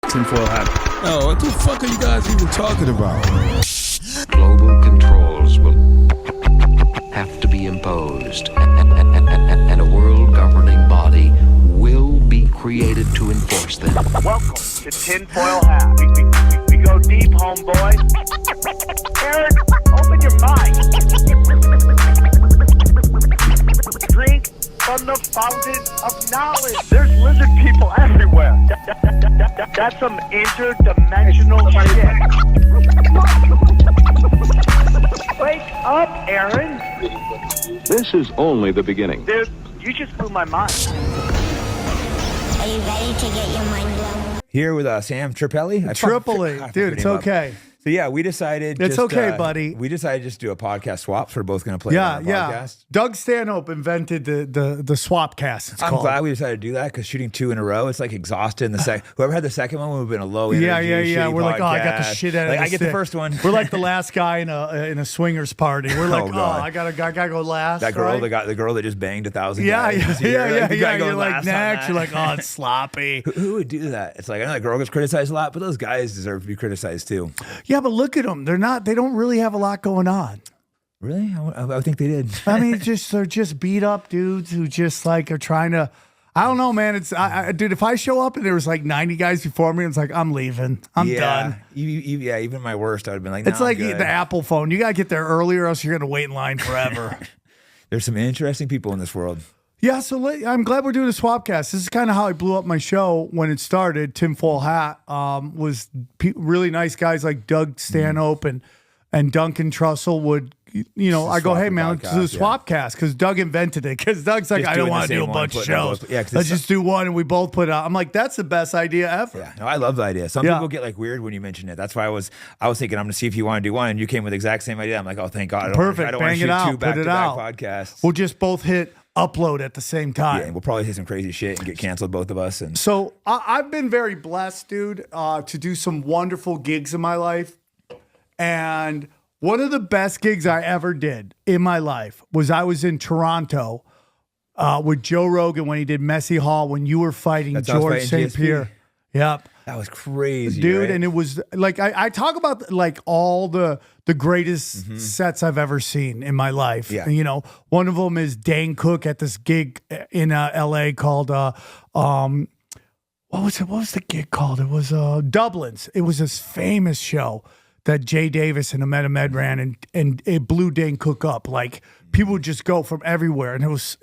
Tinfoil hat. Oh, what the fuck are you guys even talking about? Global controls will have to be imposed, and a world governing body will be created to enforce them. Welcome to Tinfoil Hat. We go deep, homeboy. Aaron, open your mind. Drink from the fountain of knowledge. There's lizard people everywhere. That's some interdimensional shit. Wake up, Aaron. This is only the beginning. Dude, you just blew my mind. Are you ready to get your mind blown? Here with Sam Tripoli. Tripoli. Dude, it's okay. So yeah, we decided it's okay, buddy. We decided just to do a podcast swap. So we're both going to play on a podcast. Doug Stanhope invented the Swapcast. I'm glad we decided to do that because shooting 2 in a row, it's like exhausted in the second. Whoever had the second one would have been a low energy. Yeah. We're like, oh, I got the podcast. shit out of Like, the I get stick. the first one. We're like the last guy in a swingers party. We're like, God. I gotta go last. That girl, right? the girl that just banged 1,000 Yeah. guys. You're like next. You're like, oh, it's sloppy. Who would do that? It's like, I know that girl gets criticized a lot, but those guys deserve to be criticized too. Yeah, but look at them. They don't really have a lot going on. Really? I think they did. I mean, they're just beat up dudes who just like are trying to. I don't know, man. Dude. If I show up and there was like 90 guys before me, it's like I'm leaving. I'm done. Even my worst, I would have been like, It's no, like I'm good. the Apple phone. You gotta get there earlier, or else you're gonna wait in line forever. There's some interesting people in this world. Yeah, so I'm glad we're doing a Swapcast. This is kind of how I blew up my show when it started. Tinfoil Hat was really nice guys like Doug Stanhope and Duncan Trussell would, I go, hey, man, let's do the Swapcast because Doug invented it. Because Doug's like, I don't want to do a bunch of shows. Let's just do one, and we both put it out. I'm like, that's the best idea ever. Yeah, no, I love the idea. Some people get like weird when you mention it. That's why I was thinking I'm going to see if you want to do one, and you came with the exact same idea. I'm like, oh, thank God. I don't want to shoot 2 back-to-back podcasts. We'll just both hit upload at the same time. Yeah, and we'll probably say some crazy shit and get canceled, both of us. And so I've been very blessed, dude, to do some wonderful gigs in my life. And one of the best gigs I ever did in my life was I was in Toronto with Joe Rogan when he did Messy Hall when you were fighting George St. Pierre. Yep. That was crazy, dude. right? And it was like I talk about like all the greatest sets I've ever seen in my life. Yeah. And, one of them is Dane Cook at this gig in LA called what was it? What was the gig called? It was Dublin's. It was this famous show that Jay Davis and Ahmed Ahmed ran, and it blew Dane Cook up. Like people would just go from everywhere, and it was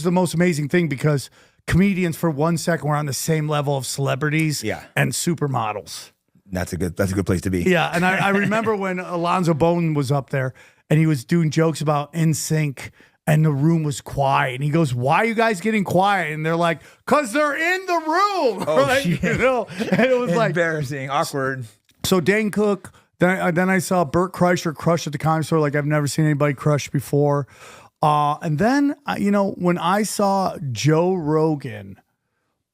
the most amazing thing because comedians for 1 second were on the same level of celebrities and supermodels. That's a good place to be. Yeah, and I remember when Alonzo Bowden was up there and he was doing jokes about NSYNC and the room was quiet. And he goes, why are you guys getting quiet? And they're like, because they're in the room. Oh, right? shit. And it was like embarrassing, awkward. So Dane Cook, then I saw Burt Kreischer crush at the Comedy Store like I've never seen anybody crush before. And then, when I saw Joe Rogan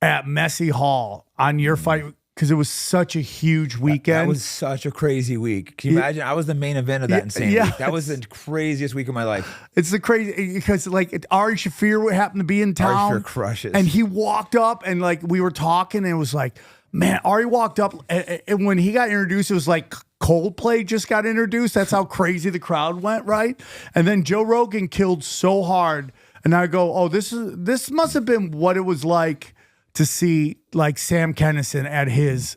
at Messy Hall on your fight, because it was such a huge weekend. That was such a crazy week. Can you imagine? I was the main event of that insane week. That was the craziest week of my life. It's the crazy, because like Ari Shaffir happened to be in town. Ari Shaffir crushes. And he walked up and like we were talking and it was like, man, Ari walked up and when he got introduced, it was like Coldplay just got introduced. That's how crazy the crowd went, right? And then Joe Rogan killed so hard. And I go, oh, this must have been what it was like to see like Sam Kinison at his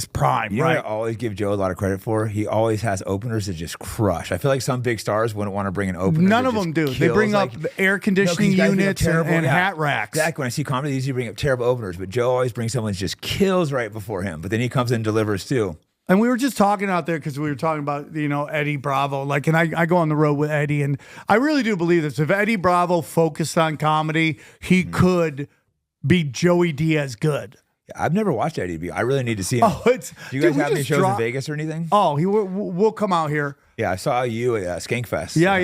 prime, You know right? what I always give Joe a lot of credit for? He always has openers that just crush. I feel like some big stars wouldn't want to bring an opener. None of them do. They bring up the air conditioning units and hat racks. Exactly. When I see comedy, they usually bring up terrible openers, but Joe always brings someone that just kills right before him. But then he comes in and delivers too. And we were just talking out there because we were talking about, Eddie Bravo. Like, and I go on the road with Eddie, and I really do believe this. If Eddie Bravo focused on comedy, he could be Joey Diaz good. I've never watched Eddie B. I really need to see him. Oh, do you guys have any shows in Vegas or anything? Oh, we'll come out here. Yeah, I saw you at Skankfest. Yeah.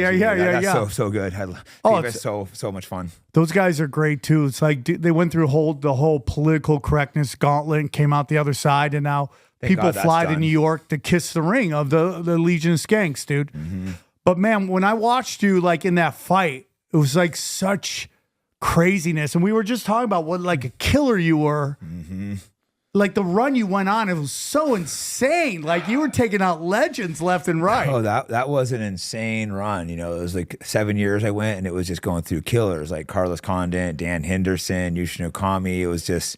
That's so good. It's so much fun. Those guys are great too. It's like they went through the whole political correctness gauntlet and came out the other side, and now people fly to New York to kiss the ring of the Legion of Skanks, dude. Mm-hmm. But man, when I watched you like in that fight, it was like such craziness, and we were just talking about what like a killer you were. Mm-hmm. like the run you went on, it was so insane. Like you were taking out legends left and right. Oh, that was an insane run. You know, it was like 7 years I went, and it was just going through killers like Carlos Condit, Dan Henderson, Yushin Okami. It was just,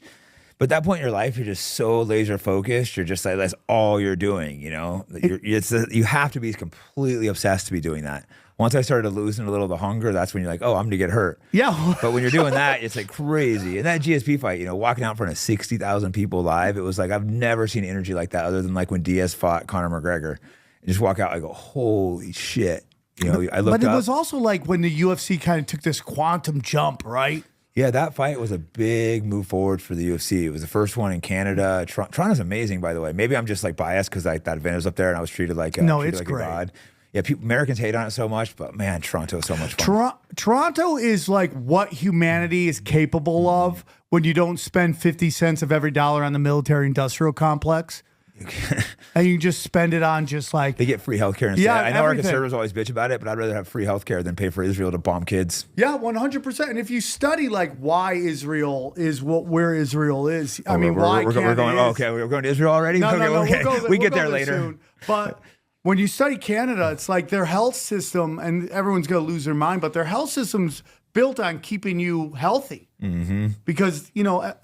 but at that point in your life, you're just so laser focused. You're just like, that's all you're doing, you know? You have to be completely obsessed to be doing that. Once I started losing a little of the hunger, that's when you're like, oh, I'm going to get hurt. Yeah. But when you're doing that, it's like crazy. And that GSP fight, you know, walking out in front of 60,000 people live, it was like, I've never seen energy like that other than like when Diaz fought Conor McGregor. And just walk out, I go, holy shit. You know, I looked up. But it was also like when the UFC kind of took this quantum jump, right? Yeah, that fight was a big move forward for the UFC. It was the first one in Canada. Toronto's amazing, by the way. Maybe I'm just like biased because that event was up there and I was treated like no, treated it's like great. A god. Yeah, Americans hate on it so much, but man, Toronto is so much fun. Toronto is like what humanity is capable of when you don't spend 50 cents of every dollar on the military-industrial complex. And you just spend it on just like... They get free healthcare instead. Yeah, I know everything. our conservatives always bitch about it, but I'd rather have free healthcare than pay for Israel to bomb kids. Yeah, 100%. And if you study like why Israel is where Israel is, I mean, why we're going, okay, we're going to Israel already? No, okay, no, okay. We get there later. Soon. But when you study Canada, it's like their health system, and everyone's going to lose their mind, but their health system's built on keeping you healthy. Mm-hmm. Because, you know...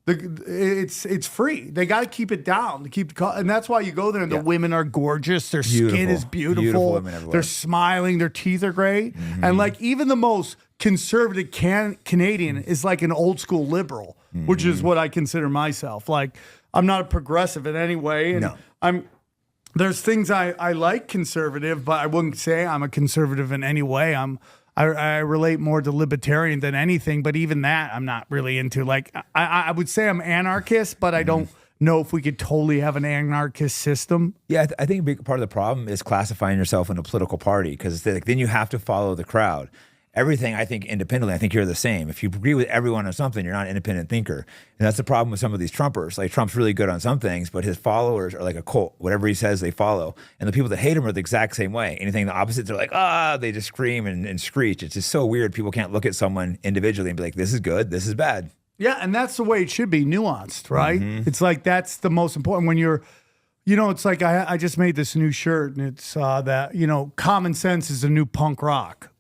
it's free. They got to keep it down to keep and that's why you go there and the women are gorgeous. Their skin is beautiful. Women everywhere. They're smiling. Their teeth are great. Mm-hmm. And like even the most conservative Canadian is like an old school liberal, which is what I consider myself. Like I'm not a progressive in any way. And no. There's things I like conservative, but I wouldn't say I'm a conservative in any way. I relate more to libertarian than anything, but even that I'm not really into. Like I would say I'm anarchist, but I don't know if we could totally have an anarchist system. Yeah, I think a big part of the problem is classifying yourself in a political party because like, then you have to follow the crowd. Everything, I think, independently, I think you're the same. If you agree with everyone on something, you're not an independent thinker. And that's the problem with some of these Trumpers. Like, Trump's really good on some things, but his followers are like a cult. Whatever he says, they follow. And the people that hate him are the exact same way. Anything the opposite, they're like, they just scream and screech. It's just so weird. People can't look at someone individually and be like, this is good, this is bad. Yeah, and that's the way it should be, nuanced, right? Mm-hmm. It's like that's the most important when you're... You know, it's like I just made this new shirt, and it's that, you know, common sense is the new punk rock.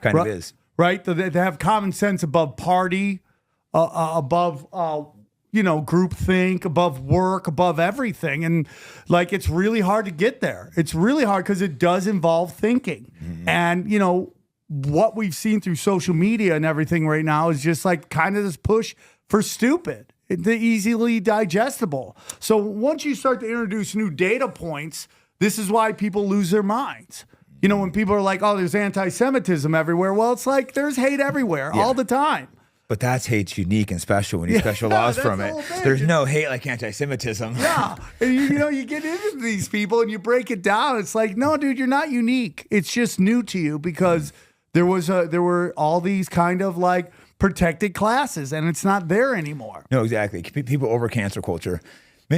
Kind of is. Right? They have common sense above party, above, group think, above work, above everything. And like, it's really hard to get there. It's really hard because it does involve thinking. Mm-hmm. And, you know, what we've seen through social media and everything right now is just like kind of this push for stupid, the easily digestible. So once you start to introduce new data points, this is why people lose their minds. You know, when people are like, oh, there's anti-Semitism everywhere. Well, it's like there's hate everywhere all the time. But that's hate's unique and special when you specialize from it. There's no hate like anti-Semitism. Yeah. And you get into these people and you break it down. It's like, no, dude, you're not unique. It's just new to you because there were all these kind of like protected classes and it's not there anymore. No, exactly. People over cancel culture.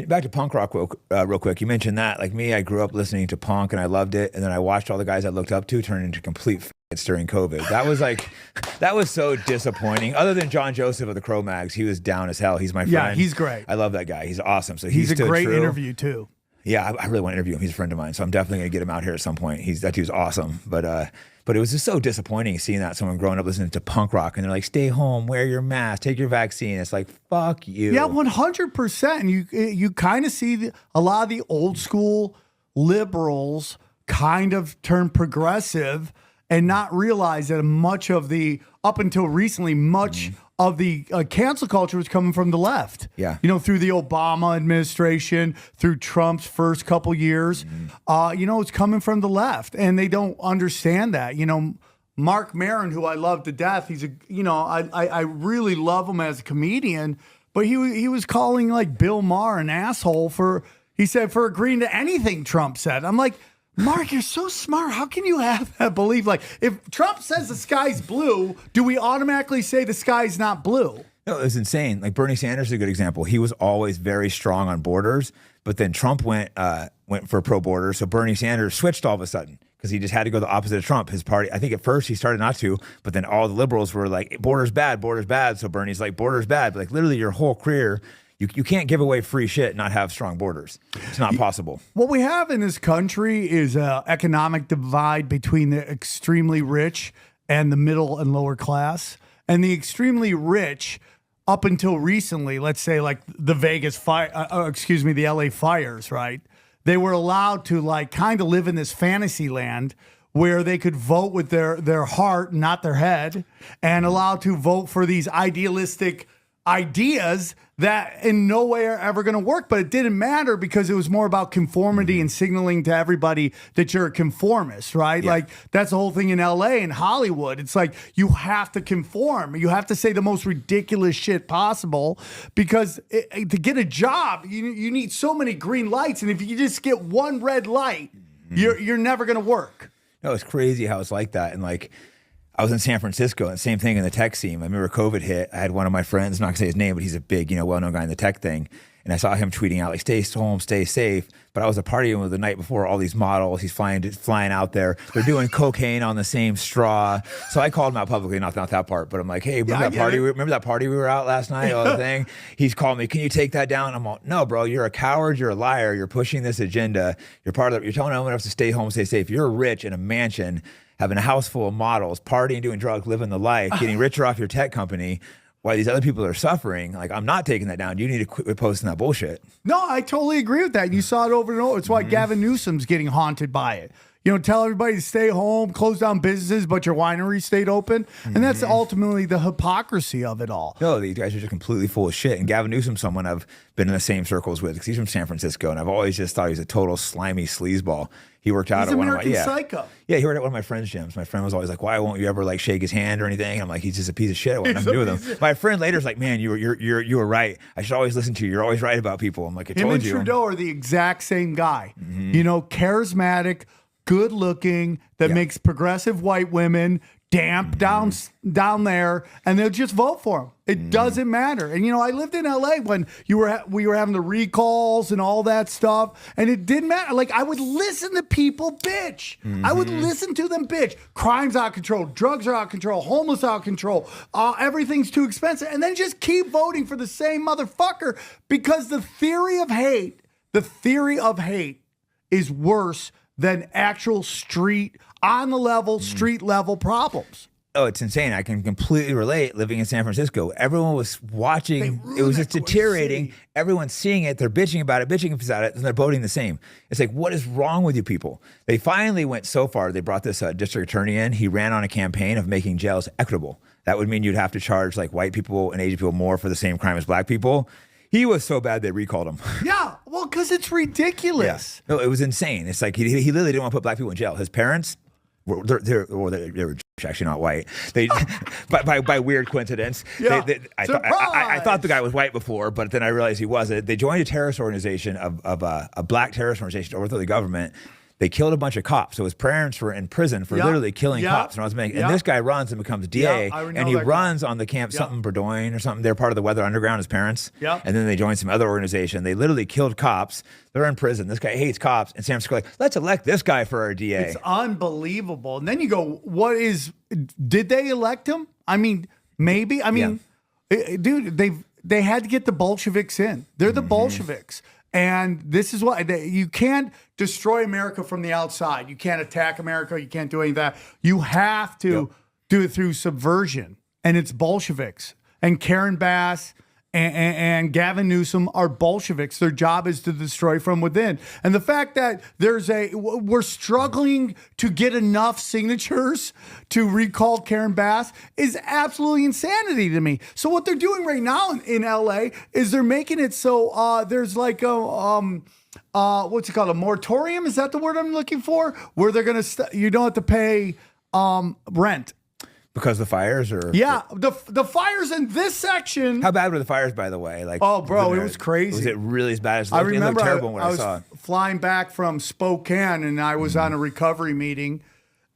Back to punk rock real quick. You mentioned that. Like me, I grew up listening to punk and I loved it. And then I watched all the guys I looked up to turn into complete f***ts during COVID. That was so disappointing. Other than John Joseph of the Cro-Mags, he was down as hell. He's my friend. Yeah, he's great. I love that guy. He's awesome. So he's a great true. interview too. Yeah, I really want to interview him. He's a friend of mine. So I'm definitely going to get him out here at some point. That dude's awesome. But it was just so disappointing seeing that someone growing up listening to punk rock and they're like, stay home, wear your mask, take your vaccine. It's like, fuck you. Yeah, 100%. And you kind of see a lot of the old school liberals kind of turn progressive and not realize that much of the, up until recently, of the cancel culture was coming from the left. Yeah. You know, through the Obama administration, through Trump's first couple years, it's coming from the left and they don't understand that. You know, Mark Maron, who I love to death, I really love him as a comedian, but he was calling like Bill Maher an asshole for agreeing to anything Trump said. I'm like, Mark, you're so smart. How can you have that belief? Like, if Trump says the sky's blue, do we automatically say the sky's not blue? No, it's insane. Like Bernie Sanders is a good example. He was always very strong on borders, but then Trump went for pro-border. So Bernie Sanders switched all of a sudden because he just had to go the opposite of Trump. His party, I think at first he started not to, but then all the liberals were like, border's bad, border's bad. So Bernie's like, border's bad. But like literally your whole career, You can't give away free shit and not have strong borders. It's not possible. What we have in this country is an economic divide between the extremely rich and the middle and lower class. And the extremely rich, up until recently, let's say like the the LA fires, right? They were allowed to like kind of live in this fantasy land where they could vote with their heart, not their head, and allowed to vote for these idealistic ideas that in no way are ever going to work. But it didn't matter because it was more about conformity and signaling to everybody that you're a conformist, right? Yeah. Like that's the whole thing in LA and Hollywood. It's like you have to conform. You have to say the most ridiculous shit possible because to get a job, you need so many green lights. And if you just get one red light, you're never going to work. No, it's crazy how it's like that. And like, I was in San Francisco, and same thing in the tech scene. I remember COVID hit. I had one of my friends, I'm not gonna say his name, but he's a big, well-known guy in the tech thing. And I saw him tweeting out like, "Stay home, stay safe." But I was partying with the night before all these models. He's flying out there. They're doing cocaine on the same straw. So I called him out publicly, not that part, but I'm like, "Hey, remember that party we were out last night?" All the thing. He's called me. "Can you take that down?" I'm like, "No, bro. You're a coward. You're a liar. You're pushing this agenda. You're telling everyone else to stay home, stay safe. You're rich in a mansion, having a house full of models, partying, doing drugs, living the life, getting richer off your tech company, while these other people are suffering. Like, I'm not taking that down. You need to quit posting that bullshit." No, I totally agree with that. You saw it over and over. It's why Gavin Newsom's getting haunted by it. Tell everybody to stay home, close down businesses, but your winery stayed open. And that's ultimately the hypocrisy of it all. No, these guys are just completely full of shit. And Gavin Newsom's someone I've been in the same circles with because he's from San Francisco, and I've always just thought he's a total slimy sleazeball. He worked out at one of my psycho. Yeah, he worked at one of my friend's gyms. My friend was always like, "Why won't you ever like shake his hand or anything?" And I'm like, "He's just a piece of shit. I want nothing to do with him." My friend later is like, "Man, you were right. I should always listen to you. You're always right about people." I'm like, "I Him told and you." Trudeau are the exact same guy. Charismatic, good looking, that makes progressive white women damp down there, and they'll just vote for him. It doesn't matter. And I lived in LA when we were having the recalls and all that stuff, and it didn't matter. Like, I would listen to people bitch. I would listen to them bitch. Crime's out of control, drugs are out of control, homeless out of control, everything's too expensive, and then just keep voting for the same motherfucker because the theory of hate is worse than actual street level problems. Oh, it's insane. I can completely relate living in San Francisco. Everyone was watching. It was just deteriorating. Everyone's seeing it. They're bitching about it, and they're voting the same. It's like, what is wrong with you people? They finally went so far. They brought this district attorney in. He ran on a campaign of making jails equitable. That would mean you'd have to charge like white people and Asian people more for the same crime as black people. He was so bad they recalled him. Yeah, well, because it's ridiculous. Yeah. No, it was insane. It's like he literally didn't want to put black people in jail. His parents, they were actually not white. They, by weird coincidence. Yeah. I thought the guy was white before, but then I realized he wasn't. They joined a terrorist organization of a black terrorist organization to overthrow the government. They killed a bunch of cops. So his parents were in prison for literally killing cops. And this guy runs and becomes DA, and he runs on the camp, something Burdoin or something. They're part of the Weather Underground, his parents. Yeah. And then they joined some other organization. They literally killed cops. They're in prison. This guy hates cops. And Sam Tripoli, like, let's elect this guy for our DA. It's unbelievable. And then you go, did they elect him? I mean, maybe. I mean, dude, they had to get the Bolsheviks in. They're the Bolsheviks. And this is why you can't destroy America from the outside. You can't attack America. You can't do any of that. You have to do it through subversion. And it's Bolsheviks. And Karen Bass and Gavin Newsom are Bolsheviks. Their job is to destroy from within. And the fact that we're struggling to get enough signatures to recall Karen Bass is absolutely insanity to me. So what they're doing right now in LA is they're making it so there's like what's it called? A moratorium? Is that the word I'm looking for? Where they're going to, you don't have to pay rent. Because the fires or the fires in this section. How bad were the fires, by the way? Like, oh, bro, it was crazy. Was it really as bad as I remember? It looked terrible when I was flying back from Spokane, and I was on a recovery meeting,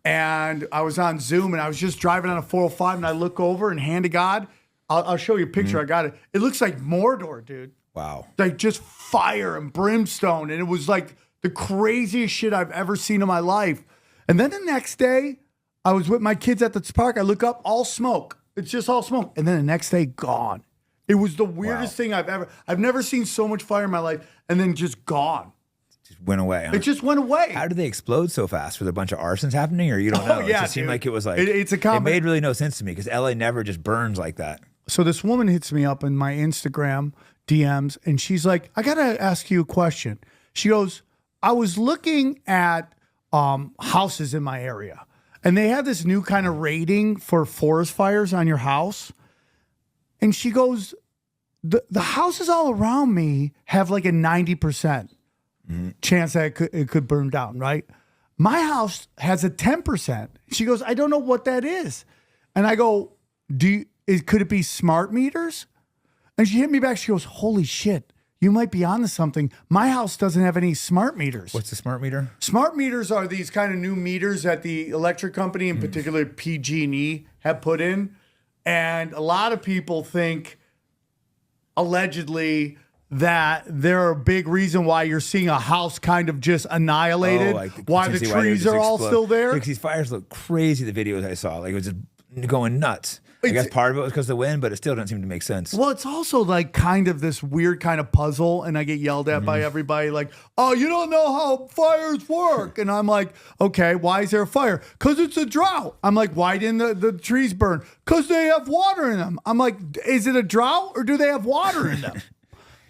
and I was on Zoom, and I was just driving on a 405, and I look over, and hand to God, I'll show you a picture. I got it. It looks like Mordor, dude. Wow. Like just fire and brimstone, and it was like the craziest shit I've ever seen in my life. And then the next day, I was with my kids at the park. I look up, all smoke. It's just all smoke. And then the next day, gone. It was the weirdest thing I've never seen so much fire in my life and then just gone. Just went away. Huh? It just went away. How did they explode so fast? Was there a bunch of arsons happening, or you don't know? Oh, yeah, it just seemed dude. like it was like It's a It made really no sense to me because LA never just burns like that. So this woman hits me up in my Instagram DMs and she's like, I got to ask you a question. She goes, I was looking at houses in my area and they have this new kind of rating for forest fires on your house. And she goes, the houses all around me have like a 90% chance that it could burn down, right? My house has a 10%. She goes, I don't know what that is. And I go, could it be smart meters? And she hit me back. She goes, holy shit, you might be onto something. My house doesn't have any smart meters. What's a smart meter? Smart meters are these kind of new meters that the electric company, in particular PG&E, have put in. And a lot of people think, allegedly, that they're a big reason why you're seeing a house kind of just annihilated, why the trees are all still there. Because these fires look crazy, the videos I saw. Like, it was just going nuts. I guess part of it was because of the wind, but it still doesn't seem to make sense. Well, it's also like kind of this weird kind of puzzle, and I get yelled at by everybody like, oh, you don't know how fires work. And I'm like, okay, why is there a fire? Because it's a drought. I'm like, why didn't the trees burn? Because they have water in them. I'm like, is it a drought or do they have water in them?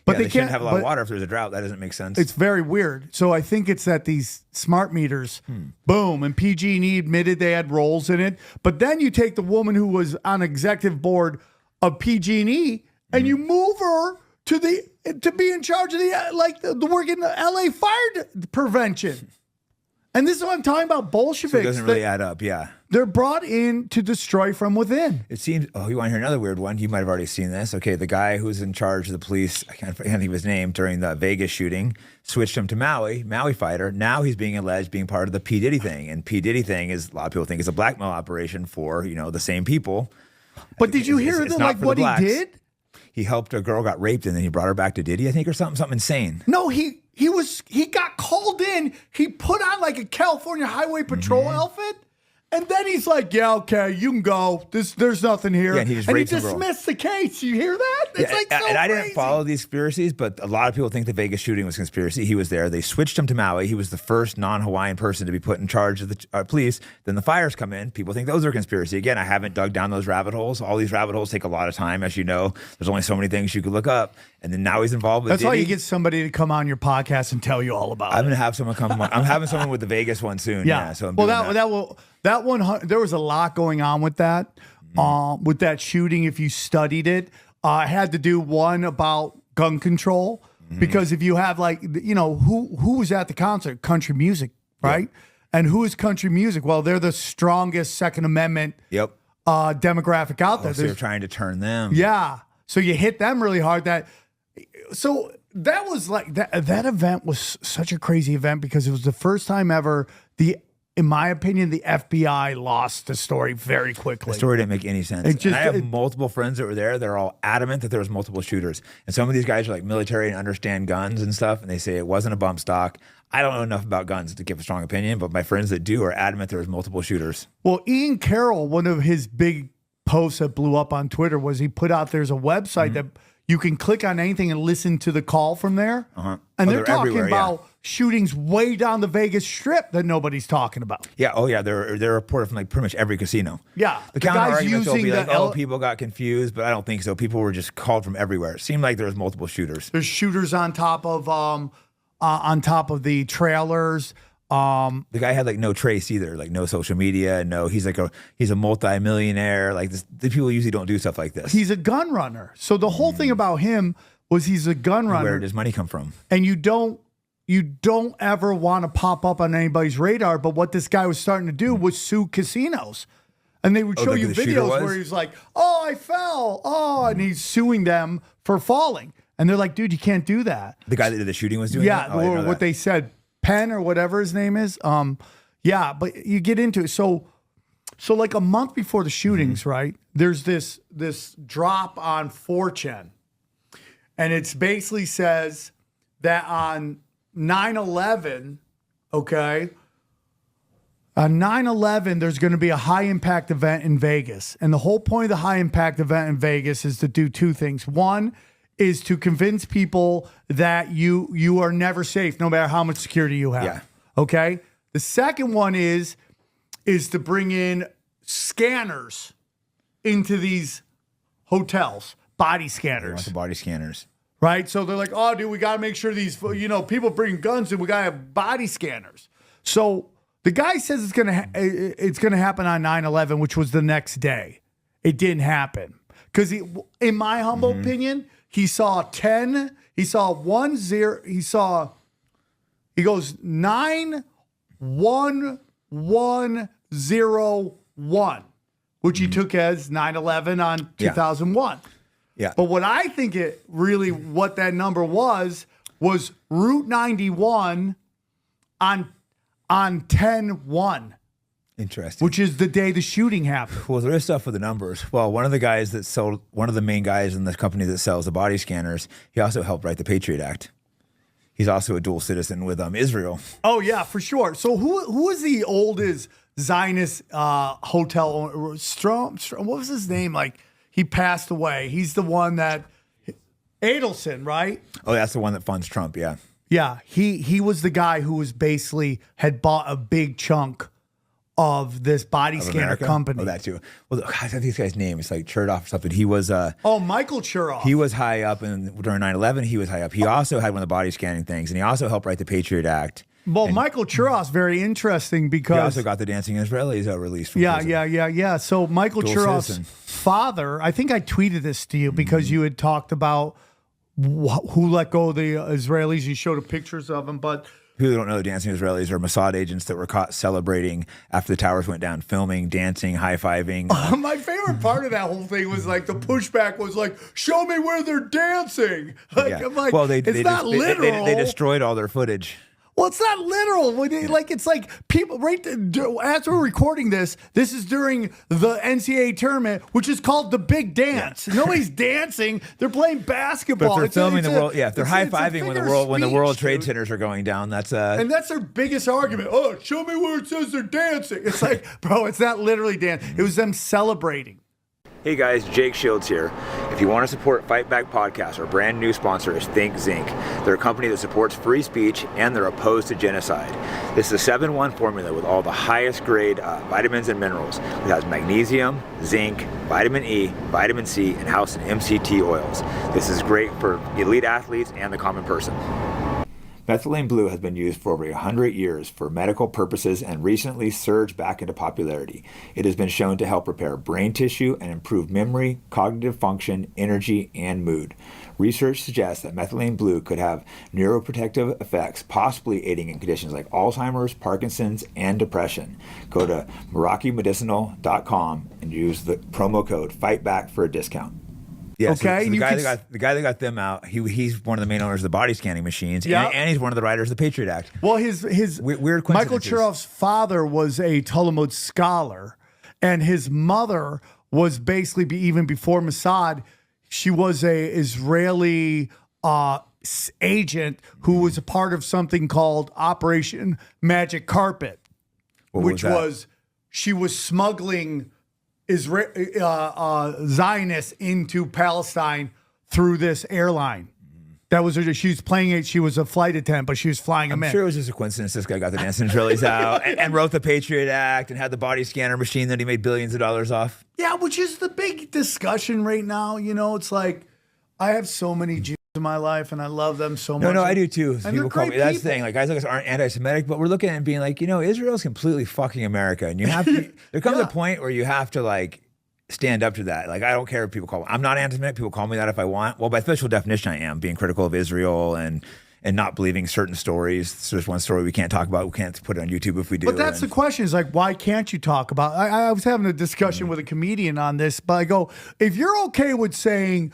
But they can't have a lot of water if there's a drought. That doesn't make sense. It's very weird. So I think it's that these smart meters, boom, and PG&E admitted they had roles in it. But then you take the woman who was on executive board of PG&E and you move her to be in charge of the work in the LA fire prevention. And this is what I'm talking about, Bolsheviks. So it doesn't really add up, yeah. They're brought in to destroy from within. It seems, you want to hear another weird one? You might have already seen this. Okay, the guy who's in charge of the police, I can't think of his name, during the Vegas shooting, switched him to Maui fighter. Now he's being alleged being part of the P. Diddy thing. And P. Diddy thing is, a lot of people think, is a blackmail operation for, the same people. But did you hear what he did? He helped a girl got raped and then he brought her back to Diddy, I think, or something insane. No, he got called in. He put on like a California Highway Patrol outfit. And then he's like, yeah, okay, you can go. There's nothing here. Yeah, and he dismissed the case. You hear that? It's like so and I crazy. didn't follow these conspiracies, but a lot of people think the Vegas shooting was conspiracy. He was there. They switched him to Maui. He was the first non-Hawaiian person to be put in charge of the police. Then the fires come in. People think those are conspiracy. Again, I haven't dug down those rabbit holes. All these rabbit holes take a lot of time, as you know. There's only so many things you could look up. And then now he's involved with That's Diddy. why you get somebody to come on your podcast and tell you all about I'm it. going to have someone come on. I'm having someone with the Vegas one soon. Yeah. So I'm well, doing that one, there was a lot going on with that. With that shooting, if you studied it, it had to do one about gun control. Because if you have who was at the concert? Country music, right? Yeah. And who is country music? Well, they're the strongest Second Amendment demographic out there. So you're trying to turn them. Yeah. So you hit them really hard. So that was like that event was such a crazy event because it was the first time ever in my opinion, the FBI lost the story very quickly. The story didn't make any sense. I have multiple friends that were there. They're all adamant that there was multiple shooters. And some of these guys are like military and understand guns and stuff. And they say it wasn't a bump stock. I don't know enough about guns to give a strong opinion, but my friends that do are adamant there was multiple shooters. Well, Ian Carroll, one of his big posts that blew up on Twitter was he put out there's a website that you can click on anything and listen to the call from there. And they're talking about shootings way down the Vegas Strip that nobody's talking about. Yeah. Oh, yeah. They're reported from like pretty much every casino. Yeah. The counter arguments will be like, people got confused, but I don't think so. People were just called from everywhere. It seemed like there was multiple shooters. There's shooters on top of the trailers. The guy had like no trace either, like no social media, he's a multi-millionaire. Like the people usually don't do stuff like this. He's a gun runner. So the whole thing about him was he's a gun runner. Where does money come from? And you don't ever want to pop up on anybody's radar. But what this guy was starting to do was sue casinos. And they would show you videos where he's like, oh, I fell. Oh, and he's suing them for falling. And they're like, dude, you can't do that. The guy that did the shooting was doing that? Yeah, or what they said. Penn or whatever his name is. Yeah, but you get into it. So like a month before the shootings, right? There's this drop on 4chan. And it basically says that on 9/11, okay, On 9/11, there's going to be a high-impact event in Vegas. And the whole point of the high-impact event in Vegas is to do two things. One is to convince people that you are never safe, no matter how much security you have. Yeah. Okay? The second one is to bring in scanners into these hotels, body They scanners. want the body scanners. Right? So they're like, oh, dude, we got to make sure these, people bring guns and we got to have body scanners. So the guy says it's going to happen on 9/11, which was the next day. It didn't happen. Because in my humble opinion, he saw 10, he saw 1 0, he goes 91101, which he took as 9/11 on 2001. Yeah. But what I think what that number was Route 91 on 10/1, Interesting. which is the day the shooting happened. Well, there is stuff with the numbers. Well, one of the main guys in the company that sells the body scanners, he also helped write the Patriot Act. He's also a dual citizen with Israel. Oh yeah, for sure. So who is the oldest Zionist hotel owner? Strom, what was his name? Like, he passed away. He's the one that Adelson, right? Oh, that's the one that funds Trump. Yeah. Yeah, he was the guy who was basically had bought a big chunk of this body scanner America? company. Oh, that too. Well, I think this guy's name is like Chertoff or something. He was Michael Churoff. he was high up, and during 9/11, he was high up. He also had one of the body scanning things, and he also helped write the Patriot Act. Well, Michael Churoff's very interesting because He also got the Dancing Israelis released from prison. Yeah. So Michael Dual Churoff's citizen. father, I think I tweeted this to you because you had talked about who let go of the Israelis. You showed pictures of them, but People who don't know, the Dancing Israelis are Mossad agents that were caught celebrating after the towers went down, filming, dancing, high-fiving. my favorite part of that whole thing was like the pushback was like, "Show me where they're dancing." Like, Yeah. I'm like, Well, it's not literal. They destroyed all their footage. Well, it's not literal. Like, it's like people, right? As we're recording this is during the NCAA tournament, which is called the Big Dance. Nobody's dancing. They're playing basketball. But if they're filming the world, if they're it's high-fiving when the World Trade Centers are going down, that's and that's their biggest argument. Oh, show me where it says they're dancing. It's like, bro, it's not literally dancing. It was them celebrating. Hey guys, Jake Shields here. If you want to support Fight Back Podcast, our brand new sponsor is Think Zinc. They're a company that supports free speech and they're opposed to genocide. This is a 7-1 formula with all the highest grade vitamins and minerals. It has magnesium, zinc, vitamin E, vitamin C, and house and MCT oils. This is great for elite athletes and the common person. Methylene blue has been used for over 100 years for medical purposes and recently surged back into popularity. It has been shown to help repair brain tissue and improve memory, cognitive function, energy, and mood. Research suggests that methylene blue could have neuroprotective effects, possibly aiding in conditions like Alzheimer's, Parkinson's, and depression. Go to MerakiMedicinal.com and use the promo code FIGHTBACK for a discount. Yeah, Okay, so the guy that got them out, he's one of the main owners of the body scanning machines, and he's one of the writers of the Patriot Act. Well, his weird Michael coincidences. Churoff's father was a Talmud scholar, and his mother was basically even before Mossad. She was a Israeli agent who was a part of something called Operation Magic Carpet, which was she was smuggling Zionists into Palestine through this airline. That was she was playing it. She was a flight attendant, but she was flying them in. I'm sure it was just a coincidence. This guy got the Dancing Israelis out and wrote the Patriot Act and had the body scanner machine that he made billions of dollars off. Yeah, which is the big discussion right now. You know, it's like I have so many Jews in my life, and I love them so much. No, I do too. And People call they're me. That's the people. thing. Like guys like us aren't anti-Semitic, but we're looking at it and being like, Israel's completely fucking America, and you have to. There comes a point where you have to like stand up to that. Like I don't care if people call me. I'm not anti-Semitic. People call me that if I want. Well, by official definition, I am being critical of Israel and not believing certain stories. So there's one story we can't talk about. We can't put it on YouTube if we do. But that's the question is like, why can't you talk about I was having a discussion with a comedian on this, but I go, if you're okay with saying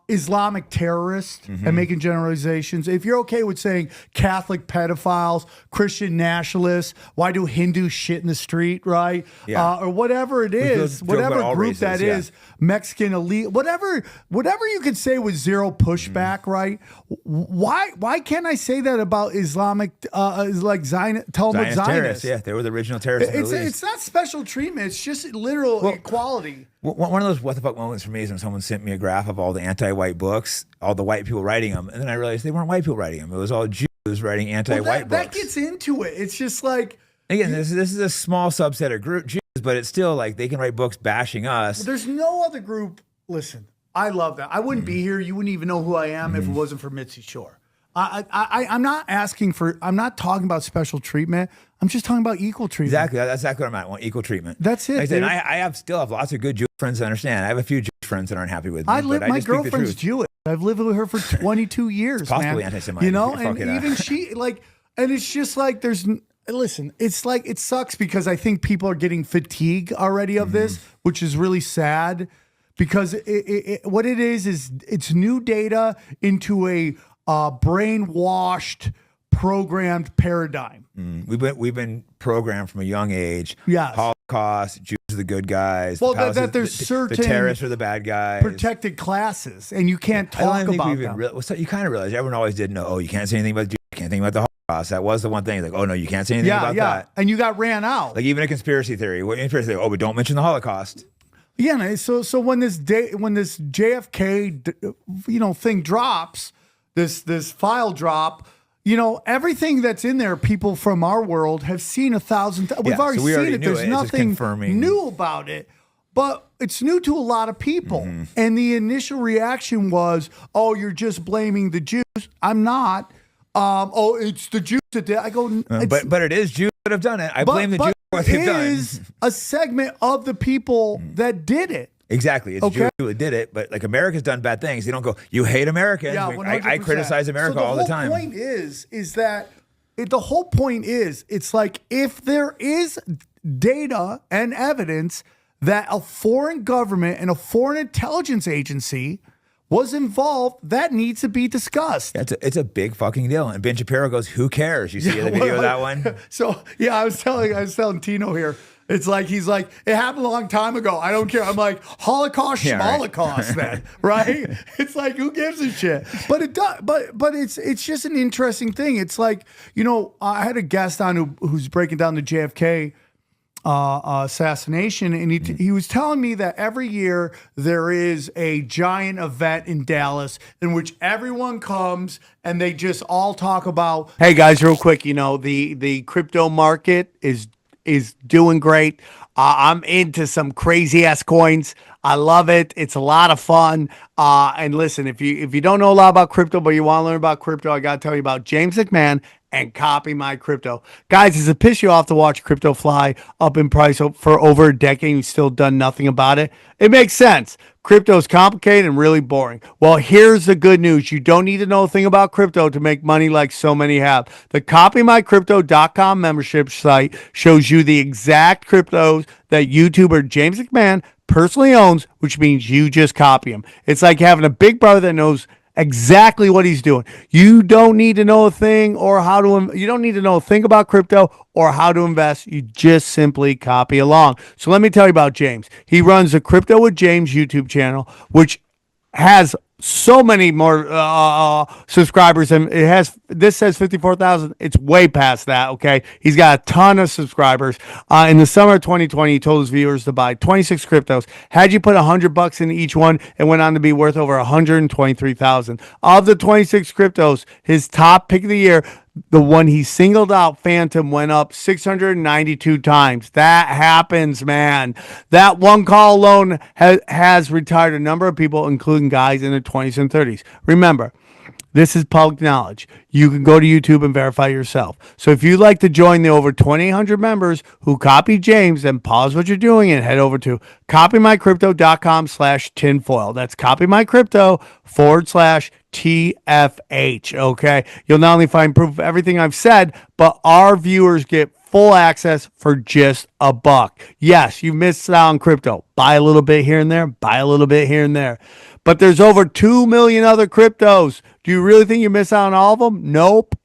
Islamic terrorist and making generalizations, if you're okay with saying Catholic pedophiles, Christian nationalists, why do Hindus shit in the street, right? Yeah. Or whatever it is, feel about whatever all group races, that is, Mexican elite, whatever you could say with zero pushback, right? Why why can't I say that about Islamic, like Talmud Zionist terrorists, Zionists? yeah, they were the original terrorists. It's not special treatment. It's just literal equality. One of those what the fuck moments for me is when someone sent me a graph of all the anti-white books, all the white people writing them, and then I realized they weren't white people writing them. It was all Jews writing anti-white books. That gets into it. It's just like, again, this is a small subset of group Jews, but it's still like they can write books bashing us. There's no other group. Listen, I love that. I wouldn't be here. You wouldn't even know who I am if it wasn't for Mitzi Shore. I'm not asking for. I'm not talking about special treatment. I'm just talking about equal treatment. Exactly. That's exactly what I'm at. I want equal treatment. That's it. Like I said, I still have lots of good Jewish friends that understand. I have a few Jewish friends that aren't happy with me. My girlfriend's Jewish. I've lived with her for 22 years. It's possibly man. anti-Semitic. You know, and even she like, and it's just like listen, it's like it sucks because I think people are getting fatigue already of this, which is really sad because what it is it's new data into a brainwashed, programmed paradigm. We've been programmed from a young age. Yes. Holocaust, Jews are the good guys. Well, that there's certain the terrorists are the bad guys. Protected classes, and you can't talk about them. You kind of realize everyone always did know. Oh, you can't say anything about Jews. You can't think about the Holocaust. That was the one thing. Like, oh no, you can't say anything about that. And you got ran out. Like even a conspiracy theory. What conspiracy theory? Oh, but don't mention the Holocaust. Yeah. So when this JFK thing drops, this file drop. Everything that's in there, people from our world have seen 1,000 times. We've already seen it. There's nothing new about it, but it's new to a lot of people. And the initial reaction was, oh, you're just blaming the Jews. I'm not. Oh, it's the Jews that did. I go, but it is Jews that have done it. I blame the Jews for what they've done. It is a segment of the people that did it. Exactly. It's Jews who did it, but like America's done bad things. They don't go, you hate Americans. Yeah, I criticize America all the time. The whole point is that the whole point is it's like if there is data and evidence that a foreign government and a foreign intelligence agency was involved, that needs to be discussed. It's a big fucking deal. And Ben Shapiro goes, who cares? You see the video of that one? So yeah, I was telling Tino here. It's like he's like, it happened a long time ago. I don't care. I'm like, Holocaust, Schmolocaust, then, right? It's like, who gives a shit? But it does. But it's just an interesting thing. It's like, I had a guest on who's breaking down the JFK assassination, and he was telling me that every year there is a giant event in Dallas in which everyone comes and they just all talk about, hey guys, real quick, the crypto market is doing great. I'm into some crazy ass coins. I love it. It's a lot of fun. And listen, if you don't know a lot about crypto, but you want to learn about crypto, I got to tell you about James McMahon and Copy My Crypto. Guys, does it piss you off to watch crypto fly up in price for over a decade and you've still done nothing about it? It makes sense. Crypto is complicated and really boring. Well, here's the good news. You don't need to know a thing about crypto to make money like so many have. The CopyMyCrypto.com membership site shows you the exact cryptos that YouTuber James McMahon personally owns, which means you just copy him. It's like having a big brother that knows exactly what he's doing. You don't need to know a thing you don't need to know a thing about crypto or how to invest. You just simply copy along. So let me tell you about James. He runs the Crypto with James YouTube channel, which has so many more subscribers, and this says 54,000. It's way past that. Okay, he's got a ton of subscribers. In the summer of 2020, he told his viewers to buy 26 cryptos. Had you put $100 in each one, it went on to be worth over 123,000. Of the 26 cryptos, his top pick of the year, the one he singled out, Phantom, went up 692 times. That happens, man. That one call alone has retired a number of people, including guys in their 20s and 30s. Remember, this is public knowledge. You can go to YouTube and verify yourself. So if you'd like to join the over 2,800 members who copy James, then pause what you're doing and head over to copymycrypto.com/tinfoil. That's copymycrypto.com/TFH. Okay. You'll not only find proof of everything I've said, but our viewers get full access for just $1. Yes, you missed out on crypto. Buy a little bit here and there, buy a little bit here and there. But there's over 2 million other cryptos. Do you really think you miss out on all of them? Nope.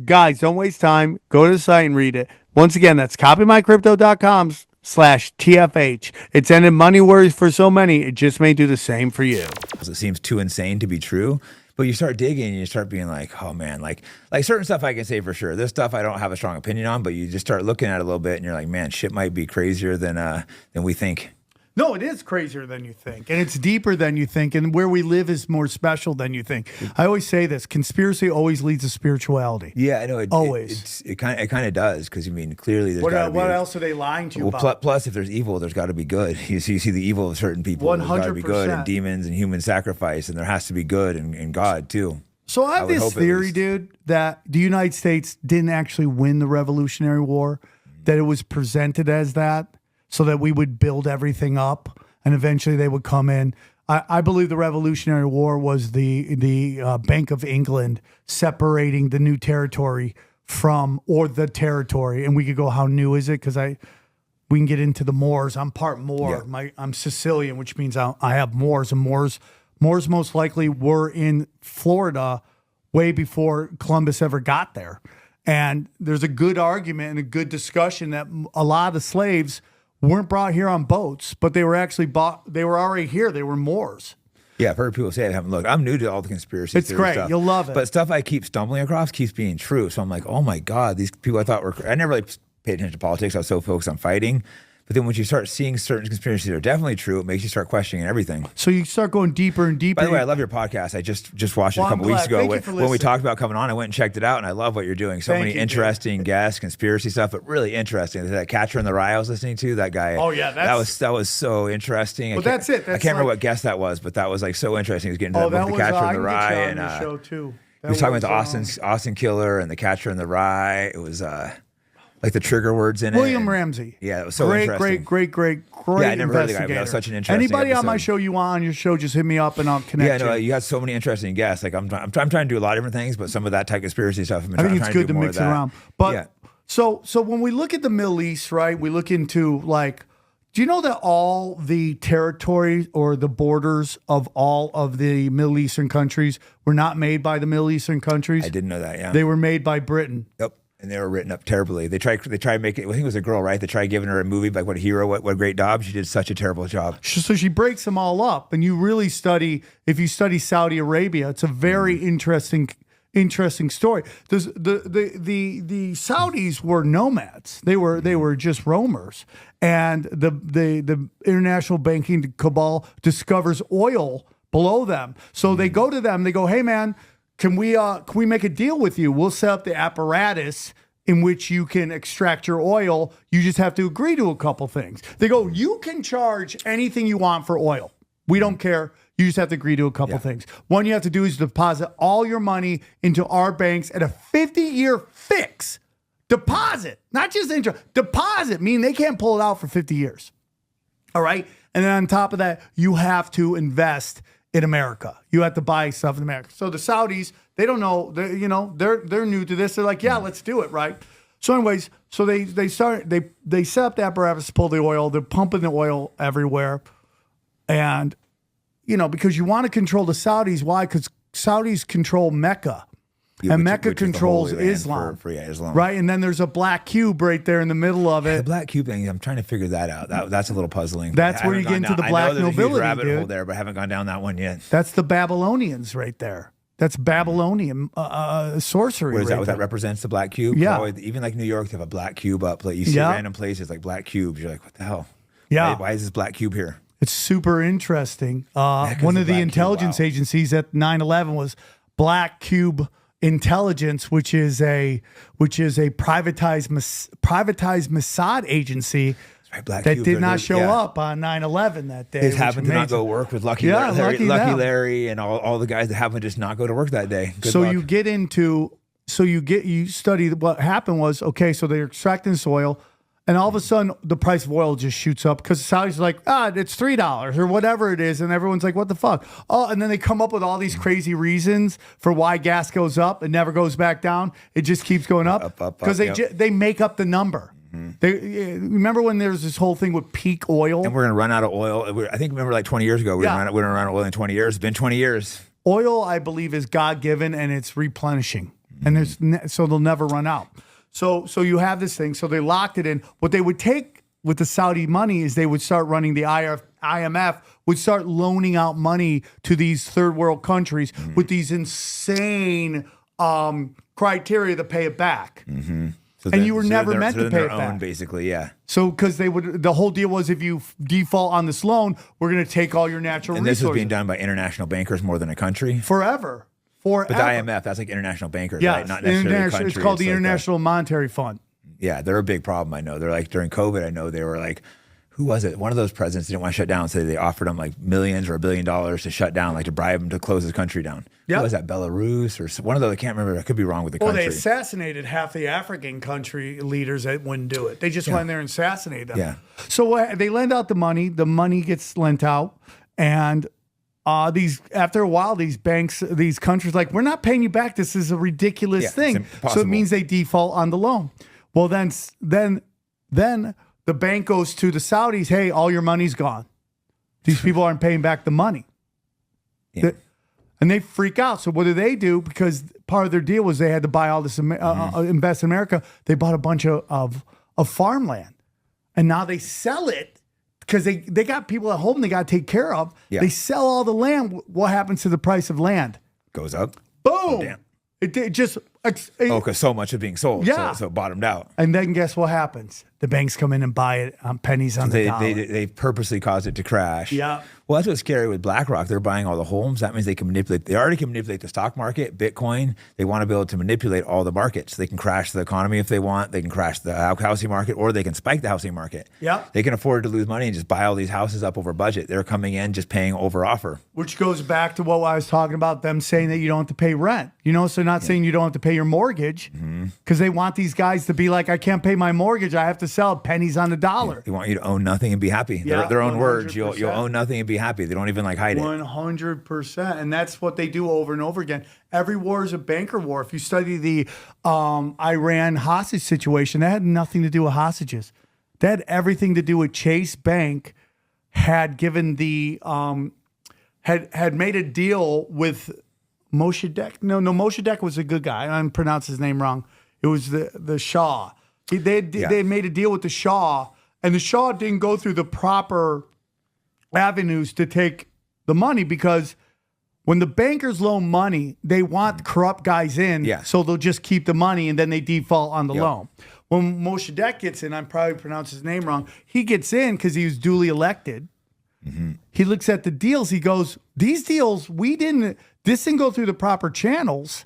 Guys, don't waste time. Go to the site and read it. Once again, that's copymycrypto.com/TFH. It's ended money worries for so many. It just may do the same for you. It seems too insane to be true. But you start digging and you start being like, oh man, like certain stuff I can say for sure. This stuff I don't have a strong opinion on, but you just start looking at it a little bit and you're like, man, shit might be crazier than we think. No, it is crazier than you think, and it's deeper than you think, and where we live is more special than you think. I always say this: conspiracy always leads to spirituality. Yeah, I know. Always. It kind of does, because I mean, clearly there's got to be. What else are they lying to you about? Plus, if there's evil, there's got to be good. You see the evil of certain people. 100%. There's got to be good, and demons and human sacrifice, and there has to be good and God too. So I have would this hope at theory, least. dude, that the United States didn't actually win the Revolutionary War, that it was presented as that, so that we would build everything up. And eventually they would come in. I believe the Revolutionary War was the Bank of England separating the new territory or the territory. And we could go, how new is it? Because we can get into the Moors. I'm part Moor. Yeah. I'm Sicilian, which means I have Moors. And Moors most likely were in Florida way before Columbus ever got there. And there's a good argument and a good discussion that a lot of the slaves weren't brought here on boats, but they were actually bought. They were already here. They were Moors. Yeah, I've heard people say it. I haven't looked. I'm new to all the conspiracy It's theory great. stuff. You'll love it. But stuff I keep stumbling across keeps being true. So I'm like, oh my God, these people I thought were. I never really paid attention to politics. I was so focused on fighting. But then when you start seeing certain conspiracies that are definitely true, it makes you start questioning everything. So you start going deeper and deeper. By the way, I love your podcast. I just watched it a couple weeks ago. Thank you for When we listening. talked about coming on, I went and checked it out, and I love what you're doing. So Thank many you, dude. interesting guests, conspiracy stuff, but really interesting. That Catcher in the Rye I was listening to, that guy. Oh, yeah, that was so interesting. Well, that's it. I That's can't remember like- what guest that was, but that was like so interesting. He was getting Oh, into that the was Catcher I in can the get Rye, you on and your show too. he was talking about the Austin Killer and the Catcher in the Rye. It was like the trigger words in William it. Ramsey. Yeah, it was so great, interesting. great Yeah, I never heard of the guy, but that investigator. was such an interesting Anybody on my episode. show you want on your show, just hit me up and I'll connect Yeah, no, you. you got so many interesting guests. Like I'm trying to do a lot of different things, but some of that type of conspiracy stuff. I think it's good to mix it around. But yeah. so when we look at the Middle East, right? We look into like, do you know that all the territories or the borders of all of the Middle Eastern countries were not made by the Middle Eastern countries? I didn't know that. Yeah, They were made by Britain. Yep. And they were written up terribly. They tried to make it. I think it was a girl, right? They tried giving her a movie like what a hero, what a great job. She did such a terrible job. So she breaks them all up, and you really study. If you study Saudi Arabia, it's a very interesting story. The Saudis were nomads. They were just roamers, and the international banking cabal discovers oil below them. So they go to them. They go, "Hey, man, can we make a deal with you? We'll set up the apparatus in which you can extract your oil. You just have to agree to a couple things." They go, "You can charge anything you want for oil. We don't care. You just have to agree to a couple things. One you have to do is deposit all your money into our banks at a 50-year fix. Deposit, not just interest. Deposit, meaning they can't pull it out for 50 years. All right? And then on top of that, you have to invest in America. You have to buy stuff in America." So the Saudis, they don't know, they're new to this. They're like, "Yeah, let's do it," right? So anyways, so they set up the apparatus to pull the oil. They're pumping the oil everywhere. And, because you want to control the Saudis. Why? Because Saudis control Mecca. And Mecca which is the controls Holy Land Islam. for Islam. Right? And then there's a black cube right there in the middle of The it. black cube thing, I'm trying to figure that out. That's a little puzzling. That's I where haven't you get gone into the down- black I know there's a nobility, huge rabbit hole dude. there, but I haven't gone down that one yet. That's the Babylonians right there. That's Babylonian sorcery. What is that? right What there. that represents the black cube? Yeah. Oh, even like New York, they have a black cube up. Like you see Yeah. random places like black cubes. You're like, what the hell? Yeah. Why is this black cube here? It's super interesting. Mecca's One a of the black cube, intelligence wow. agencies at 9/11 was Black Cube Intelligence, which is a privatized Mossad agency Right, black that cubes did are not good. show Yeah. up on 9/11 that day. It which happened to not amazing. go work with Lucky Yeah, Larry, lucky them. Larry and all the guys that happened to just not go to work that day. Good So luck. you study what happened was, okay, so they're extracting soil, and all of a sudden the price of oil just shoots up because the Saudis are like, it's $3 or whatever it is, and everyone's like, what the fuck? Oh, and then they come up with all these crazy reasons for why gas goes up and never goes back down. It just keeps going up because they make up the number. They remember when there's this whole thing with peak oil. And we're going to run out of oil. I think remember like 20 years ago, we're going to run out of oil in 20 years. It's been 20 years. Oil, I believe, is God given and it's replenishing, and so they'll never run out. So you have this thing. So they locked it in. What they would take with the Saudi money is they would start running the IMF would start loaning out money to these third world countries with these insane criteria to pay it back. So and you were never meant to pay it back. Basically, yeah. So because the whole deal was if you default on this loan, we're going to take all your natural and resources. This was being done by international bankers more than a country. Forever. But the IMF, that's like international bankers, yes, right? Not necessarily a country. It's called the like International Monetary Fund. Yeah, they're a big problem. I know. They're like during COVID. I know they were like, who was it? One of those presidents didn't want to shut down, so they offered him like millions or $1 billion to shut down, like to bribe him to close his country down. Yep. Who was that? Belarus or one of those? I can't remember. I could be wrong with the country. Well, they assassinated half the African country leaders that wouldn't do it. They just went in there and assassinated them. Yeah. So they lend out the money. The money gets lent out, and after a while, these banks, these countries, like, we're not paying you back. This is a ridiculous thing. So it means they default on the loan. Well, then the bank goes to the Saudis. Hey, all your money's gone. These people aren't paying back the money. Yeah. And they freak out. So what do? Because part of their deal was they had to buy all this, invest in America. They bought a bunch of farmland. And now they sell it because they got people at home they got to take care of. Yeah. They sell all the land. What happens to the price of land? Goes up. Boom. Oh, damn. It just... Because so much is being sold. Yeah. So it bottomed out. And then guess what happens? The banks come in and buy it on pennies on the dollar. They purposely caused it to crash. Yeah. Well, that's what's scary with BlackRock. They're buying all the homes. That means they can manipulate. They already can manipulate the stock market, Bitcoin. They want to be able to manipulate all the markets. They can crash the economy if they want. They can crash the housing market, or they can spike the housing market. Yeah. They can afford to lose money and just buy all these houses up over budget. They're coming in just paying over offer. Which goes back to what I was talking about, them saying that you don't have to pay rent. So not saying you don't have to pay your mortgage, because they want these guys to be like, I can't pay my mortgage. I have to sell pennies on the dollar. They want you to own nothing and be happy. Yeah, their own words. 100%. You'll own nothing and be happy. They don't even hide it. 100%. And that's what they do over and over again. Every war is a banker war. If you study the Iran hostage situation, that had nothing to do with hostages. That had everything to do with Chase Bank had given the had made a deal with Mossadegh. No, Mossadegh was a good guy. I pronounced his name wrong. It was the Shah. They had made a deal with the Shah, and the Shah didn't go through the proper avenues to take the money, because when the bankers loan money, they want corrupt guys in, so they'll just keep the money and then they default on the loan. When Mossadegh gets in, I probably pronounced his name wrong, he gets in because he was duly elected. He looks at the deals, he goes, these deals, this didn't go through the proper channels.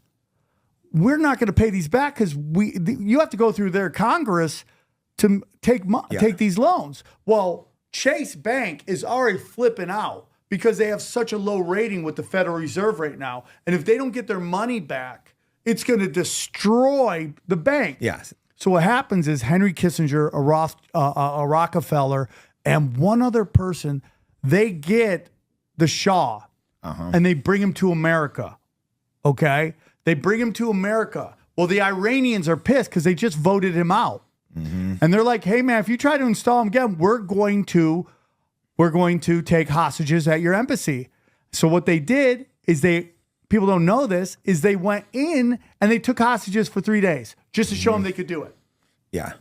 We're not going to pay these back because you have to go through their Congress to take these loans. Well, Chase Bank is already flipping out because they have such a low rating with the Federal Reserve right now. And if they don't get their money back, it's going to destroy the bank. Yes. So what happens is Henry Kissinger, a Rockefeller, and one other person, they get the Shah and they bring him to America. Okay? They bring him to America. Well, the Iranians are pissed because they just voted him out. And they're like, hey, man, if you try to install him again, we're going to take hostages at your embassy. So what they did is people don't know this, is they went in and they took hostages for 3 days just to show them they could do it. Yeah.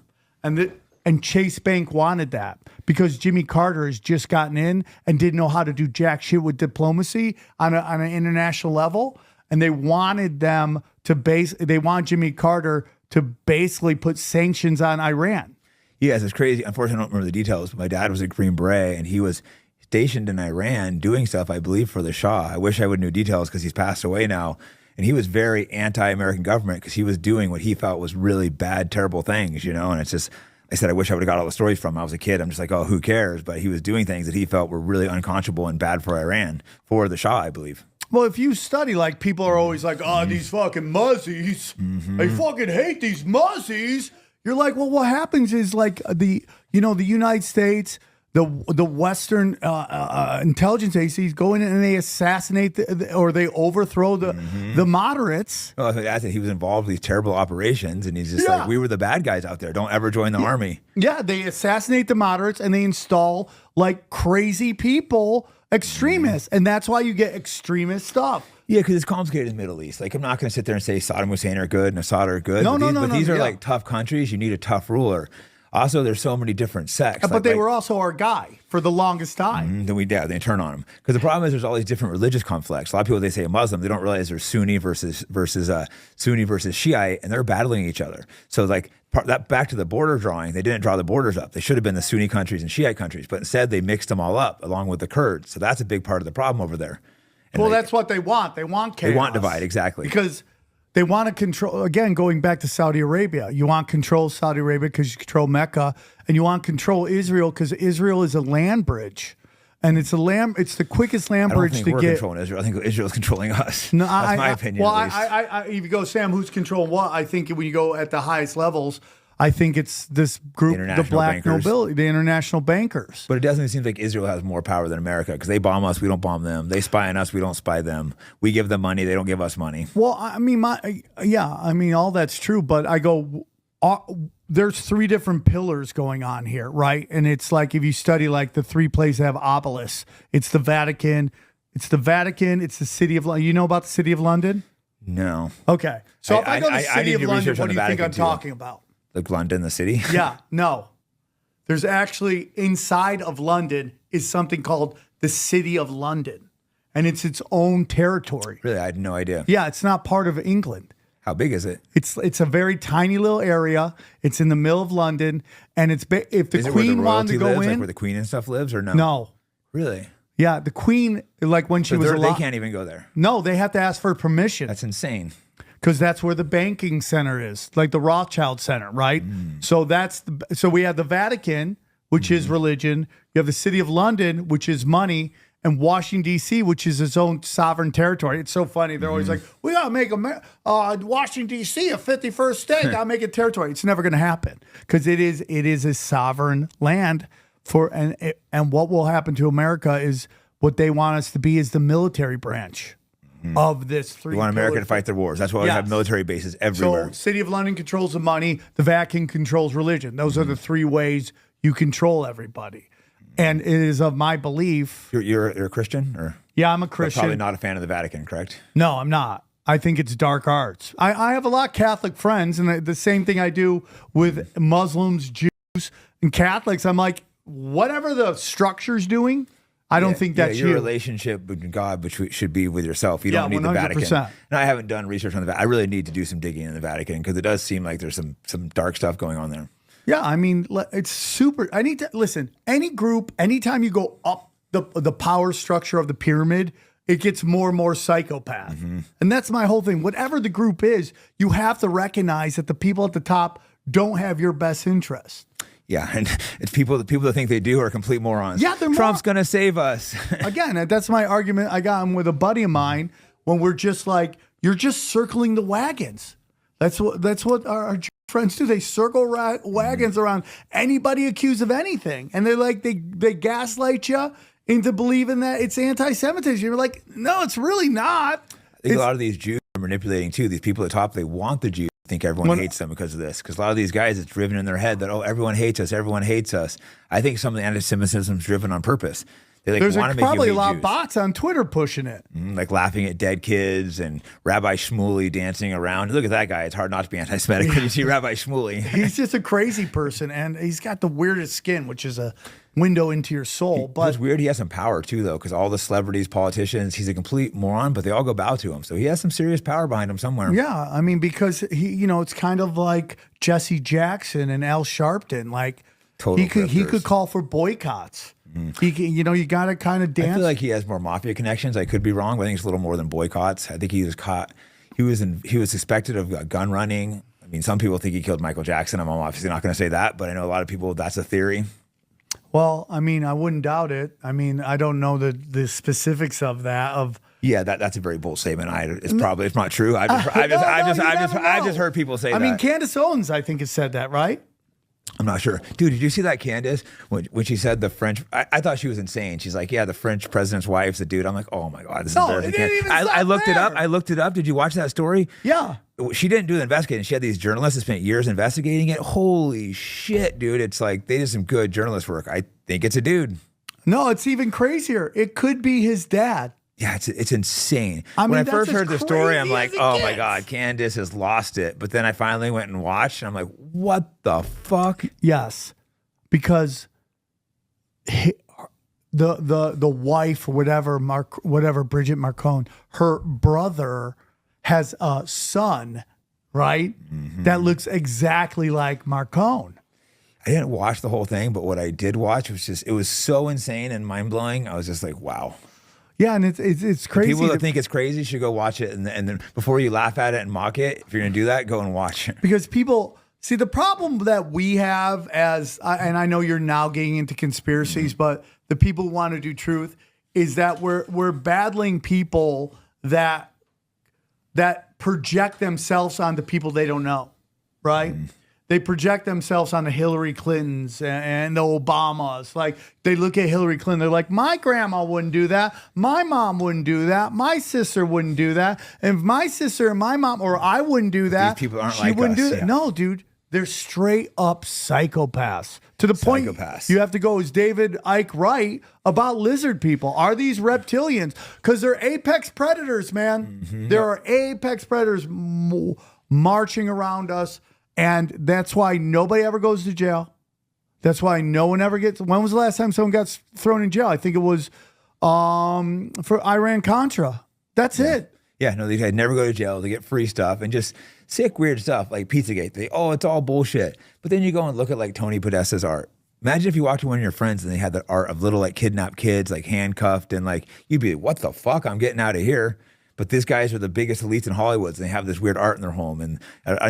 And Chase Bank wanted that because Jimmy Carter has just gotten in and didn't know how to do jack shit with diplomacy on an international level. And they wanted them to they want Jimmy Carter to basically put sanctions on Iran. Yes, it's crazy. Unfortunately, I don't remember the details, but my dad was a Green Beret and he was stationed in Iran doing stuff, I believe, for the Shah. I wish I would know details because he's passed away now. And he was very anti-American government because he was doing what he felt was really bad, terrible things, And it's just, I said, I wish I would have got all the stories from him. I was a kid. I'm just like, oh, who cares? But he was doing things that he felt were really unconscionable and bad for Iran, for the Shah, I believe. Well, if you study, like, people are always like, oh, these fucking muzzies. I fucking hate these muzzies. You're like, well, what happens is, like, the United States, the Western intelligence agencies go in and they assassinate or they overthrow the moderates. Well, that's it. He was involved with these terrible operations, and he's just like, we were the bad guys out there. Don't ever join the army. Yeah, they assassinate the moderates and they install, like, crazy people, extremists, and that's why you get extremist stuff. Yeah, because it's complicated in the Middle East. Like, I'm not going to sit there and say Saddam Hussein are good and Assad are good. No, but these are yeah. like tough countries. You need a tough ruler. Also, there's so many different sects. But they were also our guy for the longest time. Then they turn on them because the problem is there's all these different religious conflicts. A lot of people, they say Muslim, they don't realize there's Sunni versus Shiite, and they're battling each other. So like that back to the border drawing, they didn't draw the borders up. They should have been the Sunni countries and Shiite countries, but instead they mixed them all up along with the Kurds. So that's a big part of the problem over there. And well, that's what they want. They want chaos. They want divide, exactly. Because they want to control, again, going back to Saudi Arabia. You want control Saudi Arabia because you control Mecca, and you want control Israel because Israel is a land bridge. And it's the quickest land bridge to we're get. Controlling Israel. I think Israel's controlling us. No, that's my opinion. Well, at least. if you go, Sam, who's controlling what? I think when you go at the highest levels, I think it's this group, the black bankers. Nobility, the international bankers. But it definitely seems like Israel has more power than America because they bomb us, we don't bomb them. They spy on us, we don't spy them. We give them money, they don't give us money. Well, I mean, all that's true. But I go, there's three different pillars going on here, right? And it's like if you study like the three places that have obelisks, it's the Vatican, it's the City of London. You know about the City of London? No. Okay. So if I go to the City of London, what do you think I'm talking about? Like London, the city? Yeah, no. There's actually inside of London is something called the City of London, and it's its own territory. Really? I had no idea. Yeah, it's not part of England. How big is it? It's a very tiny little area. It's in the middle of London, and if the Queen wanted to go in, like where the Queen and stuff lives, or no? No. Really? Yeah, the Queen, like when she was alive, they can't even go there. No, they have to ask for permission. That's insane. Because that's where the banking center is, like the Rothschild Center, right? So so we have the Vatican, which is religion. You have the City of London, which is money, and Washington D.C., which is its own sovereign territory. It's so funny. They're always like, "We gotta make Washington D.C. a 51st state. Gotta make it territory." It's never gonna happen because it is a sovereign land and what will happen to America is what they want us to be is the military branch. Of this three. You want America to fight their wars. That's why we have military bases everywhere. So City of London controls the money. The Vatican controls religion. Those are the three ways you control everybody. And it is of my belief. You're a Christian? Or? Yeah, I'm a Christian. Probably not a fan of the Vatican, correct? No, I'm not. I think it's dark arts. I have a lot of Catholic friends, and the same thing I do with Muslims, Jews, and Catholics. I'm like, whatever the structure's doing, I don't think that's your relationship with God, which should be with yourself. You don't need 100%. The Vatican. And I haven't done research on the Vatican. I really need to do some digging in the Vatican because it does seem like there's some dark stuff going on there. Yeah, I mean, it's super. I need to listen. Any group, anytime you go up the power structure of the pyramid, it gets more and more psychopath. And that's my whole thing. Whatever the group is, you have to recognize that the people at the top don't have your best interest. Yeah, and it's the people that think they do are complete morons. Yeah, Trump's gonna save us. Again, that's my argument. I got him with a buddy of mine when we're just like, you're just circling the wagons. That's what our friends do. They circle wagons around anybody accused of anything, and they're like they gaslight you into believing that it's anti-Semitism. You're like, no, it's really not. I think a lot of these Jews are manipulating too. These people at the top, they want the Jews. I think everyone hates them because of this. Because a lot of these guys, it's driven in their head that, everyone hates us. Everyone hates us. I think some of the anti-Semitism is driven on purpose. They There's probably a lot of bots on Twitter pushing it. Like laughing at dead kids and Rabbi Shmuley dancing around. Look at that guy. It's hard not to be anti-Semitic when you see Rabbi Shmuley. He's just a crazy person, and he's got the weirdest skin, which is a window into your soul. But it's weird. He has some power too, though, because all the celebrities, politicians, he's a complete moron, but they all go bow to him. So he has some serious power behind him somewhere. Yeah, I mean, because it's kind of like Jesse Jackson and Al Sharpton. Like he could call for boycotts. He you got to kind of dance. I feel like he has more mafia connections. I could be wrong, but I think it's a little more than boycotts. I think he was caught. He was suspected of gun running. I mean, some people think he killed Michael Jackson. I'm obviously not going to say that, but I know a lot of people, that's a theory. Well, I mean, I wouldn't doubt it. I mean, I don't know the specifics of that. That's a very bold statement. It's not true. I've just heard people say that. I mean, Candace Owens, I think, has said that, right? I'm not sure. Dude, did you see that Candace? When she said the French, I thought she was insane. She's like, yeah, the French president's wife's a dude. I'm like, oh my God, this is embarrassing. I looked it up. I looked it up. Did you watch that story? Yeah. She didn't do the investigating. She had these journalists that spent years investigating it. Holy shit, dude. It's like they did some good journalist work. I think it's a dude. No, it's even crazier. It could be his dad. Yeah, it's insane. I mean, when I that's first as heard the story, I'm crazy like, as it oh my gets. God, Candace has lost it. But then I finally went and watched, and I'm like, what the fuck? Yes, because the wife, whatever Bridget Marcone, her brother has a son, right? That looks exactly like Marcone. I didn't watch the whole thing, but what I did watch was it was so insane and mind blowing. I was just like, wow. Yeah, and it's crazy. People that think it's crazy should go watch it, and then before you laugh at it and mock it, if you're gonna do that, go and watch it. Because people see the problem that we have and I know you're now getting into conspiracies, but the people who want to do truth is that we're battling people that project themselves on the people they don't know, right? They project themselves on the Hillary Clintons and the Obamas. Like they look at Hillary Clinton, they're like, my grandma wouldn't do that. My mom wouldn't do that. My sister wouldn't do that. And if my sister and my mom, or I wouldn't do that. These people aren't she like wouldn't us, do that. yeah. No, dude, they're straight up psychopaths. To the point Psychopaths. you have to go, is David Icke right about lizard people? Are these reptilians? Because they're apex predators, man. There are apex predators marching around us. And that's why nobody ever goes to jail. That's why no one ever gets. When was the last time someone got thrown in jail? I think it was for Iran-Contra. That's it. Yeah, no, these guys never go to jail. They get free stuff and just sick, weird stuff like Pizzagate. It's all bullshit. But then you go and look at like Tony Podesta's art. Imagine if you walked to one of your friends and they had that art of little like kidnapped kids, like handcuffed, and like you'd be like, what the fuck? I'm getting out of here. But these guys are the biggest elites in Hollywood, and they have this weird art in their home. And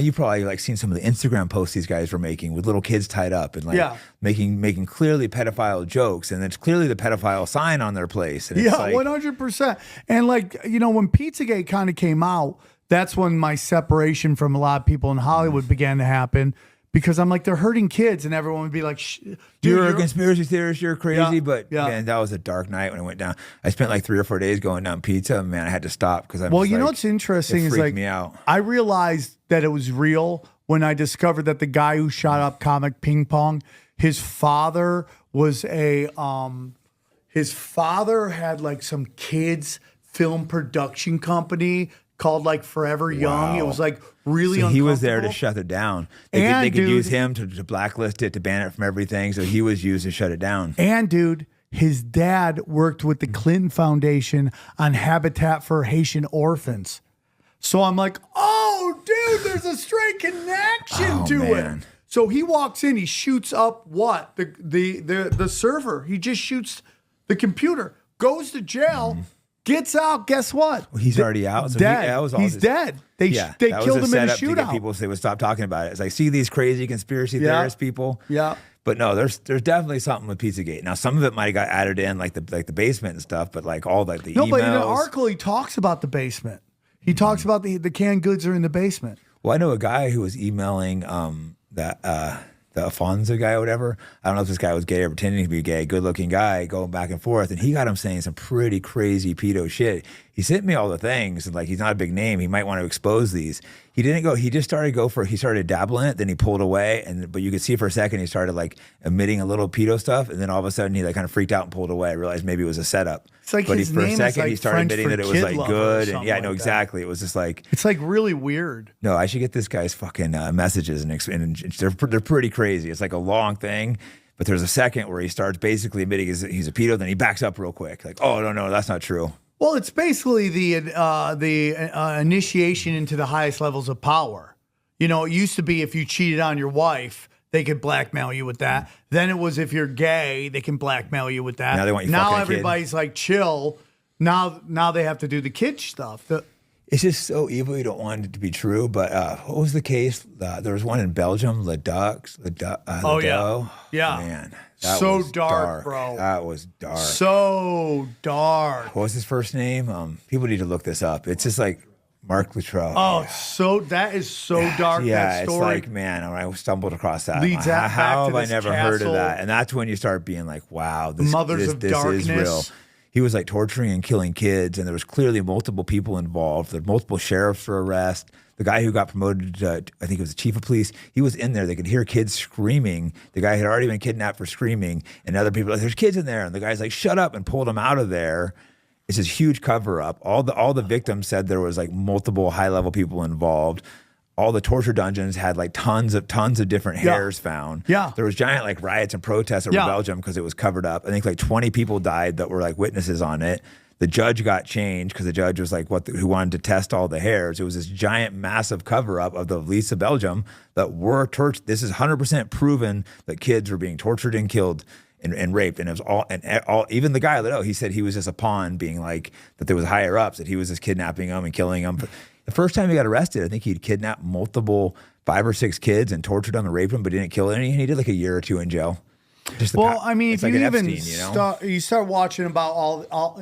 you probably like seen some of the Instagram posts these guys were making with little kids tied up and like making clearly pedophile jokes, and it's clearly the pedophile sign on their place. And it's Yeah, like, 100%. And like, when Pizzagate kind of came out, that's when my separation from a lot of people in Hollywood began to happen. Because I'm like, they're hurting kids, and everyone would be like, dude, you're a conspiracy theorist, you're crazy. Yeah, But yeah. man, that was a dark night when I went down. I spent like 3 or 4 days going down pizza, and man, I had to stop because Well, you know what's interesting it is freaked like me out. I realized that it was real when I discovered that the guy who shot up Comic Ping Pong, his father was his father had like some kids film production company called like Forever Young. Wow. It was like really So he was there to uncomfortable. shut it down. And, They could dude- use him to blacklist it, to ban it from everything. So he was used to shut it down. And dude, his dad worked with the Clinton Foundation on Habitat for Haitian Orphans. So I'm like, oh, dude, there's a straight connection to man. it. So he walks in, he shoots up what? The server. He just shoots the computer, goes to jail, gets out. Guess what? Well, he's already out. So Dead. that was all He's this- dead. They that was killed him in a setup to get shootout. people so they would stop talking about it. It's like, see these crazy conspiracy Yeah. theorist people. Yeah. But no, there's definitely something with Pizzagate. Now, some of it might have got added in, like the basement and stuff. But like all like the No, emails. but in the article, he talks about the basement. He talks about the canned goods are in the basement. Well, I know a guy who was emailing the Afonso guy or whatever. I don't know if this guy was gay or pretending to be gay, good looking guy going back and forth. And he got him saying some pretty crazy pedo shit. He sent me all the things, and like he's not a big name. He might want to expose these. He didn't go. He just he started dabbling it. Then he pulled away, but you could see for a second he started like emitting a little pedo stuff, and then all of a sudden he like kind of freaked out and pulled away. I realized maybe it was a setup. It's like but his for a name is second like he started French admitting for that it was kid like lover or good, and something yeah, like no, that. exactly. It was just like, It's like really weird. no, I should get this guy's fucking messages, and they're pretty crazy. It's like a long thing, but there's a second where he starts basically admitting he's a pedo, then he backs up real quick, like, oh no, that's not true. Well, it's basically the initiation into the highest levels of power. You know, it used to be if you cheated on your wife, they could blackmail you with that. Then it was if you're gay, they can blackmail you with that. Now they want you Now fucking a kid. everybody's like chill. Now they have to do the kid stuff. It's just so evil. You don't want it to be true. But what was the case? There was one in Belgium, Oh, yeah. Yeah. Man, that So was dark, bro. That was dark. So dark. What was his first name? People need to look this up. It's just like Mark Luttrell. Oh, that is so dark. Yeah, that it's story. like, man, I stumbled across that. Leads that How back to have I this never heard of castle. that? And that's when you start being like, wow, this Mothers of is Darkness. real. He was like torturing and killing kids, and there was clearly multiple people involved. There were multiple sheriffs for arrest. The guy who got promoted to, I think it was the chief of police, he was in there. They could hear kids screaming. The guy had already been kidnapped for screaming, and other people like, there's kids in there. And the guy's like, shut up, and pulled him out of there. It's this huge cover up. All the victims said there was like multiple high level people involved. All the torture dungeons had like tons of different hairs found. Yeah. There was giant like riots and protests over Belgium because it was covered up. I think like 20 people died that were like witnesses on it. The judge got changed because the judge was like who wanted to test all the hairs. It was this giant, massive cover up of the police of Belgium that were tortured. This is 100% proven that kids were being tortured and killed and raped. And it was all, even the guy, he said he was just a pawn, being like that there was higher ups, that he was just kidnapping them and killing them. But the first time he got arrested, I think he'd kidnapped multiple 5 or 6 kids and tortured them and raped them, but didn't kill any. And he did like a year or 2 in jail. I mean, if like you an even Epstein, you start watching about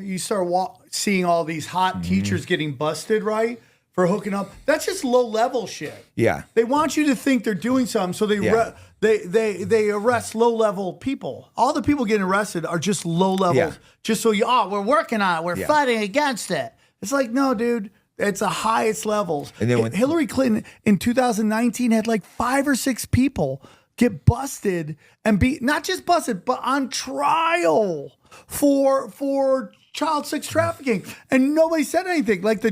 seeing all these hot teachers getting busted, right, for hooking up. That's just low level shit. Yeah, they want you to think they're doing something, so they arrest low level people. All the people getting arrested are just low levels. Just so we're working on it, we're fighting against it. It's like, no, dude. It's the highest levels. And then Hillary Clinton in 2019 had like 5 or 6 people get busted and be not just busted, but on trial for child sex trafficking, and nobody said anything. Like the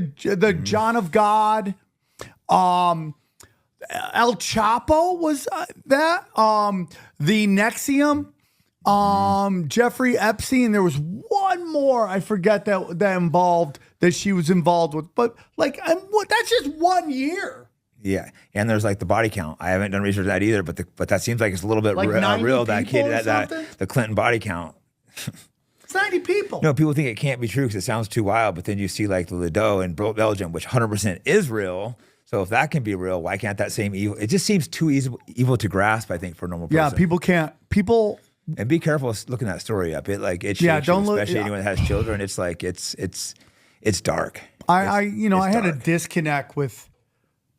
John of God, El Chapo was that, the Nexium, Jeffrey Epstein. There was one more I forget that she was involved with, but like that's just 1 year. Yeah, and there's like the body count. I haven't done research on that either, but that seems like it's a little bit like real. That kid, the Clinton body count. It's 90 people. No, people think it can't be true because it sounds too wild. But then you see like the Lido in Belgium, which 100% is real. So if that can be real, why can't that same evil? It just seems too evil to grasp, I think, for a normal person. Yeah, people can't. And be careful looking that story up. It shakes don't you, look, especially anyone that has children. It's like it's dark. I had a disconnect with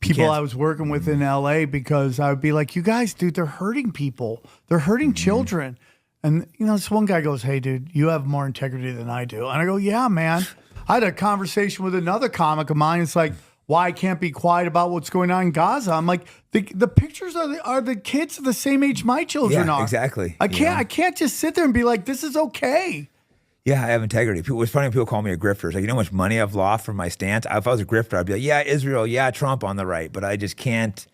people I was working with in LA because I would be like, you guys, dude, they're hurting people. They're hurting children. And, this one guy goes, hey, dude, you have more integrity than I do. And I go, yeah, man. I had a conversation with another comic of mine. It's like, why I can't be quiet about what's going on in Gaza. I'm like, the pictures are the kids the same age my children are. Exactly. I can't just sit there and be like, this is okay. Yeah, I have integrity. It's funny when people call me a grifter. It's like, you know how much money I've lost from my stance? If I was a grifter, I'd be like, yeah, Israel, yeah, Trump on the right, but I just can't.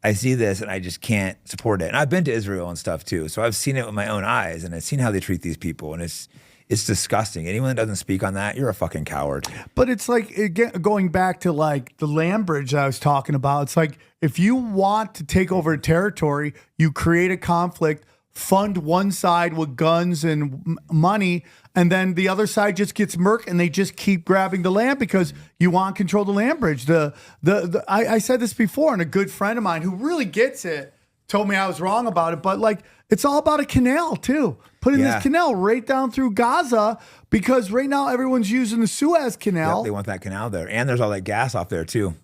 I see this and I just can't support it. And I've been to Israel and stuff too, so I've seen it with my own eyes, and I've seen how they treat these people, and it's disgusting. Anyone that doesn't speak on that, you're a fucking coward. But it's like, again, going back to like the land bridge that I was talking about, it's like if you want to take over a territory, you create a conflict, fund one side with guns and money, and then the other side just gets murked, and they just keep grabbing the land because you want to control the land bridge. I said this before, and a good friend of mine who really gets it told me I was wrong about it, but like it's all about a canal too. Putting this canal right down through Gaza, because right now everyone's using the Suez Canal. Yep, they want that canal there, and there's all that gas off there too.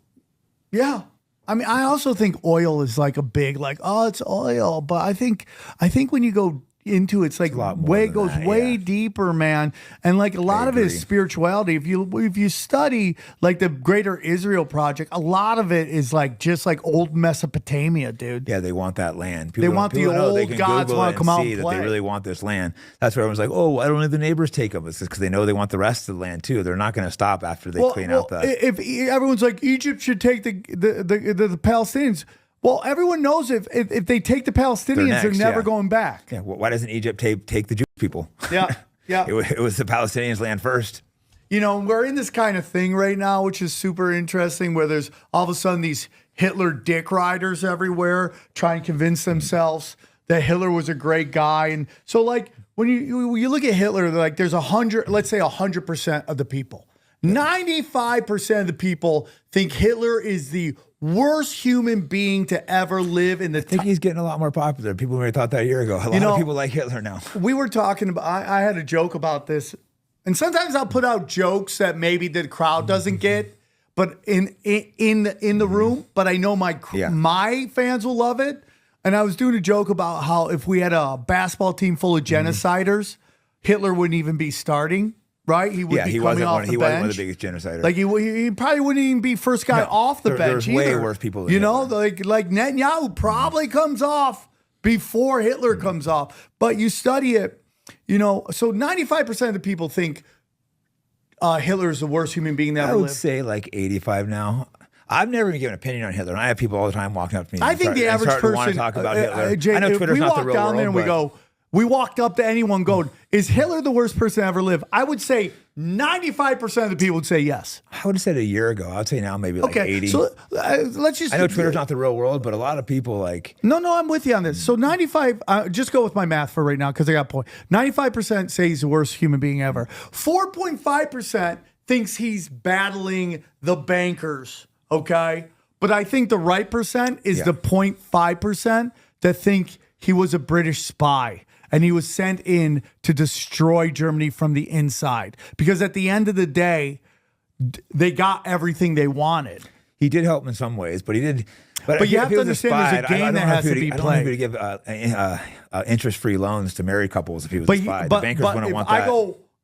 Yeah. I mean, I also think oil is like a big, like, oh, it's oil. But I think when you go into it, it's like way deeper, man. And like a lot of it is spirituality. If you study like the Greater Israel Project, a lot of it is like just like old Mesopotamia, dude. Yeah, they want that land. They want the old gods want to come out and play. That they really want this land. That's where everyone's like, oh, why don't let the neighbors take them? It's because they know they want the rest of the land too. They're not going to stop after they clean out the. If everyone's like, Egypt should take the Palestinians. Well, everyone knows if they take the Palestinians, they're never going back. Yeah. Well, why doesn't Egypt take the Jewish people? Yeah. It was the Palestinians' land first. We're in this kind of thing right now, which is super interesting, where there's all of a sudden these Hitler dick riders everywhere trying to convince themselves that Hitler was a great guy. And so, like, when you look at Hitler, like, there's 100% of the people. 95% of the people think Hitler is the worst human being to ever live in the. I think he's getting a lot more popular. People may have thought that a year ago. A lot of people like Hitler now. We were talking about. I had a joke about this, and sometimes I'll put out jokes that maybe the crowd doesn't get, but in the room. But I know my fans will love it. And I was doing a joke about how if we had a basketball team full of genociders, Hitler wouldn't even be starting. Right? He would be coming off the bench. He wasn't one of the biggest genociders. Like he probably wouldn't even be first guy off the bench there's either. Way worse people than Hitler. Like Netanyahu probably comes off before Hitler comes off. But you study it, so 95% of the people think Hitler is the worst human being that I ever would lived? say like 85 now. I've never even given an opinion on Hitler, and I have people all the time walking up to me. I think the average person want to talk about Hitler. Jay, I know if Twitter's we not the walk real down world, there and we but- go, we walked up to anyone going, is Hitler the worst person to ever live? I would say 95% of the people would say yes. I would have said a year ago. I would say now maybe like Okay, 80. so let's just. I know Twitter's not the real world, but a lot of people like. No, I'm with you on this. So 95, just go with my math for right now because I got a point. 95% say he's the worst human being ever. 4.5% thinks he's battling the bankers, okay? But I think the right percent is the 0.5% that think he was a British spy and he was sent in to destroy Germany from the inside. Because at the end of the day, they got everything they wanted. He did help in some ways, but he did. But you if have he to was understand there's a spy, I game don't that know has if to he be would- I don't know if he played. would give interest-free loans to married couples if he was a spy. The bankers wouldn't if want that.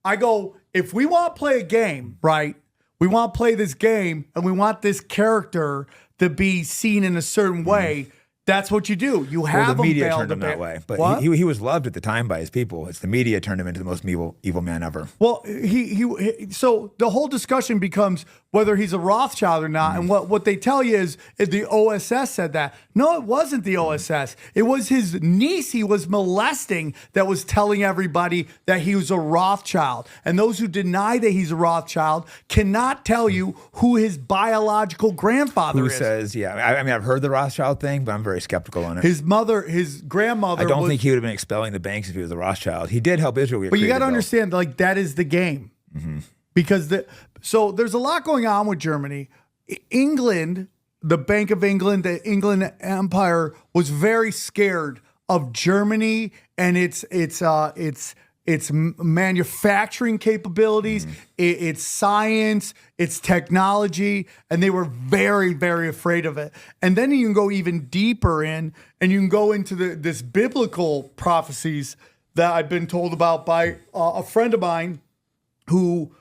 I go, if we want to play a game, right? We want to play this game and we want this character to be seen in a certain way. That's what you do. You have Well, the media bail turned him the that ba- way, but What? he was loved at the time by his people. It's the media turned him into the most evil man ever. Well, he so the whole discussion becomes whether he's a Rothschild or not. And what they tell you is the OSS said that. No, it wasn't the OSS. It was his niece he was molesting that was telling everybody that he was a Rothschild. And those who deny that he's a Rothschild cannot tell you who his biological grandfather Who is. says, yeah, I mean, I've heard the Rothschild thing, but I'm very skeptical on it. His grandmother I don't was, think he would have been expelling the banks if he was a Rothschild. He did help Israel get But you got to created, though. understand, like, that is the game. Because so there's a lot going on with Germany. England, the Bank of England, the England Empire was very scared of Germany and its manufacturing capabilities, its science, its technology, and they were very, very afraid of it. And then you can go even deeper in, and you can go into this biblical prophecies that I've been told about by a friend of mine who,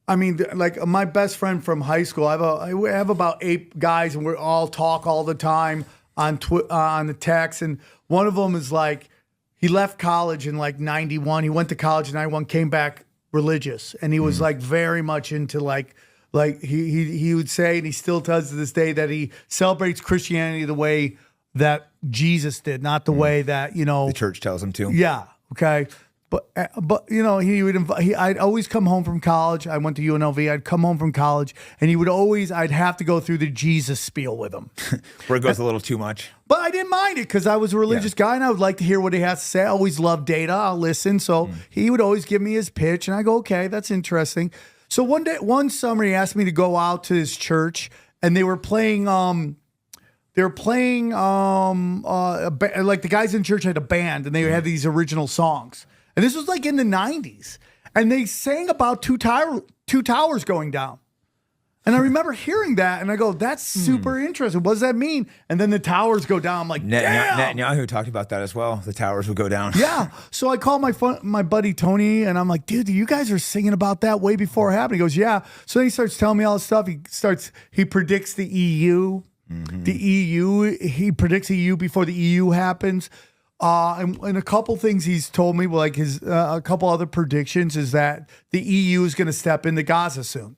I mean, like my best friend from high school. I have about 8 guys, and we all talk all the time on the text. And one of them is like, he left college in like 91. He went to college in 91, came back religious, and he was like very much into like he would say, and he still does to this day, that he celebrates Christianity the way that Jesus did, not the way that The church tells him to. Yeah. Okay. But he would I'd always come home from college. I went to UNLV. I'd come home from college, and I'd have to go through the Jesus spiel with him. Where it goes a little too much. But I didn't mind it because I was a religious guy and I would like to hear what he has to say. I always loved data. I'll listen. So he would always give me his pitch, and I go, okay, that's interesting. So one summer he asked me to go out to his church, and they were playing like the guys in church had a band, and they had these original songs. And this was like in the 90s. And they sang about two towers going down. And I remember hearing that, and I go, that's super interesting. What does that mean? And then the towers go down. I'm like, damn. Netanyahu talked about that as well. The towers would go down. Yeah. So I call my buddy Tony, and I'm like, dude, you guys are singing about that way before it happened. He goes, yeah. So then he starts telling me all this stuff. He predicts the EU. The EU, he predicts the EU before the EU happens. And a couple things he's told me, like a couple other predictions, is that the EU is going to step into Gaza soon,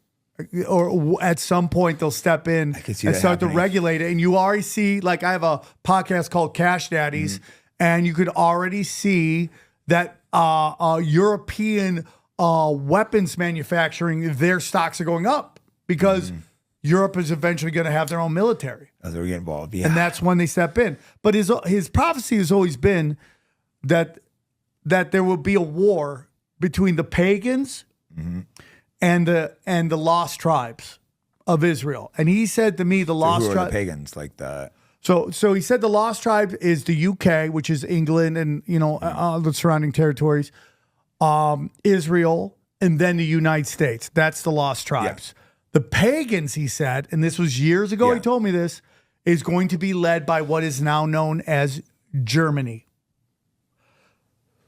or at some point they'll step in and start to regulate it. And you already see, like, I have a podcast called Cash Daddies, and you could already see that European weapons manufacturing, their stocks are going up because Europe is eventually going to have their own military. As they get involved. Yeah. And that's when they step in. But his prophecy has always been that there will be a war between the pagans and the lost tribes of Israel. And he said to me, the lost who are tribes, the pagans, like the. So he said the lost tribe is the UK, which is England and the surrounding territories, Israel, and then the United States. That's the lost tribes. Yeah. The pagans, he said, and this was years ago, he told me this, is going to be led by what is now known as Germany.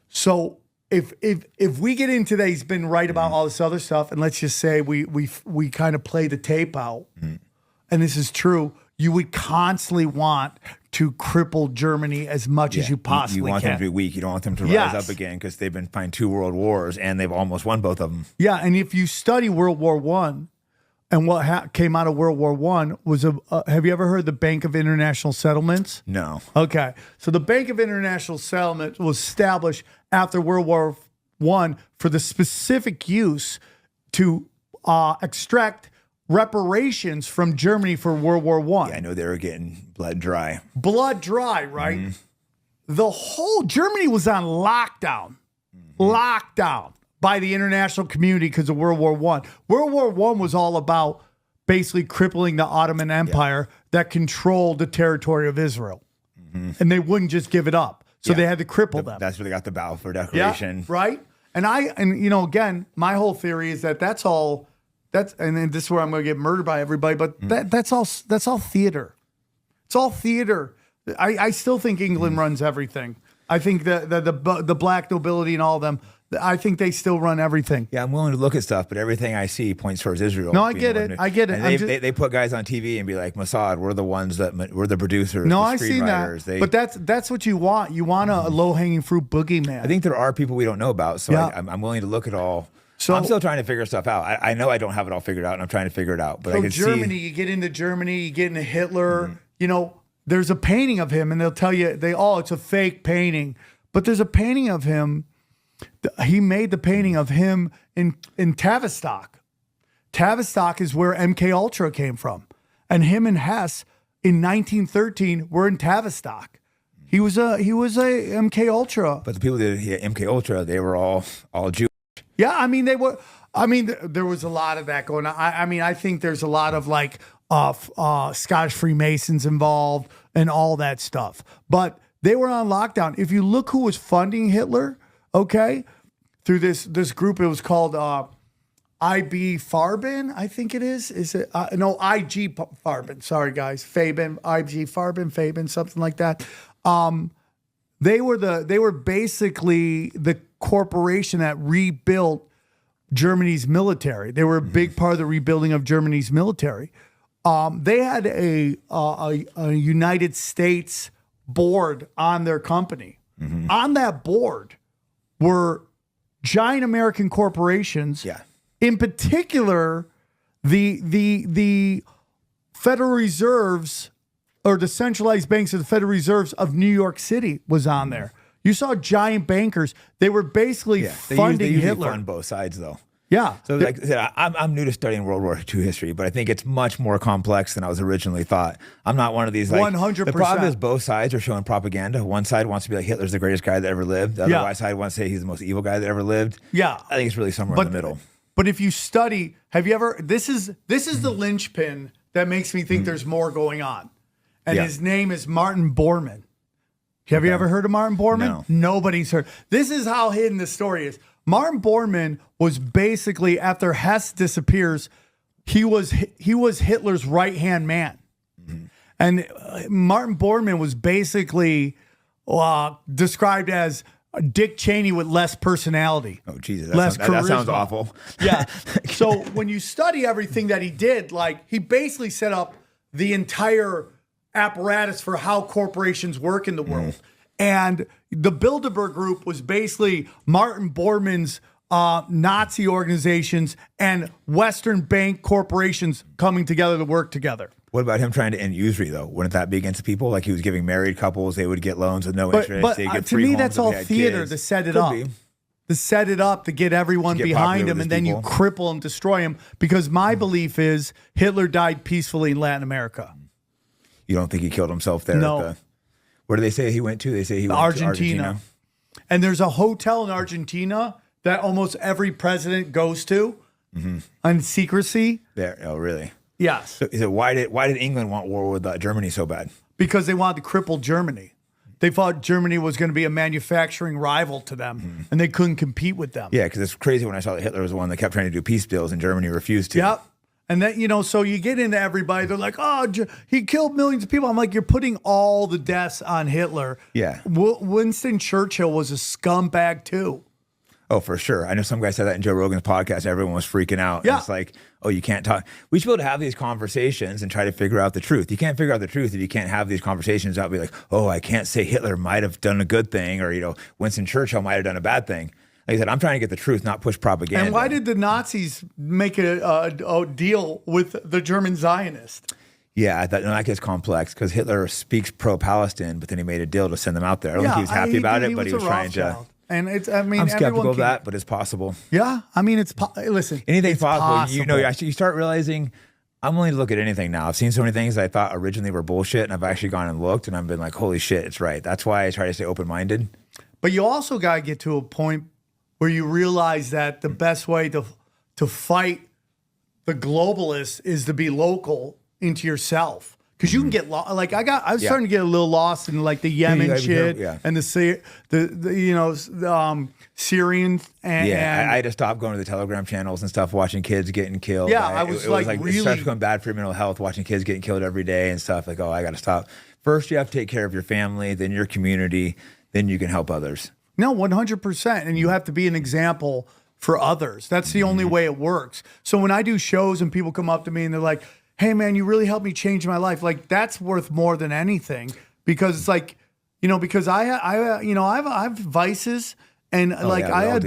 So if we get into that, he's been right about all this other stuff, and let's just say we kind of play the tape out, and this is true, you would constantly want to cripple Germany as much as you possibly You want can. them to be weak. You don't want them to rise up again because they've been fighting 2 world wars and they've almost won both of them. Yeah, and if you study World War One, and what came out of World War One was have you ever heard the Bank of International Settlements? No. Okay, so the Bank of International Settlements was established after World War One for the specific use to extract reparations from Germany for World War One. Yeah, I know they were getting blood dry. Blood dry, right? The whole Germany was on lockdown. Lockdown by the international community because of World War One. World War One was all about basically crippling the Ottoman Empire that controlled the territory of Israel. And they wouldn't just give it up. So they had to cripple them. That's where they got the Balfour Declaration. Yeah, right? And again, my whole theory is that that's all and then this is where I'm going to get murdered by everybody, but that's all theater. It's all theater. I still think England runs everything. I think the black nobility and all of them, I think they still run everything. Yeah, I'm willing to look at stuff, but everything I see points towards Israel. No, I get it. I get it. And they put guys on TV and be like, Mossad, we're the ones we're the producers. No, the I seen that. But that's what you want. You want a low hanging fruit boogeyman. I think there are people we don't know about, so I'm willing to look at all. So I'm still trying to figure stuff out. I know I don't have it all figured out, and I'm trying to figure it out. But I can Germany, you get into Germany, you get into Hitler. There's a painting of him, and they'll tell you it's a fake painting. But there's a painting of him. He made the painting of him in Tavistock. Tavistock is where MK Ultra came from, and him and Hess in 1913 were in Tavistock. He was a MK Ultra. But the people that did MK Ultra, they were all Jewish. Yeah, I mean they were. I mean there was a lot of that going on. I think there's a lot of like Scottish Freemasons involved and all that stuff. But they were on lockdown. If you look who was funding Hitler, okay, through this group, it was called IB Farben, I think it is. Is it no IG Farben? Sorry guys, Faben, IG Farben, Faben, something like that. They were basically the corporation that rebuilt Germany's military. They were a big part of the rebuilding of Germany's military. They had a United States board on their company. On that board were giant American corporations. Yeah. In particular, the Federal Reserves or the centralized banks of the Federal Reserves of New York City was on there. You saw giant bankers. They were basically funding they usually Hitler. fund both sides, though. Yeah. So, like I said, I'm new to studying World War II history, but I think it's much more complex than I was originally thought. I'm not one of these, like, 100%. The problem is both sides are showing propaganda. One side wants to be like Hitler's the greatest guy that ever lived. The other side wants to say he's the most evil guy that ever lived. Yeah. I think it's really somewhere in the middle. But if you study, have you ever? This is the linchpin that makes me think there's more going on, and his name is Martin Bormann. Have you ever heard of Martin Bormann? No. Nobody's heard. This is how hidden the story is. Martin Bormann was basically, after Hess disappears, he was Hitler's right-hand man. And Martin Bormann was basically described as Dick Cheney with less personality. Oh, Jesus. Less That sounds charisma. awful. Yeah. So when you study everything that he did, like, he basically set up the entire apparatus for how corporations work in the world. And the Bilderberg Group was basically Martin Bormann's Nazi organizations and Western bank corporations coming together to work together. What about him trying to end usury, though? Wouldn't that be against people? Like, he was giving married couples, they would get loans with no interest. But They'd get to free me, homes that's if all they had theater kids. to set it Could up. be. To set it up, to get everyone To get behind popular him, with and his then you people. cripple and destroy him. Because my belief is Hitler died peacefully in Latin America. You don't think he killed himself there? No. Where do they say he went to? They say he went to Argentina. And there's a hotel in Argentina that almost every president goes to on secrecy. There. Oh, really? Yes. So, why did England want war with Germany so bad? Because they wanted to cripple Germany. They thought Germany was going to be a manufacturing rival to them, and they couldn't compete with them. Yeah, because it's crazy when I saw that Hitler was the one that kept trying to do peace deals and Germany refused to. Yep. And then, so you get into everybody, they're like, oh, he killed millions of people. I'm like, you're putting all the deaths on Hitler. Yeah. Winston Churchill was a scumbag too. Oh, for sure. I know some guy said that in Joe Rogan's podcast. Everyone was freaking out. Yeah. And it's like, oh, you can't talk. We should be able to have these conversations and try to figure out the truth. You can't figure out the truth if you can't have these conversations out. Be like, oh, I can't say Hitler might have done a good thing, or Winston Churchill might have done a bad thing. Like I said, I'm trying to get the truth, not push propaganda. And why did the Nazis make a deal with the German Zionists? Yeah, that gets complex because Hitler speaks pro-Palestine, but then he made a deal to send them out there. I don't think he was happy about it, but he was trying to. And I'm skeptical of that, but it's possible. Yeah, I mean, listen, anything's possible. You start realizing I'm willing to look at anything now. I've seen so many things that I thought originally were bullshit, and I've actually gone and looked, and I've been like, holy shit, it's right. That's why I try to stay open-minded. But you also got to get to a point where you realize that the best way to fight the globalists is to be local into yourself. Because you can get lost. Like I was starting to get a little lost in like the Yemen shit and the Syrian and I had to stop going to the Telegram channels and stuff, watching kids getting killed. Yeah, I was like really, it starts going bad for your mental health, watching kids getting killed every day and stuff. Like, oh, I got to stop. First, you have to take care of your family, then your community, then you can help others. No, 100%, and you have to be an example for others. That's the only way it works. So when I do shows and people come up to me and they're like, hey man, you really helped me change my life. Like that's worth more than anything, because it's like, because I have vices, and I'm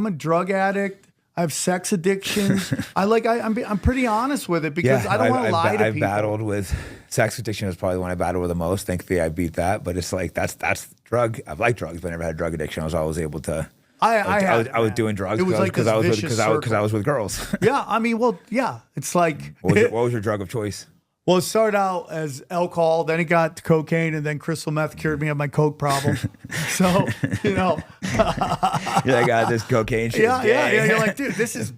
a drug addict. I have sex addictions. I'm pretty honest with it, because I don't want to lie to people. I've battled with sex addiction. Was probably the one I battled with the most. Thankfully, I beat that. But it's like that's drug. I've liked drugs, but I never had drug addiction. I was always able to. I was doing drugs because I was with girls. Yeah, I mean, well, yeah, it's like. What was your drug of choice? Well, it started out as alcohol, then it got to cocaine, and then crystal meth cured me of my coke problem. So, You're like, this cocaine shit. Yeah. You're like, dude, this is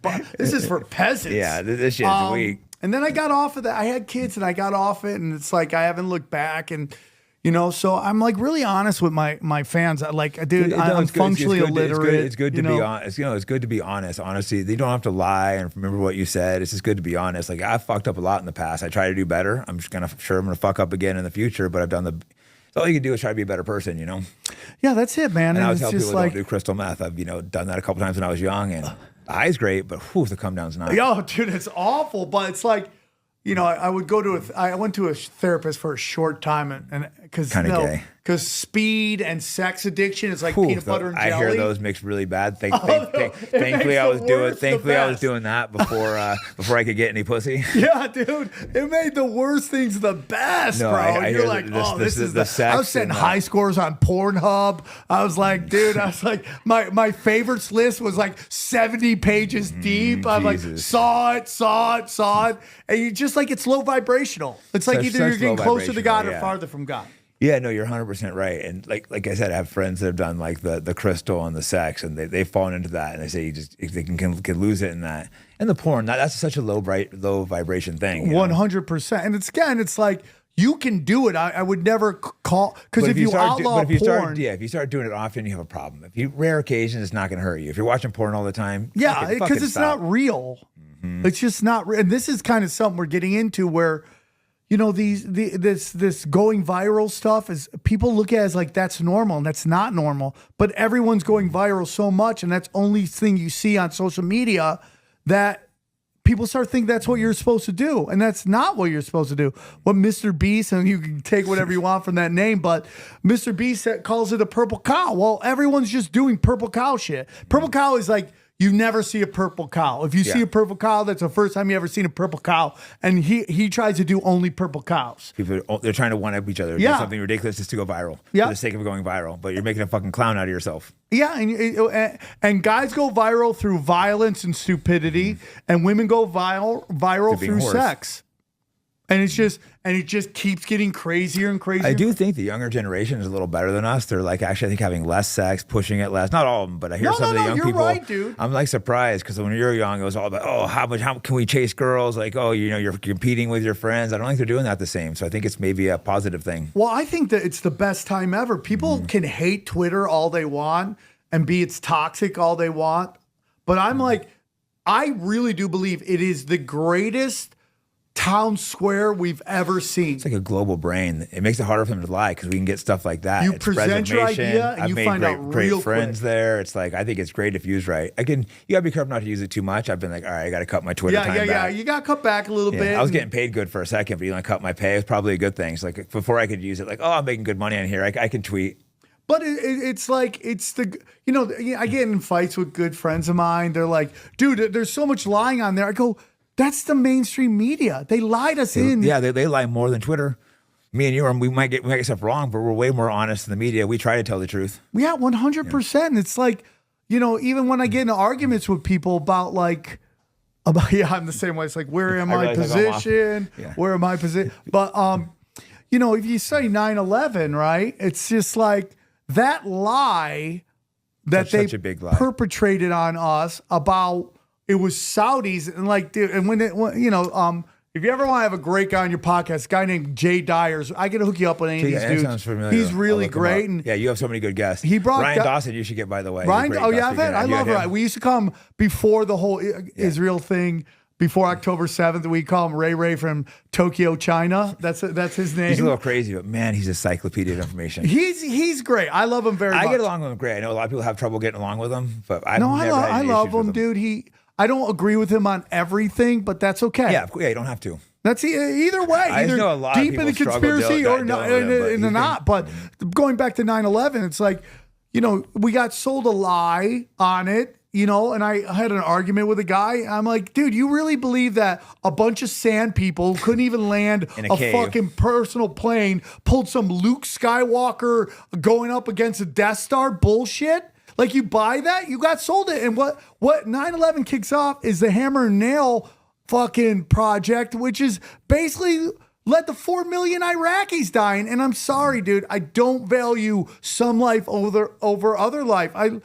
for peasants. Yeah, this shit's weak. And then I got off of that. I had kids, and I got off it, and it's like I haven't looked back, and. So I'm like really honest with my fans. Dude, I'm functionally illiterate. It's good to be honest. It's good to be honest. Honestly, you don't have to lie and remember what you said. It's just good to be honest. Like I've fucked up a lot in the past. I try to do better. I'm gonna fuck up again in the future. But I've done all you can do is try to be a better person. Yeah, that's it, man. And I would tell people don't do crystal meth. I've done that a couple times when I was young, and the high's great, but the come down's not. Yo, dude, it's awful. But it's like. I would go to I went to a thaerapist for a short time, and because speed and sex addiction is like peanut butter and jelly. I hear those mix really bad. Thankfully, I was doing that before I could get any pussy. Yeah, dude, it made the worst things the best, no, bro. You're like, this is the sex. I was setting high scores on Pornhub. I was like, dude, my favorites list was like 70 pages deep. I'm like, saw it, and you just like it's low vibrational. It's like either you're getting closer to God or farther from God. Yeah, no, you're 100% right. And like I said, I have friends that have done like the crystal and the sex, and they've fallen into that, and they say they can lose it in that. And the porn, that's such a low vibration thing. 100%. And it's like you can do it. I would never call, because if you outlaw porn, if you start doing it often, you have a problem. If you rare occasions, it's not going to hurt you. If you're watching porn all the time, because it's not real. Mm-hmm. It's just not real. And this is kind of something we're getting into where. This going viral stuff is people look at it as like that's normal, and that's not normal. But everyone's going viral so much, and that's the only thing you see on social media, that people start thinking that's what you're supposed to do, and that's not what you're supposed to do. What Mr. Beast, and you can take whatever you want from that name, but Mr. Beast calls it a purple cow. Well, everyone's just doing purple cow shit. Purple cow is like. You never see a purple cow. If you see a purple cow, that's the first time you ever seen a purple cow. And he tries to do only purple cows. They're trying to one-up each other. Do something ridiculous just to go viral. For the sake of going viral. But you're making a fucking clown out of yourself. Yeah, and guys go viral through violence and stupidity, and women go viral through sex. And it just keeps getting crazier and crazier. I do think the younger generation is a little better than us. They're like actually, I think, having less sex, pushing it less. Not all of them, but I hear some of the young people. You're right, dude. I'm like surprised because when you're young, it was all about, how can we chase girls? Like, you're competing with your friends. I don't think they're doing that the same. So I think it's maybe a positive thing. Well, I think that it's the best time ever. People can hate Twitter all they want and it's toxic all they want. But I'm like, I really do believe it is the greatest town square we've ever seen. It's like a global brain. It makes it harder for them to lie because we can get stuff like that. You It's present your preservation. idea and I've you made find great, out great real friends quick. there. It's like, I think it's great if used right. You got to be careful not to use it too much. I've been like, all right, I got to cut my Twitter time back. You got to cut back a little bit. I was getting paid good for a second, but you want to cut my pay. It's probably a good thing. It's like before I could use it, like, oh, I'm making good money on here. I can tweet. But it's like, it's the, I get in fights with good friends of mine. They're like, dude, there's so much lying on there. I go, that's the mainstream media. They lied us in. Yeah, they lie more than Twitter. Me and you, we might get stuff wrong, but we're way more honest than the media. We try to tell the truth. Yeah, 100%. It's like, even when I get into arguments with people about I'm the same way. It's like, where am I positioned? Where am I positioned? But, if you say 9/11, right? It's just like that lie that they such a big lie. perpetrated on us about it was Saudis and like, dude, and if you ever want to have a great guy on your podcast, a guy named Jay Dyers, I can hook you up with any of these dudes. Sounds familiar. He's really I'll look him great. up. And yeah, you have so many good guests. He brought Ryan Dawson. You should get, by the way. Ryan, He's a oh great yeah, guest. I love Ryan. We used to call him before the whole Israel thing. Before October 7th, we call him Ray from Tokyo, China. That's his name. He's a little crazy, but man, he's a encyclopedia of information. He's great. I love him very much. I get along with him great. I know a lot of people have trouble getting along with him, but I love him, dude. I don't agree with him on everything, but that's okay. Yeah, you don't have to. That's either way. I either know a lot of deep in the people conspiracy struggle or not, in the not. But going back to 9/11, it's like, we got sold a lie on it, and I had an argument with a guy. I'm like, dude, you really believe that a bunch of sand people who couldn't even land a fucking personal plane pulled some Luke Skywalker going up against a Death Star bullshit? Like, you buy that? You got sold it. And what 9/11 kicks off is the hammer and nail fucking project, which is basically let the 4 million Iraqis dying. And I'm sorry, dude, I don't value some life over other life. I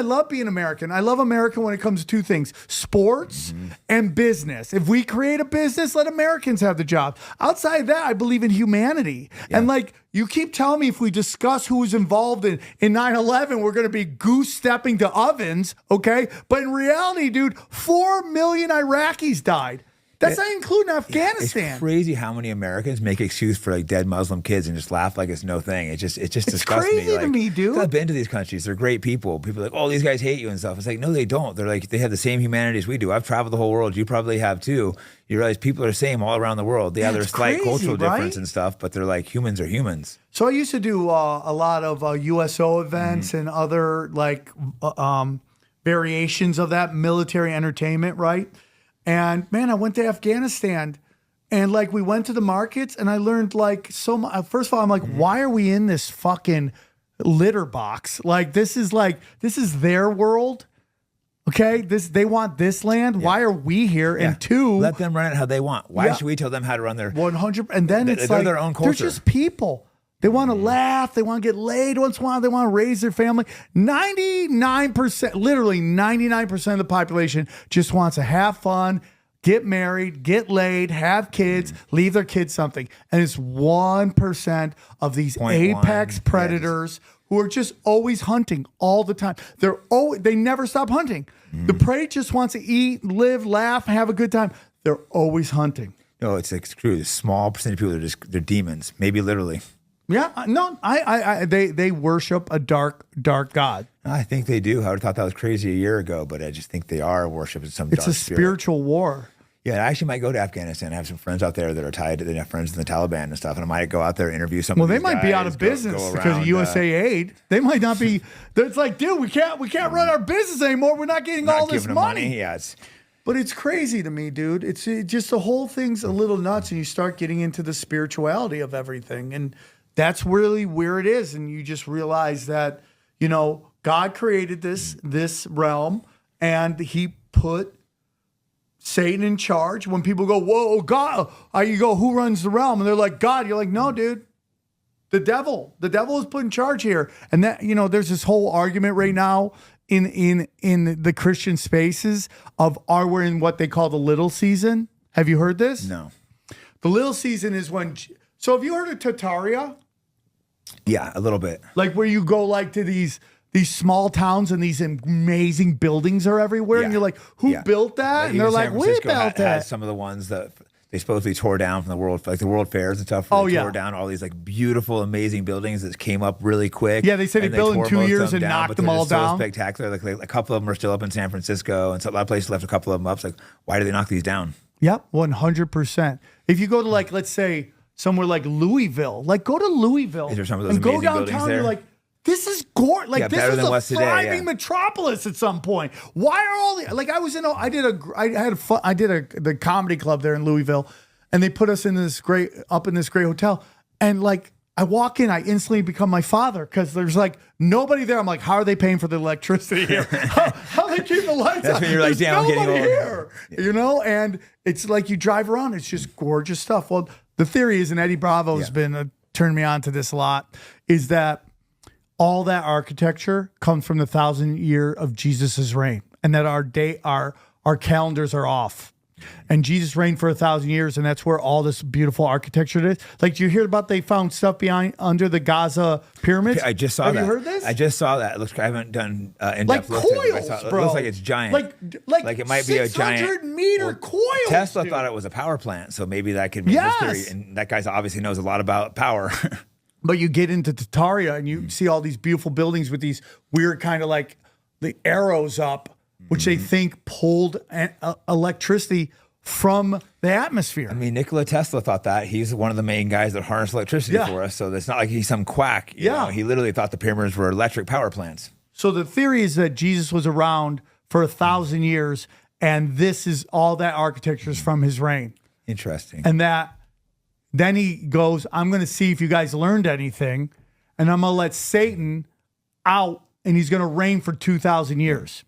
love being American. I love America when it comes to two things: sports and business. If we create a business, let Americans have the job. Outside of that, I believe in humanity. Yeah. And like, you keep telling me if we discuss who was involved in 9/11, we're going to be goose stepping to ovens, okay? But in reality, dude, 4 million Iraqis died. That's not including Afghanistan. It's crazy how many Americans make excuse for like dead Muslim kids and just laugh like it's no thing. It's disgusts crazy me. Like, to me, dude. I've been to these countries. They're great people. People are like, oh, these guys hate you and stuff. It's like, no, they don't. They're like, they have the same humanity as we do. I've traveled the whole world. You probably have too. You realize people are the same all around the world. There's a slight cultural difference and stuff, but they're like, humans are humans. So I used to do a lot of USO events and other variations of that military entertainment, right? And man, I went to Afghanistan and like we went to the markets and I learned like so much. First of all, I'm like, why are we in this fucking litter box? Like, this is their world. Okay. They want this land. Yeah. Why are we here? Yeah. And two, let them run it how they want. Why should we tell them how to run their 100? And then it's like, their own culture. They're just people. They want to laugh. They want to get laid once in a while. They want to raise their family. 99%, literally 99% of the population just wants to have fun, get married, get laid, have kids, leave their kids something. And it's 1% of these apex predators who are just always hunting all the time. They never stop hunting. The prey just wants to eat, live, laugh, have a good time. They're always hunting. No, it's like screw. A small percentage of people they're demons, maybe literally. Yeah, no, they worship a dark god. I think they do. I would have thought that was crazy a year ago, but I just think they are worshiping some dark spirit. It's a spiritual war. Yeah, I actually might go to Afghanistan. I have some friends out there that are tied. They have friends in the Taliban and stuff, and I might go out there and interview some. Well, they might be out of business because of USA Aid. They might not be. It's like, dude, we can't run our business anymore. We're not getting all this money. Yeah, but it's crazy to me, dude. It's just the whole thing's a little nuts, and you start getting into the spirituality of everything, and that's really where it is. And you just realize that, God created this realm and he put Satan in charge. When people go, whoa, God, you go, who runs the realm? And they're like, God. You're like, no, dude, the devil is put in charge here. And that, there's this whole argument right now in the Christian spaces of we're in what they call the little season. Have you heard this? No. The little season is when, so have you heard of Tartaria? Yeah, a little bit. Like where you go like to these small towns and these amazing buildings are everywhere. Yeah. And you're like, who built that? And they're like, we built that. Has some of the ones that they supposedly tore down from the world fairs and stuff. They tore down all these like beautiful, amazing buildings that came up really quick. Yeah, they said they built in 2 years and knocked them all down. So spectacular. Like a couple of them are still up in San Francisco, and so a lot of places left a couple of them up. It's like, why did they knock these down? Yep, 100%. If you go to like, let's say somewhere like Louisville, like go to Louisville Is there some of those and go amazing buildings downtown. there? You're like, this is gorgeous. Like this better is than a what's today, thriving metropolis at some point. Why are all the like? I did the comedy club there in Louisville, and they put us in this great hotel, and like I walk in, I instantly become my father because there's like nobody there. I'm like, how are they paying for the electricity here? How they keep the lights on? When you're like, There's damn, I'm getting nobody old. here, you know. And it's like you drive around, it's just gorgeous stuff. Well, the theory is, and Eddie Bravo's been turned me on to this a lot, is that all that architecture comes from the 1,000 year of Jesus's reign, and that our calendars are off. And Jesus reigned for 1,000 years, and that's where all this beautiful architecture is. Like, do you hear about they found stuff under the Gaza pyramids? I just saw that. Have you heard this? I just saw that. It looks. I haven't done in Like depth look coils, at it. bro. It looks like it's giant. Like it might be a giant 600-meter coils. Tesla dude. thought it was a power plant, so maybe that could be his theory. And that guy obviously knows a lot about power. But you get into Tartaria and you see all these beautiful buildings with these weird kind of like the arrows up, which they think pulled electricity from the atmosphere. I mean, Nikola Tesla thought that. He's one of the main guys that harnessed electricity for us. So it's not like he's some quack. You know? He literally thought the pyramids were electric power plants. So the theory is that Jesus was around for 1,000 years, and this is all that architecture is from his reign. Interesting. And that then he goes, I'm going to see if you guys learned anything, and I'm going to let Satan out, and he's going to reign for 2,000 years.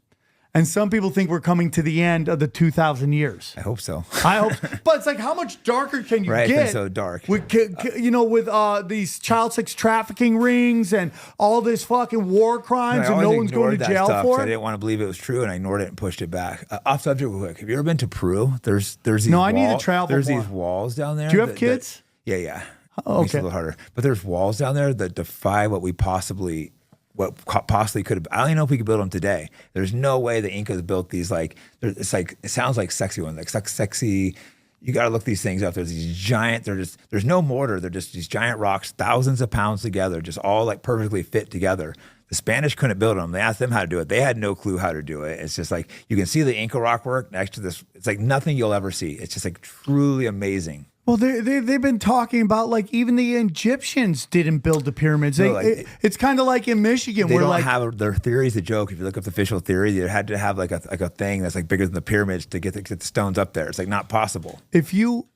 And some people think we're coming to the end of the 2,000 years. I hope so. I hope, but it's like, how much darker can you Right, get? it's so dark. With, with these child sex trafficking rings and all this fucking war crimes, and no one's going to jail for it. I didn't want to believe it was true, and I ignored it and pushed it back. Off subject real quick. Have you ever been to Peru? There's these. No, I need to travel There's more. these walls down there. Do you have kids? Yeah. Oh, Makes it okay. a little harder. But there's walls down there that defy what possibly could have. I don't even know if we could build them today. There's no way the Incas built these. Like, it sounds like sexy ones, like sexy. You got to look these things up. There's these giant. There's no mortar. They're just these giant rocks, thousands of pounds together, just all like perfectly fit together. The Spanish couldn't build them. They asked them how to do it. They had no clue how to do it. It's just like you can see the Inca rock work next to this. It's like nothing you'll ever see. It's just like truly amazing. Well, they've been talking about like even the Egyptians didn't build the pyramids. It's kind of like in Michigan They where don't like have their theory is a joke. If you look up the official theory, they had to have like a thing that's like bigger than the pyramids to get the stones up there. It's like not possible. if you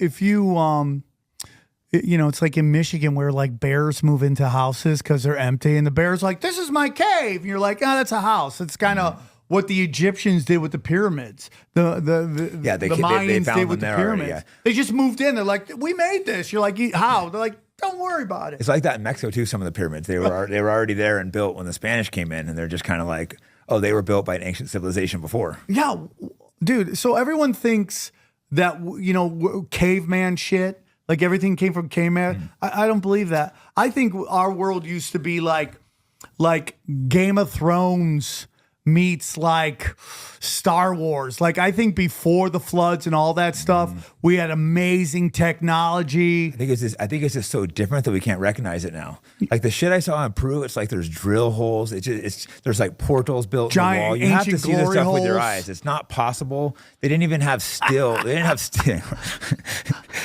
it's like in Michigan where like bears move into houses because they're empty, and the bear's like, "This is my cave," and you're like, "Oh, that's a house." It's kind of what the Egyptians did with the pyramids. The Mayans found did with the them there pyramids. already, They just moved in. They're like, "We made this." You're like, "How?" They're like, "Don't worry about it." It's like that in Mexico too. Some of the pyramids they were already there and built when the Spanish came in, and they're just kind of like, oh, they were built by an ancient civilization before. Yeah, dude. So everyone thinks that caveman shit, like everything came from caveman. I don't believe that. I think our world used to be like Game of Thrones meets like Star Wars. Like I think before the floods and all that stuff, we had amazing technology. I think it's just so different that we can't recognize it now. Like the shit I saw in Peru, it's like there's drill holes. There's like portals built in the wall. You have to see this stuff with your eyes. It's not possible. They didn't even have steel. They didn't have steel.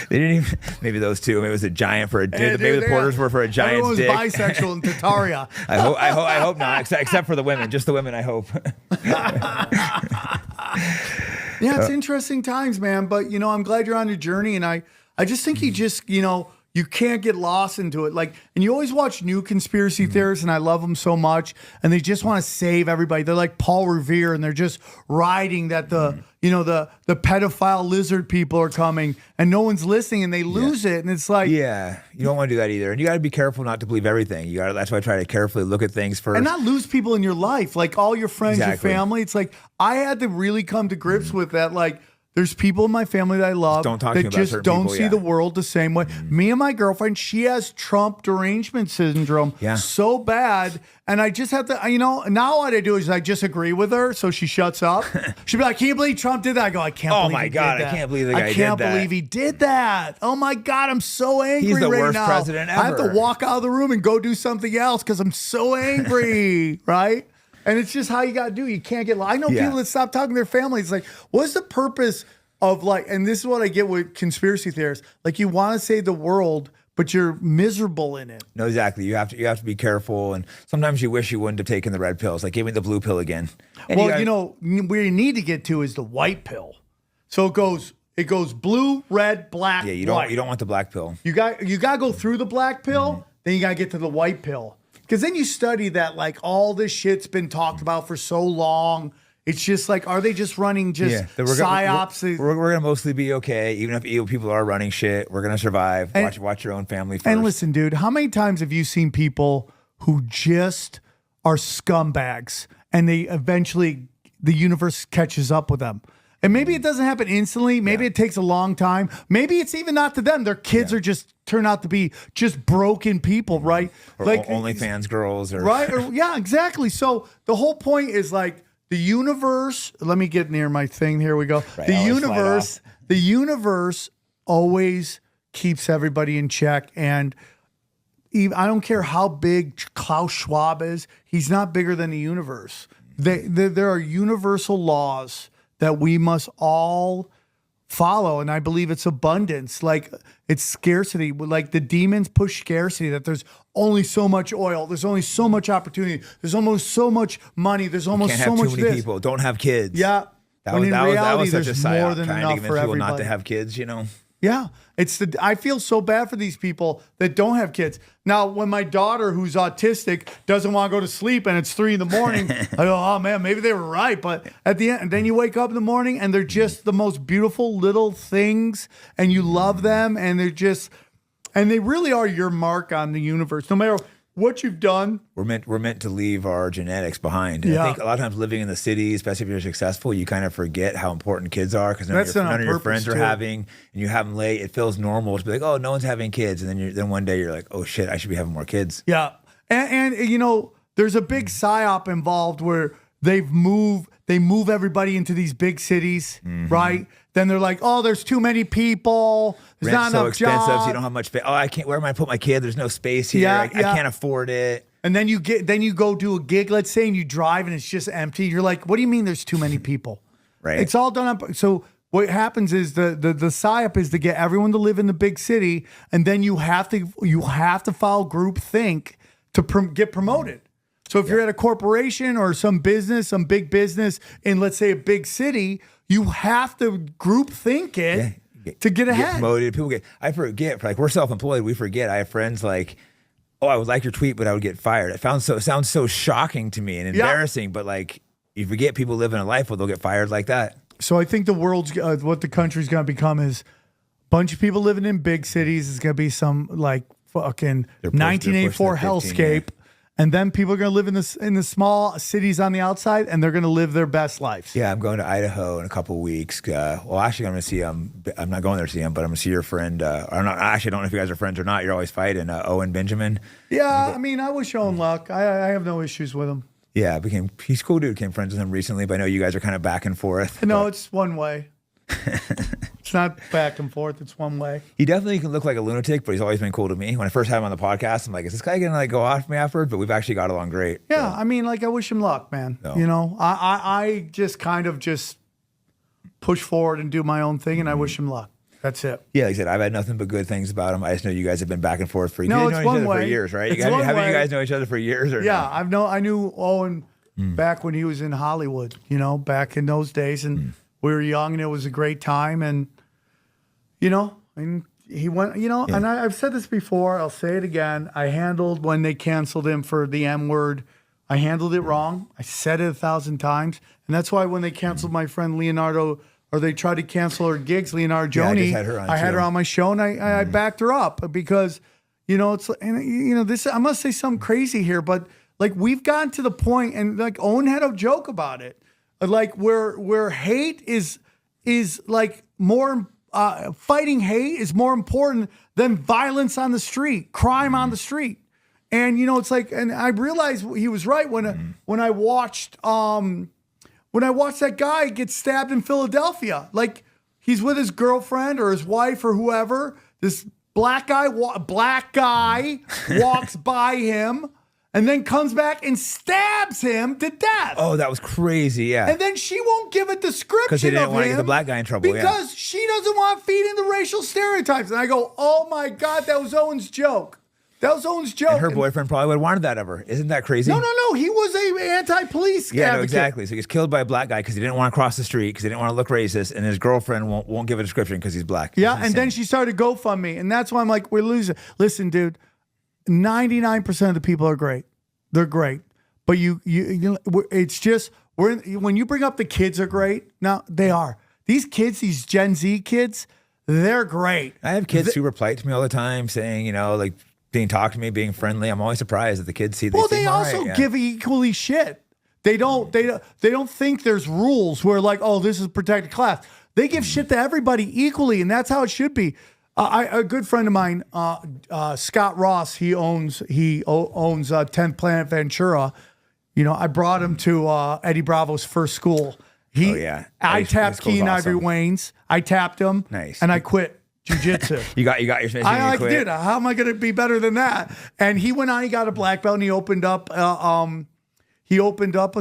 They didn't even. Maybe those two. Maybe it was a giant for a. Maybe the porters were for a giant's dick. Everyone's bisexual in Tartaria. I hope not. Except for the women. Just the women. I hope. Yeah, it's interesting times, man. But I'm glad you're on your journey, and I just think you can't get lost into it. Like, and you always watch new conspiracy theorists, and I love them so much, and they just want to save everybody. They're like Paul Revere, and they're just riding that the pedophile lizard people are coming, and no one's listening, and they lose it, and it's like, yeah, you don't want to do that either, and you got to be careful not to believe everything. That's why I try to carefully look at things first, and not lose people in your life, like all your friends, Exactly. your family. It's like I had to really come to grips with that, like. There's people in my family that I love don't talk to me that about just certain don't people, see yeah. the world the same way. Me and my girlfriend, she has Trump derangement syndrome so bad. And I just have to, now what I do is I just agree with her so she shuts up. She'll be like, can you believe Trump did that? I go, I can't believe my he God, did that. I can't believe the guy I can't did that. believe he did that. Oh my God, I'm so angry He's the right worst now. president I have to ever. walk out of the room and go do something else because I'm so angry, right? And it's just how you got to do. You can't get. I know people that stop talking to their families. Like, what's the purpose of like? And this is what I get with conspiracy theorists. Like, you want to save the world, but you're miserable in it. No, exactly. You have to be careful, and sometimes you wish you wouldn't have taken the red pills. Like, give me the blue pill again. And Well, where you need to get to is the white pill. So it goes blue, red, black. yeah, you white. don't want the black pill. You got to go through the black pill, then you got to get to the white pill. Because then you study that, like, all this shit's been talked about for so long. It's just like, are they just running psyops? We're going to mostly be okay. Even if evil people are running shit, we're going to survive. Watch your own family first. And listen, dude, how many times have you seen people who just are scumbags and they eventually, the universe catches up with them? And maybe it doesn't happen instantly. Maybe it takes a long time. Maybe it's even not to them. Their kids are just turn out to be just broken people, right? Or like OnlyFans girls. Right? Yeah, exactly. So the whole point is like the universe. Let me get near my thing. Here we go. Right, The universe always keeps everybody in check. And I don't care how big Klaus Schwab is. He's not bigger than the universe. There are universal laws that we must all follow. And I believe it's abundance. Like, it's scarcity. Like, the demons push scarcity, that there's only so much oil. There's only so much opportunity. There's almost so much money. There's almost Can't so have much too many this. people. Don't have kids. Yeah. That When was, in that reality, was such a there's psyop, more than trying to enough convince for people not everybody. to have kids, Yeah. I feel so bad for these people that don't have kids. Now, when my daughter, who's autistic, doesn't want to go to sleep and it's 3 a.m, I go, oh man, maybe they were right. But at the end, and then you wake up in the morning and they're just the most beautiful little things and you love them and they really are your mark on the universe. No matter what you've done. We're meant to leave our genetics behind. Yeah. I think a lot of times living in the city, especially if you're successful, you kind of forget how important kids are because none of your friends are having, and you have them late. It feels normal to be like, oh, no one's having kids, and then one day you're like, oh shit, I should be having more kids. Yeah, and there's a big psyop involved where they move everybody into these big cities, right? Then they're like, oh, there's too many people. There's Rent's not so enough expensive, jobs. so you don't have much space. Oh, I can't. Where am I gonna put my kid? There's no space here. I can't afford it. And then you go do a gig, let's say, and you drive and it's just empty. You're like, what do you mean there's too many people? Right. It's all done up. So what happens is the psyop is to get everyone to live in the big city, and then you have to follow group think to get promoted. So if you're at a corporation or some big business in, let's say, a big city, you have to group think it to get ahead. Get promoted. I forget. Like, we're self-employed. We forget. I have friends like, oh, I would like your tweet, but I would get fired. It sounds so shocking to me and embarrassing. But like, you forget people live in a life where they'll get fired like that. So I think the world's what the country's going to become is a bunch of people living in big cities. It's going to be some like fucking 1984 hellscape. And then people are going to live in the small cities on the outside, and they're going to live their best lives. Yeah, I'm going to Idaho in a couple of weeks. Well, actually, I'm going to see I'm not going there to see him, but I'm going to see your friend. I'm not. Actually, I don't know if you guys are friends or not. You're always fighting, Owen Benjamin. Yeah, I mean, I wish Owen luck. I have no issues with him. Yeah, he's a cool dude. Became friends with him recently, but I know you guys are kind of back and forth. No, it's one way. It's not back and forth. It's one way. He definitely can look like a lunatic, but he's always been cool to me. When I first had him on the podcast, I'm like, is this guy gonna like go off me afterward? But we've actually got along great. Yeah, so. I mean, like, I wish him luck, man. No. You know, I just kind of just push forward and do my own thing, and I wish him luck. That's it. Yeah, like I said, I've had nothing but good things about him. I just know you guys have been back and forth for years. No, You've it's known each one other way. for years, right? It's Haven't one you way. guys known each other for years? Or Yeah, no? I knew Owen back when he was in Hollywood, back in those days. And we were young and it was a great time. And, and he went, and I've said this before, I'll say it again. I handled when they canceled him for the M word. I handled it wrong. I said it 1,000 times. And that's why when they canceled my friend Leonardo, or they tried to cancel her gigs, Leonardo Joni, I had her on my show, and I backed her up because, this, I must say something crazy here, but like, we've gotten to the point, and like Owen had a joke about it, like where hate is is like more. Fighting hate is more important than violence on the street, crime on the street. And you know, it's like, and I realized he was right when I watched that guy get stabbed in Philadelphia. Like he's with his girlfriend or his wife or whoever. This black guy walks by him and then comes back and stabs him to death. Oh, that was crazy, yeah. And then she won't give a description because they didn't want to him get the black guy in trouble, because she doesn't want to feed into racial stereotypes. And I go, oh my God, that was Owen's joke. That was Owen's joke. And her boyfriend probably would have wanted that of her. Isn't that crazy? No. He was a anti-police advocate. No, exactly. So he gets killed by a black guy because he didn't want to cross the street, because he didn't want to look racist, and his girlfriend won't give a description because he's black. Yeah, and then she started GoFundMe, and that's why I'm like, we're losing. Listen, dude, 99% of the people are great. They're great, but it's just when you bring up the kids are great. Now they are. These kids, these Gen Z kids, they're great. I have kids super polite to me all the time, saying, you know, like being talked to me, being friendly. I'm always surprised that the kids see. They also give equally shit. They don't think there's rules where like, oh, this is protected class. They give shit to everybody equally, and that's how it should be. A good friend of mine, Scott Ross, he owns 10th Planet Ventura. You know, I brought him to Eddie Bravo's first school. I tapped Keen Ivory Waynes. I tapped him. Nice. And I quit jiu-jitsu. You got your submission. I like, dude, how am I going to be better than that? And he went on, he got a black belt, and he opened up a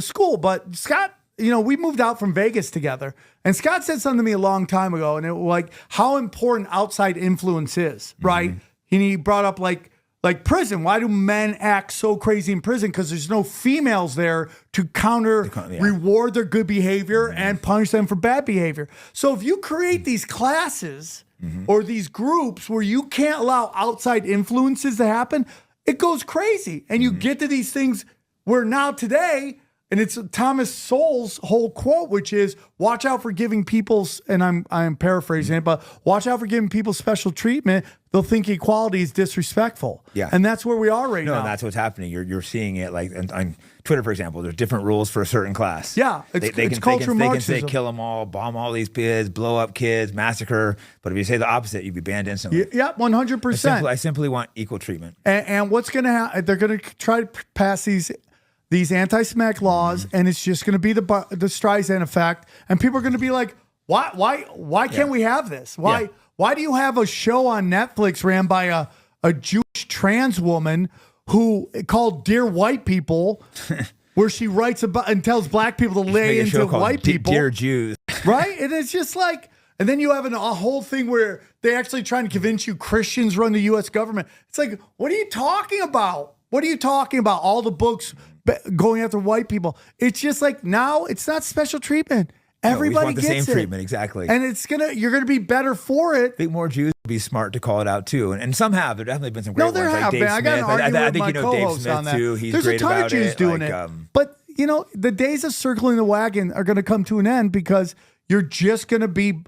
school. But Scott, you know, we moved out from Vegas together, and Scott said something to me a long time ago, and it was like how important outside influence is, right? And he brought up like prison. Why do men act so crazy in prison? Because there's no females there to reward their good behavior and punish them for bad behavior. So if you create these classes or these groups where you can't allow outside influences to happen, it goes crazy. And you get to these things where now today, and it's Thomas Sowell's whole quote, which is, watch out for giving people, and I'm paraphrasing it, but watch out for giving people special treatment. They'll think equality is disrespectful. Yeah. And that's where we are right now. No, and that's what's happening. You're seeing it like on Twitter, for example, there's different rules for a certain class. Yeah, it's cultural Marxism. They can say kill them all, bomb all these kids, blow up kids, massacre. But if you say the opposite, you'd be banned instantly. Yeah, 100%. I simply want equal treatment. And what's going to happen? They're going to try to pass these anti-Semitic laws, and it's just going to be the Streisand effect, and people are going to be like, why can't we have this? Why do you have a show on Netflix ran by a Jewish trans woman who called Dear White People, where she writes about and tells black people to lay into white people, Dear Jews, right? And it's just like, and then you have a whole thing where they actually trying to convince you Christians run the U.S. government. It's like, what are you talking about? What are you talking about? All the books going after white people. It's just like, now it's not special treatment. Everybody gets the same it. treatment, exactly. And you're gonna be better for it. I think more Jews would be smart to call it out too, and some have. There definitely been some great ones. No, there like have Dave been. I got an argument I with think my you know Dave co-host Smith on that. too. He's There's great a ton about of Jews it. doing it. But you know, the days of circling the wagon are gonna come to an end because you're just gonna be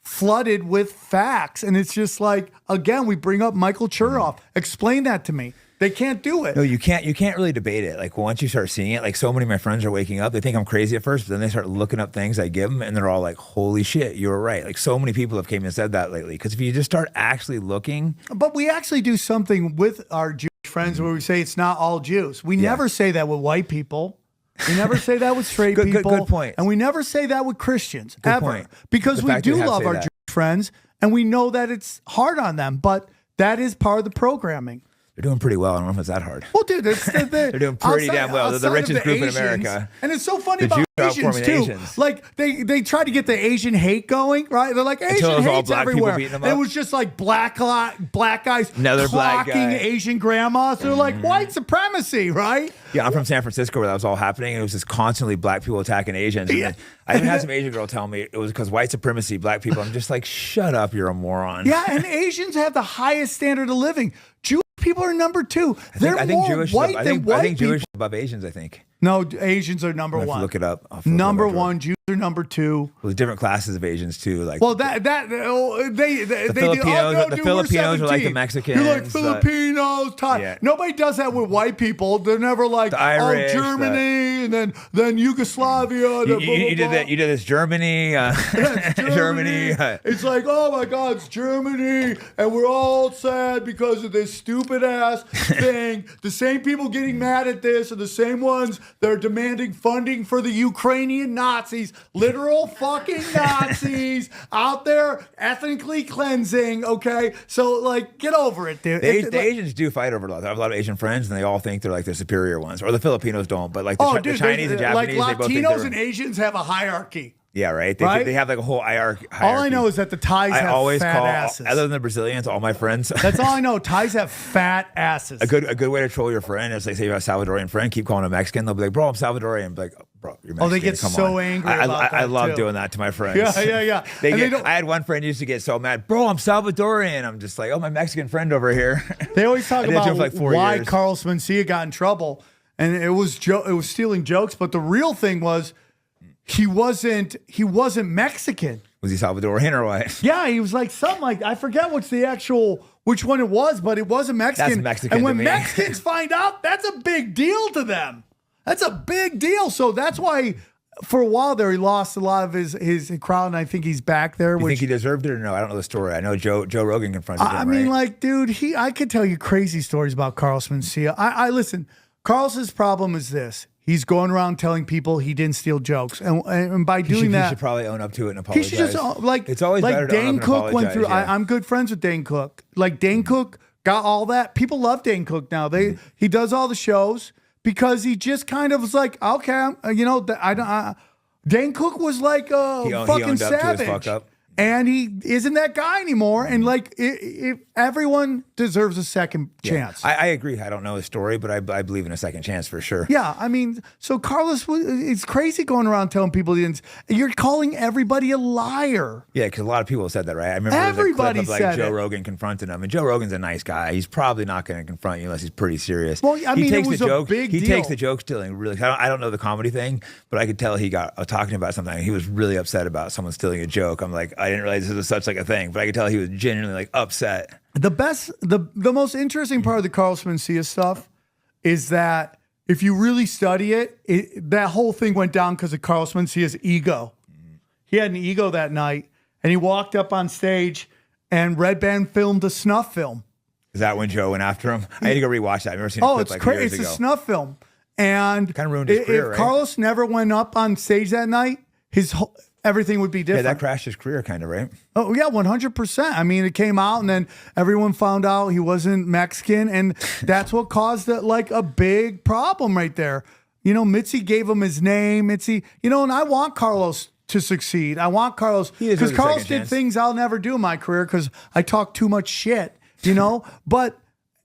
flooded with facts, and it's just like, again, we bring up Michael Chertoff. Explain that to me. They can't do it. No, you can't really debate it. Like once you start seeing it, like so many of my friends are waking up. They think I'm crazy at first, but then they start looking up things I give them, and they're all like, "Holy shit, you were right!" Like so many people have came and said that lately. Because if you just start actually looking, but we actually do something with our Jewish friends where we say it's not all Jews. We never say that with white people. We never say that with straight people. Good point. And we never say that with Christians good ever, point. because we do love our Jewish friends, and we know that it's hard on them. But that is part of the programming. they're doing pretty well. I don't know if it's that hard. Well, dude, they're doing pretty damn well. They're the richest group in America. And it's so funny The about Jews are Asians outperforming too. Asians. Like they tried to get the Asian hate going, right? They're like, Asian it was all hate's black people everywhere. beating them And it up. was just like black guys Another black clocking guy. Asian grandmas. They're like white supremacy, right? Yeah, I'm from San Francisco where that was all happening. It was just constantly black people attacking Asians. And I even had some Asian girl tell me it was because white supremacy, black people. I'm just like, shut up, you're a moron. Yeah, and Asians have the highest standard of living. Jewish people are number two. They're more white than white I think Jewish people. above Asians, I think. No, Asians are number I have to one. look it up. Number one, Jews are number two. Well, there's different classes of Asians too. Like, Well, they Filipinos- the Filipinos are like the Mexicans, You're like Filipinos, Thai. Yeah. Nobody does that with white people. They're never like, The Irish, Germany, and then Yugoslavia. you did that. You did this Germany. Germany. It's like, oh my God, it's Germany, and we're all sad because of this stupid ass thing. The same people getting mad at this are the same ones that are demanding funding for the Ukrainian Nazis, literal fucking Nazis out there ethnically cleansing. Okay, so like, get over it, dude. The Asians do fight over a lot. I have a lot of Asian friends, and they all think they're like the superior ones, or the Filipinos don't. But like the Chinese and Japanese, like they both think Latinos and Asians have a hierarchy. Yeah, right. Right? They have like a whole hierarchy. All I know is that the Thais I have always fat call, asses. other than the Brazilians, all my friends. That's all I know. Thais have fat asses. A good way to troll your friend is like, say you have a Salvadorian friend, keep calling him Mexican. They'll be like, bro, I'm Salvadorian. Be like, bro, you're Mexican. Oh, they get Come so on. angry about I that, love too. doing that to my friends. Yeah. I had one friend who used to get so mad, bro, I'm Salvadorian. I'm just like, oh, my Mexican friend over here. They always talk I did that to about him for like 4 why years. Carlos Mencia got in trouble, and it was stealing jokes. But the real thing was he wasn't Mexican. Was he Salvadorian or what? Yeah, he was like something like, I forget which one it was, but it wasn't Mexican. That's Mexican And when to me. Mexicans find out, that's a big deal to them. That's a big deal. So that's why for a while there he lost a lot of his crowd, and I think he's back there. You think he deserved it or no? I don't know the story. I know Joe Rogan confronted him. I mean, right? like, dude, I could tell you crazy stories about Carlos Mencia. I listen. Carlos's problem is this: he's going around telling people he didn't steal jokes, and by doing he that, should probably own up to it and he apologize. should just like it's always better like to own up Dane and Cook went apologize, through. yeah. I'm good friends with Dane Cook. Like Dane Cook got all that. People love Dane Cook now. He does all the shows because he just kind of was like, okay, Dane Cook was like a He fucking owned up to his savage. fuck up. And he isn't that guy anymore. And like, everyone deserves a second chance. I agree. I don't know his story, but I believe in a second chance for sure. Yeah, I mean, so Carlos, it's crazy going around telling people he didn't. You're calling everybody a liar. Yeah, because a lot of people said that, right? I remember Everybody there was a clip of said Joe it. Rogan confronting him, and Joe Rogan's a nice guy. He's probably not going to confront you unless he's pretty serious. Well, I mean, it was a big He deal. takes the joke stealing really. I don't know the comedy thing, but I could tell he got talking about something. He was really upset about someone stealing a joke. I'm like, I didn't realize this was such like a thing, but I could tell he was genuinely like upset. The most interesting part of the Carlos Mencia stuff is that if you really study it, that whole thing went down because of Carlos Mencia's ego. He had an ego that night, and he walked up on stage, and Red Band filmed a snuff film. Is that when Joe went after him? I had to go rewatch that. I've never seen a Oh, clip it's like crazy! years It's ago. a snuff film, and Kinda ruined his career, if right? Carlos never went up on stage that night, everything would be Yeah, different. that crashed his career, kind of, right? Oh yeah, 100%. I mean, it came out, and then everyone found out he wasn't Mexican, and that's what caused a big problem right there. You know, Mitzi gave him his name. Mitzi, and I want Carlos to succeed. I want Carlos He deserves because a Carlos second did chance. things I'll never do in my career because I talk too much shit. But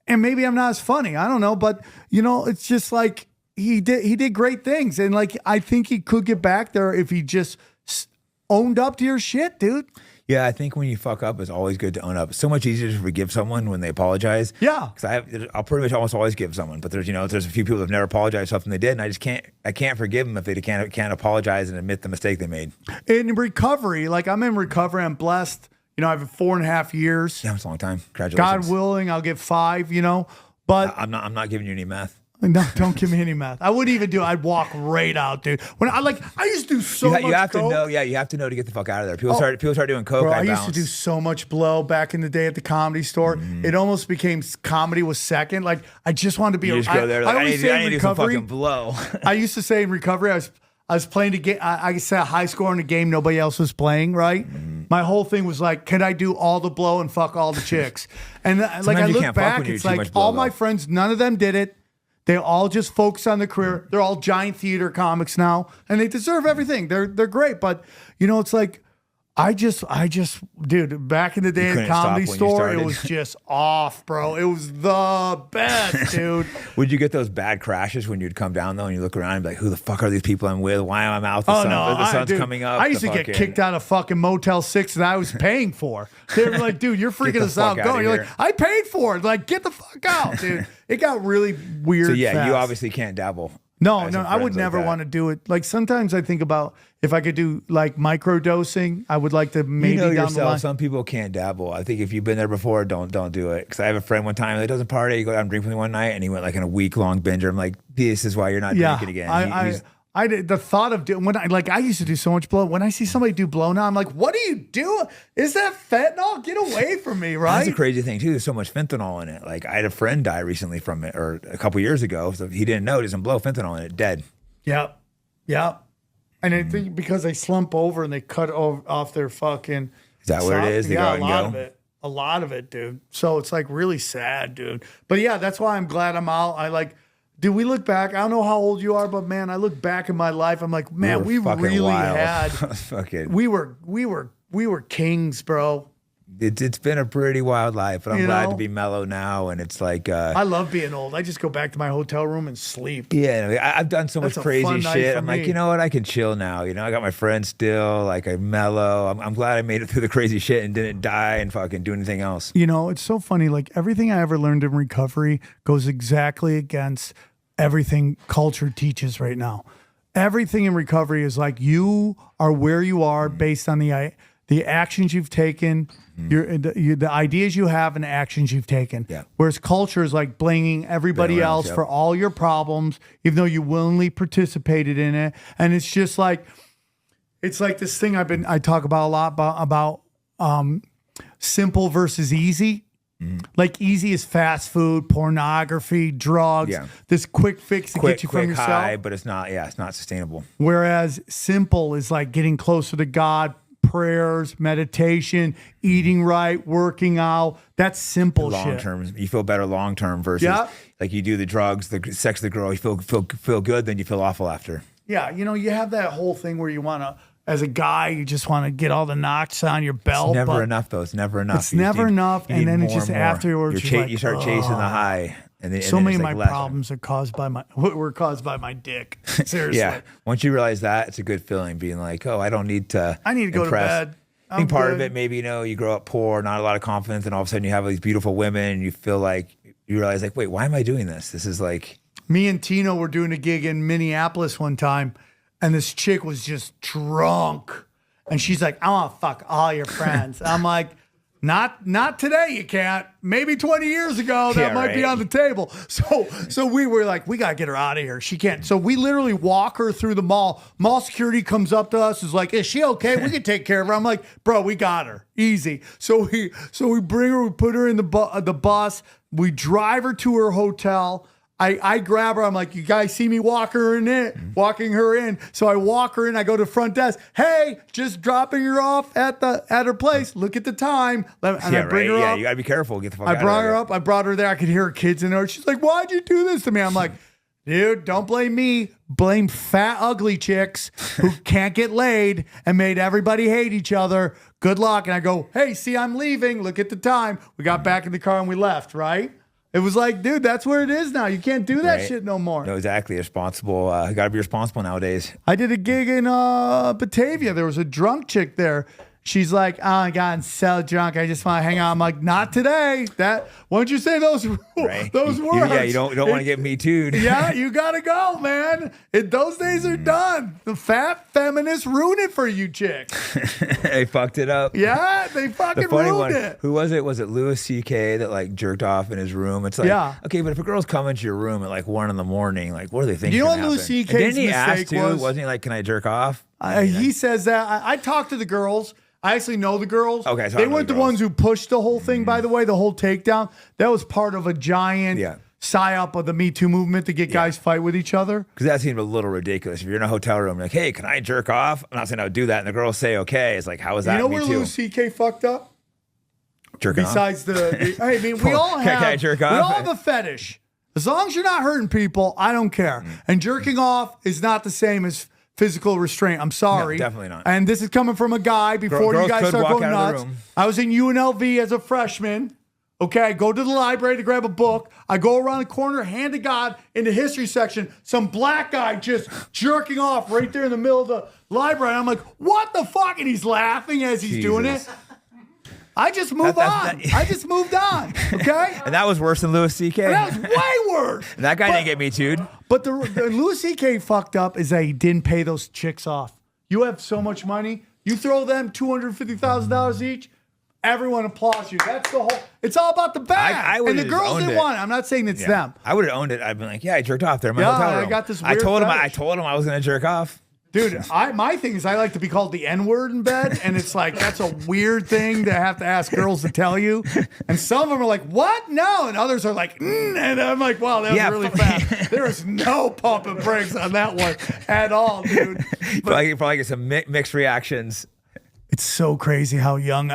and maybe I'm not as funny. I don't know, but it's just like he did great things, and like I think he could get back there if he just owned up to your shit, dude. Yeah, I think when you fuck up, it's always good to own up. It's so much easier to forgive someone when they apologize. Yeah. Because I'll pretty much almost always give someone, but there's a few people that have never apologized for something they did, and I can't forgive them if they can't apologize and admit the mistake they made. In recovery, like I'm in recovery, I'm blessed. I have 4.5 years. Yeah, it's a long time. Congratulations. God willing, I'll get 5. But I'm not giving you any math. no, don't give me any math. I wouldn't even do it. I'd walk right out, dude. When I used to do so much. You have coke. to know. Yeah, you have to know to get the fuck out of there. People start doing coke. Bro, I I used bounce. to do so much blow back in the day at the Comedy Store. It almost became comedy was second. Like I just wanted to be. You just go there. Like, I always need say to in do some recovery. fucking blow. I used to say in recovery, I was playing the game. I set a high score in a game nobody else was playing. Right. My whole thing was like, can I do all the blow and fuck all the chicks? And like I you look can't fuck back, when you it's do too like much blow, all my though. friends, none of them did it. They all just focus on the career. They're all giant theater comics now, and they deserve everything. They're great, but it's like I just, dude. Back in the day at couldn't Comedy stop when you Store, started. it was just off, bro. It was the best, dude. Would you get those bad crashes when you'd come down though and you look around and be like, who the fuck are these people I'm with? Why am I out? The sun's dude, coming up. I used to get kicked out of fucking Motel 6 that I was paying for. They were like, dude, you're freaking the us out. fuck Go. outta You're here. like, I paid for it. Like, get the fuck out, dude. It got really weird. So yeah, fast. you obviously can't dabble. No, have no, some I would friends like never that. want to do it. Like sometimes I think about if I could do like microdosing, I would like to maybe You know down the yourself, line. some people can't dabble. I think if you've been there before, don't do it. Because I have a friend one time that doesn't party. He go out and drink with me one night, and he went like in a week-long binger. I'm like, this is why you're not Yeah, drinking again. He's- I did the thought of doing when I used to do so much blow. When I see somebody do blow now, I'm like, what are you doing? Is that fentanyl? Get away from me, right? That's a crazy thing too. There's so much fentanyl in it. Like I had a friend die recently from it, or a couple years ago. So he didn't know it doesn't blow fentanyl in it. Dead. Yep. And I think because they slump over and they cut off their fucking. Is that what it is? They go out and a lot go? of it. A lot of it, dude. So it's like really sad, dude. But yeah, that's why I'm glad I'm out. Dude, we look back. I don't know how old you are, but man, I look back in my life. I'm like, man, we fucking really wild. had. Fucking. We were kings, bro. It's been a pretty wild life, but I'm You glad know? to be mellow now. And it's like, I love being old. I just go back to my hotel room and sleep. yeah, I've done so much That's a crazy fun night shit. for I'm like, me. you know what? I can chill now. You know, I got my friends still. Like I'm mellow. I'm glad I made it through the crazy shit and didn't die and fucking do anything else. You know, it's so funny. Like everything I ever learned in recovery goes exactly against everything culture teaches right now. Everything in recovery is like you are where you are based on the actions you've taken, the ideas you have, and the actions you've taken. Yeah. Whereas culture is like blaming everybody Blaming else yep. for all your problems, even though you willingly participated in it. And it's just like, it's like this thing I talk about a lot about simple versus easy. Like easy is fast food, pornography, drugs, Yeah. this quick fix to Quick get you from yourself. high, but it's not. Yeah, it's not sustainable. Whereas simple is like getting closer to God, prayers, meditation, eating right, working out. That's simple Long shit. term, you feel better long term versus Yeah. like you do the drugs, the sex, the girl. You feel good, then you feel awful after. Yeah, you know, you have that whole thing where you want to, as a guy, you just want to get all the notch on your belt. It's never but enough, though. It's never enough. It's You just never enough, you and need then it's more just and more. afterwards, you're like, you start chasing the high, and then so and then many it's of like my less. problems are caused by were caused by my dick. Seriously. Yeah, once you realize that, it's a good feeling. Being like, oh, I don't need to. I need to go to impress. bed. I think I'm part of good. it, maybe you grow up poor, not a lot of confidence, and all of a sudden you have all these beautiful women, and you feel like you realize like, wait, why am I doing this? This is like. Me and Tino were doing a gig in Minneapolis one time, and this chick was just drunk. And she's like, I want to fuck all your friends. I'm like, not today, you can't. Maybe 20 years ago, that Yeah, might be right. on the table. So we were like, we got to get her out of here. She can't. So we literally walk her through the mall. Mall security comes up to us, is like, is she okay? We can take care of her. I'm like, bro, we got her. Easy. So we bring her, we put her in the bus. We drive her to her hotel. I grab her. I'm like, you guys see me walking her in. So I walk her in. I go to the front desk. Hey, just dropping her off at her place. Look at the time. And I bring her up. You gotta be careful. Get the fuck I out brought of her there. up. I brought her there. I could hear her kids in there. She's like, why'd you do this to me? I'm like, dude, don't blame me. Blame fat, ugly chicks who can't get laid and made everybody hate each other. Good luck. And I go, hey, see, I'm leaving. Look at the time. We got back in the car and we left, right? It was like, dude, that's where it is now. You can't do that Right. shit no more. No, exactly. Responsible. Got to be responsible nowadays. I did a gig in Batavia. There was a drunk chick there. She's like, oh my God, I'm so drunk. I just want to hang out. I'm like, not today. Why don't you say those Right. those You- words? Yeah, you don't want to get me too'd. Yeah, you gotta go, man. Those days are done. The fat feminists ruined it for you chicks. They fucked it up. Yeah, they fucking The funny ruined one, it. who was it? Was it Louis C.K. that like jerked off in his room? It's like, Yeah. okay, but if a girl's coming to your room at like 1 a.m, like, what do they think? You know can what Louis happen? C.K.'s And didn't he ask mistake too? was? Wasn't he like, can I jerk off? He says that. I talked to the girls. I actually know the girls. Okay, so I they know weren't the the girls. ones who pushed the whole thing, by the way, the whole takedown. That was part of a giant Yeah. psyop of the Me Too movement to get guys fight with each other. Because that seemed a little ridiculous. If you're in a hotel room, like, hey, can I jerk off? I'm not saying I would do that. And the girls say, okay. It's like, how is that? You know Me where too. Louis C.K. fucked up? Jerking off? Besides I mean, we all Can I have, jerk we off? all have a fetish. As long as you're not hurting people, I don't care. And jerking off is not the same as physical restraint. I'm sorry. No, definitely not. And this is coming from a guy before you girls guys could start walk going out of the nuts. room. I was in UNLV as a freshman. Okay, I go to the library to grab a book. I go around the corner, hand to God, in the history section, some black guy just jerking off right there in the middle of the library. I'm like, what the fuck? And he's laughing as he's doing it. I just moved on. I just moved on. Okay. And that was worse than Louis C.K. And that was way worse. And that guy didn't get me too'd. But the Louis C.K. fucked up is that he didn't pay those chicks off. You have so much money, you throw them $250,000 each. Everyone applauds you. That's the whole. It's all about the bag. And the girls didn't want it. I'm not saying it's them. I would have owned it. I'd been like, yeah, I jerked off there in my hotel room. I got this. I told him fetish. I was going to jerk off. Dude, my thing is I like to be called the N-word in bed, and it's like that's a weird thing to have to ask girls to tell you. And some of them are like, "What? No," and others are like, and I'm like, "Wow, that was really fast." There is no pump and brakes on that one at all, dude. Probably get some mixed reactions. It's so crazy how young,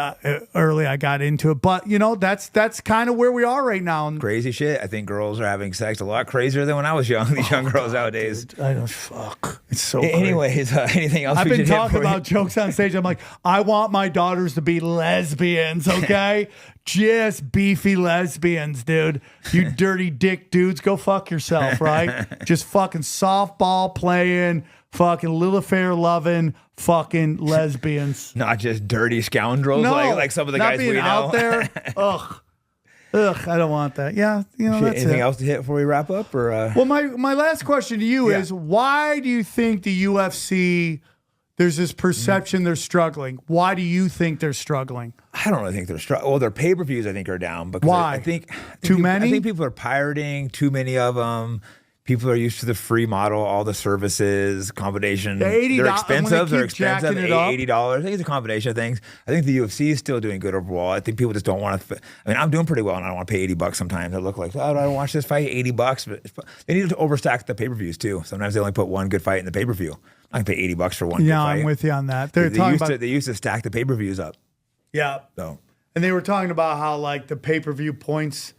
early I got into it. But, that's kind of where we are right now. Crazy shit. I think girls are having sex a lot crazier than when I was young. These young girls nowadays. Dude, I don't fuck. It's so crazy. Anyways, anything else? I've been talking about jokes on stage. I'm like, I want my daughters to be lesbians, okay? Just beefy lesbians, dude. You dirty dick dudes, go fuck yourself, right? Just fucking softball playing, fucking little affair loving, fucking lesbians. Not just dirty scoundrels like some of the guys we know. Out there. Ugh, I don't want that. Yeah, that's anything it. else to hit before we wrap up? Or Well, my last question to you is, why do you think the UFC, there's this perception they're struggling? Why do you think they're struggling? I don't really think they're struggling. Well, their pay-per-views I think are down. Because Why? I think too many? I think people are pirating too many of them. People are used to the free model, all the services, combination. They're expensive. They're expensive. $80. I think it's a combination of things. I think the UFC is still doing good overall. I think people just don't want to. I mean, I'm doing pretty well, and I don't want to pay $80 sometimes. I look like, oh, do I watch this fight? $80. But they need to overstack the pay-per-views too. Sometimes they only put one good fight in the pay-per-view. I can pay $80 for one. Yeah, good fight. I'm with you on that. They used to stack the pay-per-views up. Yeah. So. And they were talking about how like the pay-per-view points.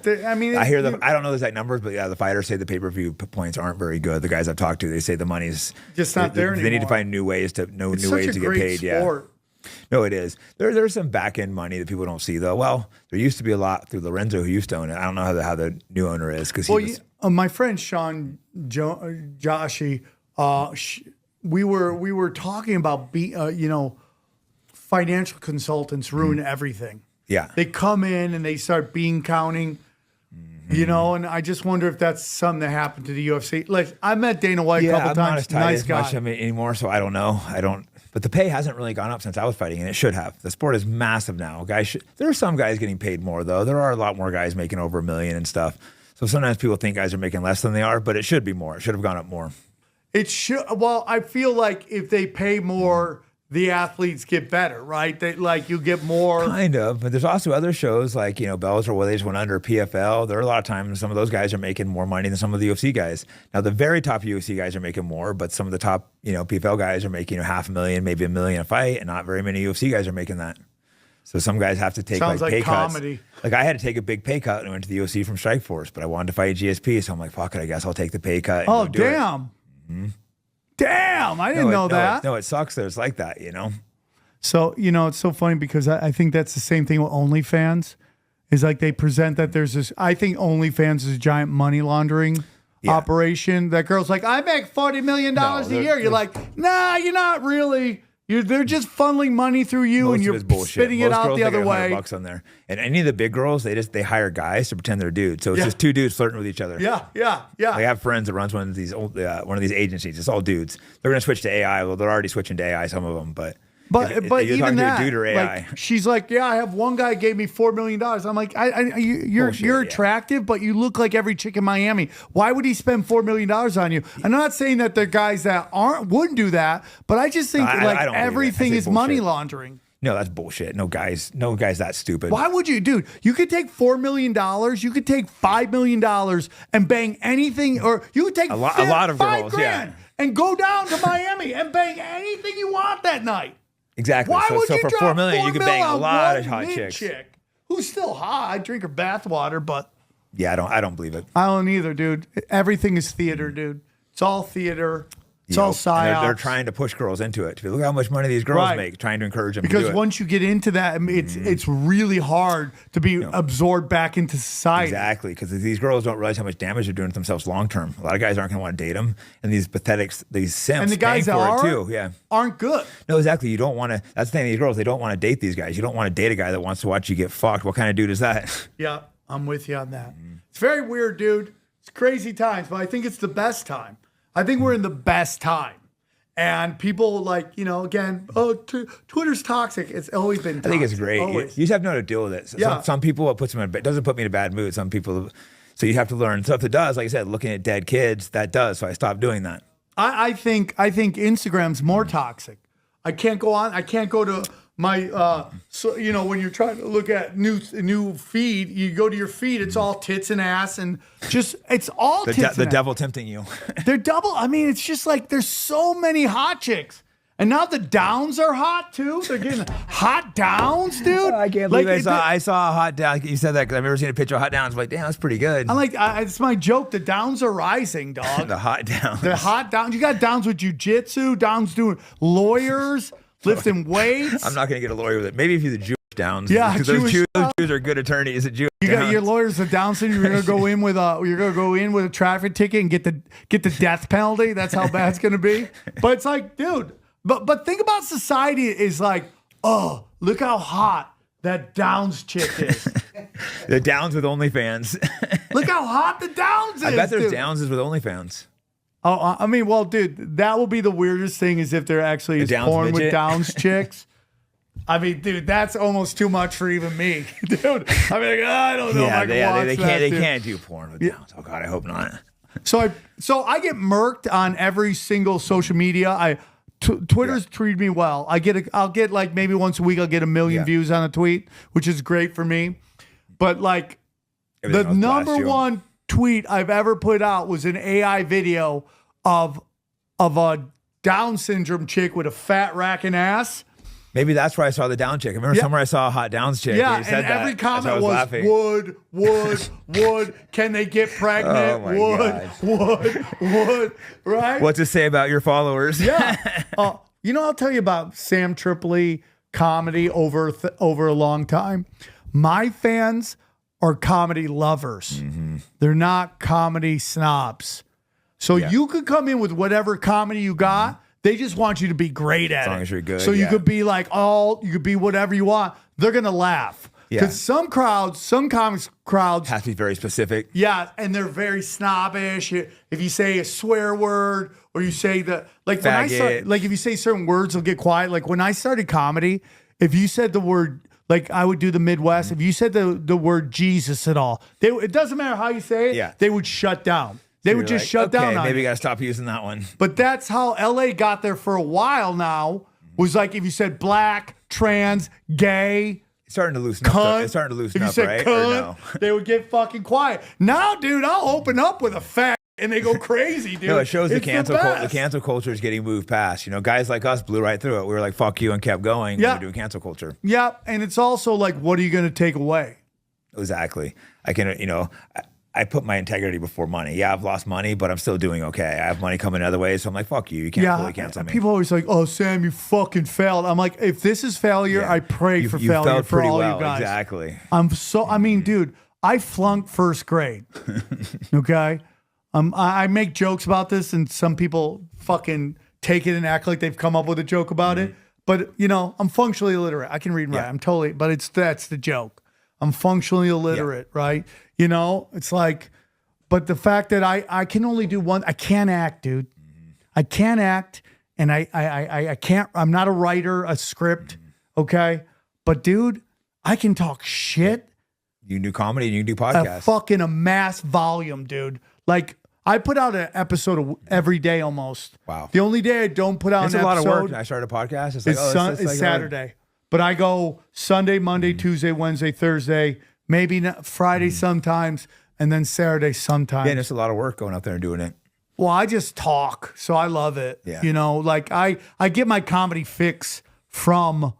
I hear them. I don't know the exact numbers, but yeah, the fighters say the pay-per-view points aren't very good. The guys I've talked to, they say the money's just not there anymore. They need to find new ways to new ways to get paid. Sport. Yeah, no, it is. There's some back end money that people don't see though. Well, there used to be a lot through Lorenzo who used to own it. I don't know how the new owner is because my friend Sean Joshi, we were talking about financial consultants ruin everything. Yeah. They come in and they start bean counting, and I just wonder if that's something that happened to the UFC. Like, I met Dana White a couple times. Nice guy. Much anymore, so I don't know. But the pay hasn't really gone up since I was fighting, and it should have. The sport is massive now. There are some guys getting paid more, though. There are a lot more guys making over $1 million and stuff. So sometimes people think guys are making less than they are, but it should be more. It should have gone up more. It should. Well, I feel like if they pay more, the athletes get better, right? You get more. Kind of, but there's also other shows like Bellator where they just went under PFL. There are a lot of times some of those guys are making more money than some of the UFC guys. Now the very top UFC guys are making more, but some of the top PFL guys are making $500,000, maybe $1 million a fight, and not very many UFC guys are making that. So some guys have to take pay comedy. cuts. Like I had to take a big pay cut and I went to the UFC from Strikeforce, but I wanted to fight GSP, so I'm like, fuck it, I guess I'll take the pay cut. And damn. Mm-hmm. Damn, I didn't know that. No, it sucks that it's like that, So, it's so funny because I think that's the same thing with OnlyFans. Is like they present that there's this, I think OnlyFans is a giant money laundering operation. That girl's like, I make $40 million a year. You're like, nah, you're not really. They're just funneling money through you and you're spitting it out the other way. $100 on there. And any of the big girls, they hire guys to pretend they're dudes. So it's just two dudes flirting with each other. Yeah. I have friends that runs one of these agencies. It's all dudes. They're going to switch to AI. Well, they're already switching to AI, some of them, but you're even that, to a dude or AI. Like, she's like, I have one guy gave me $4 million. I'm like, you're attractive, but you look like every chick in Miami. Why would he spend $4 million on you? I'm not saying that the guys that wouldn't do that, but I just think everything is money laundering. No, that's bullshit. No guy's that stupid. Why would you, dude? You could take $4 million, you could take $5 million and bang anything, or you could take a lot of girls, $5,000 and go down to Miami and bang anything you want that night. Exactly. Why would so you for drop $4 million, you could bang a lot of hot chick who's still hot. I drink her bathwater, but yeah, I don't believe it. I don't either, dude. Everything is theater, dude. It's all theater. It's all psyops. They're trying to push girls into it. Look how much money these girls make, trying to encourage them to because do it. once you get into that, it's really hard to be absorbed back into society. Exactly, because these girls don't realize how much damage they're doing to themselves long term. A lot of guys aren't going to want to date them, and these these simps, and the guys that aren't good. No, exactly. You don't want to. That's the thing. These girls, they don't want to date these guys. You don't want to date a guy that wants to watch you get fucked. What kind of dude is that? Yeah, I'm with you on that. It's very weird, dude. It's crazy times, but I think it's the best time. I think we're in the best time. And people again, Twitter's toxic. It's always been toxic. I think it's great. You just have to know how to deal with it. Some people, it puts them in, it doesn't put me in a bad mood. Some people, so you have to learn. So if it does, like I said, looking at dead kids, that does. So I stopped doing that. I think Instagram's more toxic. I can't go on. I can't go to my when you're trying to look at new feed, you go to your feed, it's all tits and ass and just it's all tits. The devil tempting you. They're double. I mean, it's just like there's so many hot chicks. And now the downs are hot too. They're getting hot downs, dude. I can't believe I saw a hot down. You said that because I've never seen a picture of hot downs. I'm like, damn, that's pretty good. I'm like, it's my joke. The downs are rising, dog. The hot downs. The hot downs. You got downs with jiu-jitsu, downs doing lawyers, lifting weights. I'm not going to get a lawyer with it. Maybe if you're the Jewish downs. Yeah, because those Jews are good attorneys. Jewish you got downs. your lawyers the Down syndrome. You're gonna go in with a traffic ticket and get the death penalty. That's how bad it's gonna be. But it's like, dude. But think about society is like, oh, look how hot that Downs chick is. The Downs with OnlyFans. Look how hot the Downs is. I bet there's dude. Downs with OnlyFans. Oh, I mean, well, dude, that will be the weirdest thing is if there actually is porn midget. with Downs chicks. I mean, dude, that's almost too much for even me, dude. I mean, I don't know if I can watch that. They can't do porn with Downs. Oh God, I hope not. So I get murked on every single social media. Twitter's treated me well. I'll get like maybe once a week I'll get 1 million views on a tweet, which is great for me. But like the number one tweet I've ever put out was an AI video of a Down syndrome chick with a fat racking ass. Maybe that's where I saw the Down chick. I remember somewhere I saw a hot Downs chick. Yeah, and said every that. comment was would. Can they get pregnant? Would. Right? What's it say about your followers? Yeah. I'll tell you about Sam Tripoli comedy over a long time. My fans are comedy lovers. Mm-hmm. They're not comedy snobs. So you could come in with whatever comedy you got. Mm-hmm. They just want you to be great at it. As long as you're good. So you could be like you could be whatever you want. They're going to laugh. Because some comics crowds have to be very specific. Yeah, and they're very snobbish. If you say a swear word or you say when I start, like if you say certain words, they'll get quiet. Like when I started comedy, if you said the word, like I would do the Midwest, if you said the word Jesus at all, it doesn't matter how you say it, they would shut down. They would just shut down on maybe you. got to stop using that one. But that's how LA got there for a while now, was like if you said black, trans, gay, it's starting to loosen up. It's starting to loosen up, right? Cunt, they would get fucking quiet. Now, dude, I'll open up with a fat and they go crazy, dude. No, it shows the cancel culture is getting moved past. Guys like us blew right through it. We were like, fuck you, and kept going. Yeah. We're doing cancel culture. Yeah, and it's also like, what are you going to take away? Exactly. I can, I put my integrity before money. Yeah, I've lost money, but I'm still doing okay. I have money coming other ways, so I'm like, fuck you. You can't fully cancel me. People always like, oh, Sam, you fucking failed. I'm like, if this is failure, I pray for failure for all you guys. Exactly. I mean, dude, I flunked first grade. Okay? I make jokes about this, and some people fucking take it and act like they've come up with a joke about it. But, I'm functionally illiterate. I can read and write. I'm totally, but that's the joke. I'm functionally illiterate, right? It's like, but the fact that I can only do one, I can't act, dude. I can't act, and I can't, I'm not a writer, a script, okay? But dude, I can talk shit. You can do comedy and you can do podcasts. A fucking mass volume, dude. Like, I put out an episode every day almost. Wow. The only day I don't put out an episode. It's a lot of work. I started a podcast. It's like, it's Saturday. But I go Sunday, Monday, Tuesday, Wednesday, Thursday, maybe Friday sometimes, and then Saturday sometimes. Yeah, and it's a lot of work going out there and doing it. Well, I just talk, so I love it. Yeah. Like I get my comedy fix from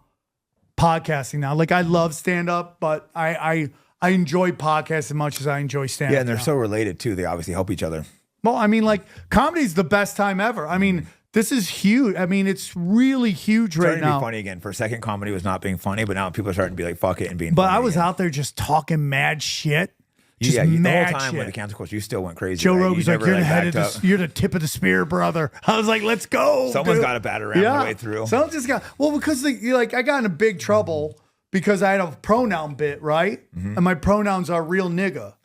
podcasting now. Like I love stand-up, but I enjoy podcasts as much as I enjoy stand-up. Yeah, and they're so related too. They obviously help each other. Well, I mean, like comedy's the best time ever. I mean, This is huge. I mean, it's really huge right Starting to now. be funny again. For a second, comedy was not being funny, but now people are starting to be like, fuck it and being But funny I was again. out there just talking mad shit. Just the whole mad time shit. with the cancel culture, you still went crazy. Joe right? Rogan's You like, never, you're the head of backed up. you're the tip of the spear, brother. I was like, let's go. Someone's dude. got to bat around the way through. Someone just got, well, because I got in big trouble because I had a pronoun bit, right? Mm-hmm. And my pronouns are real nigga.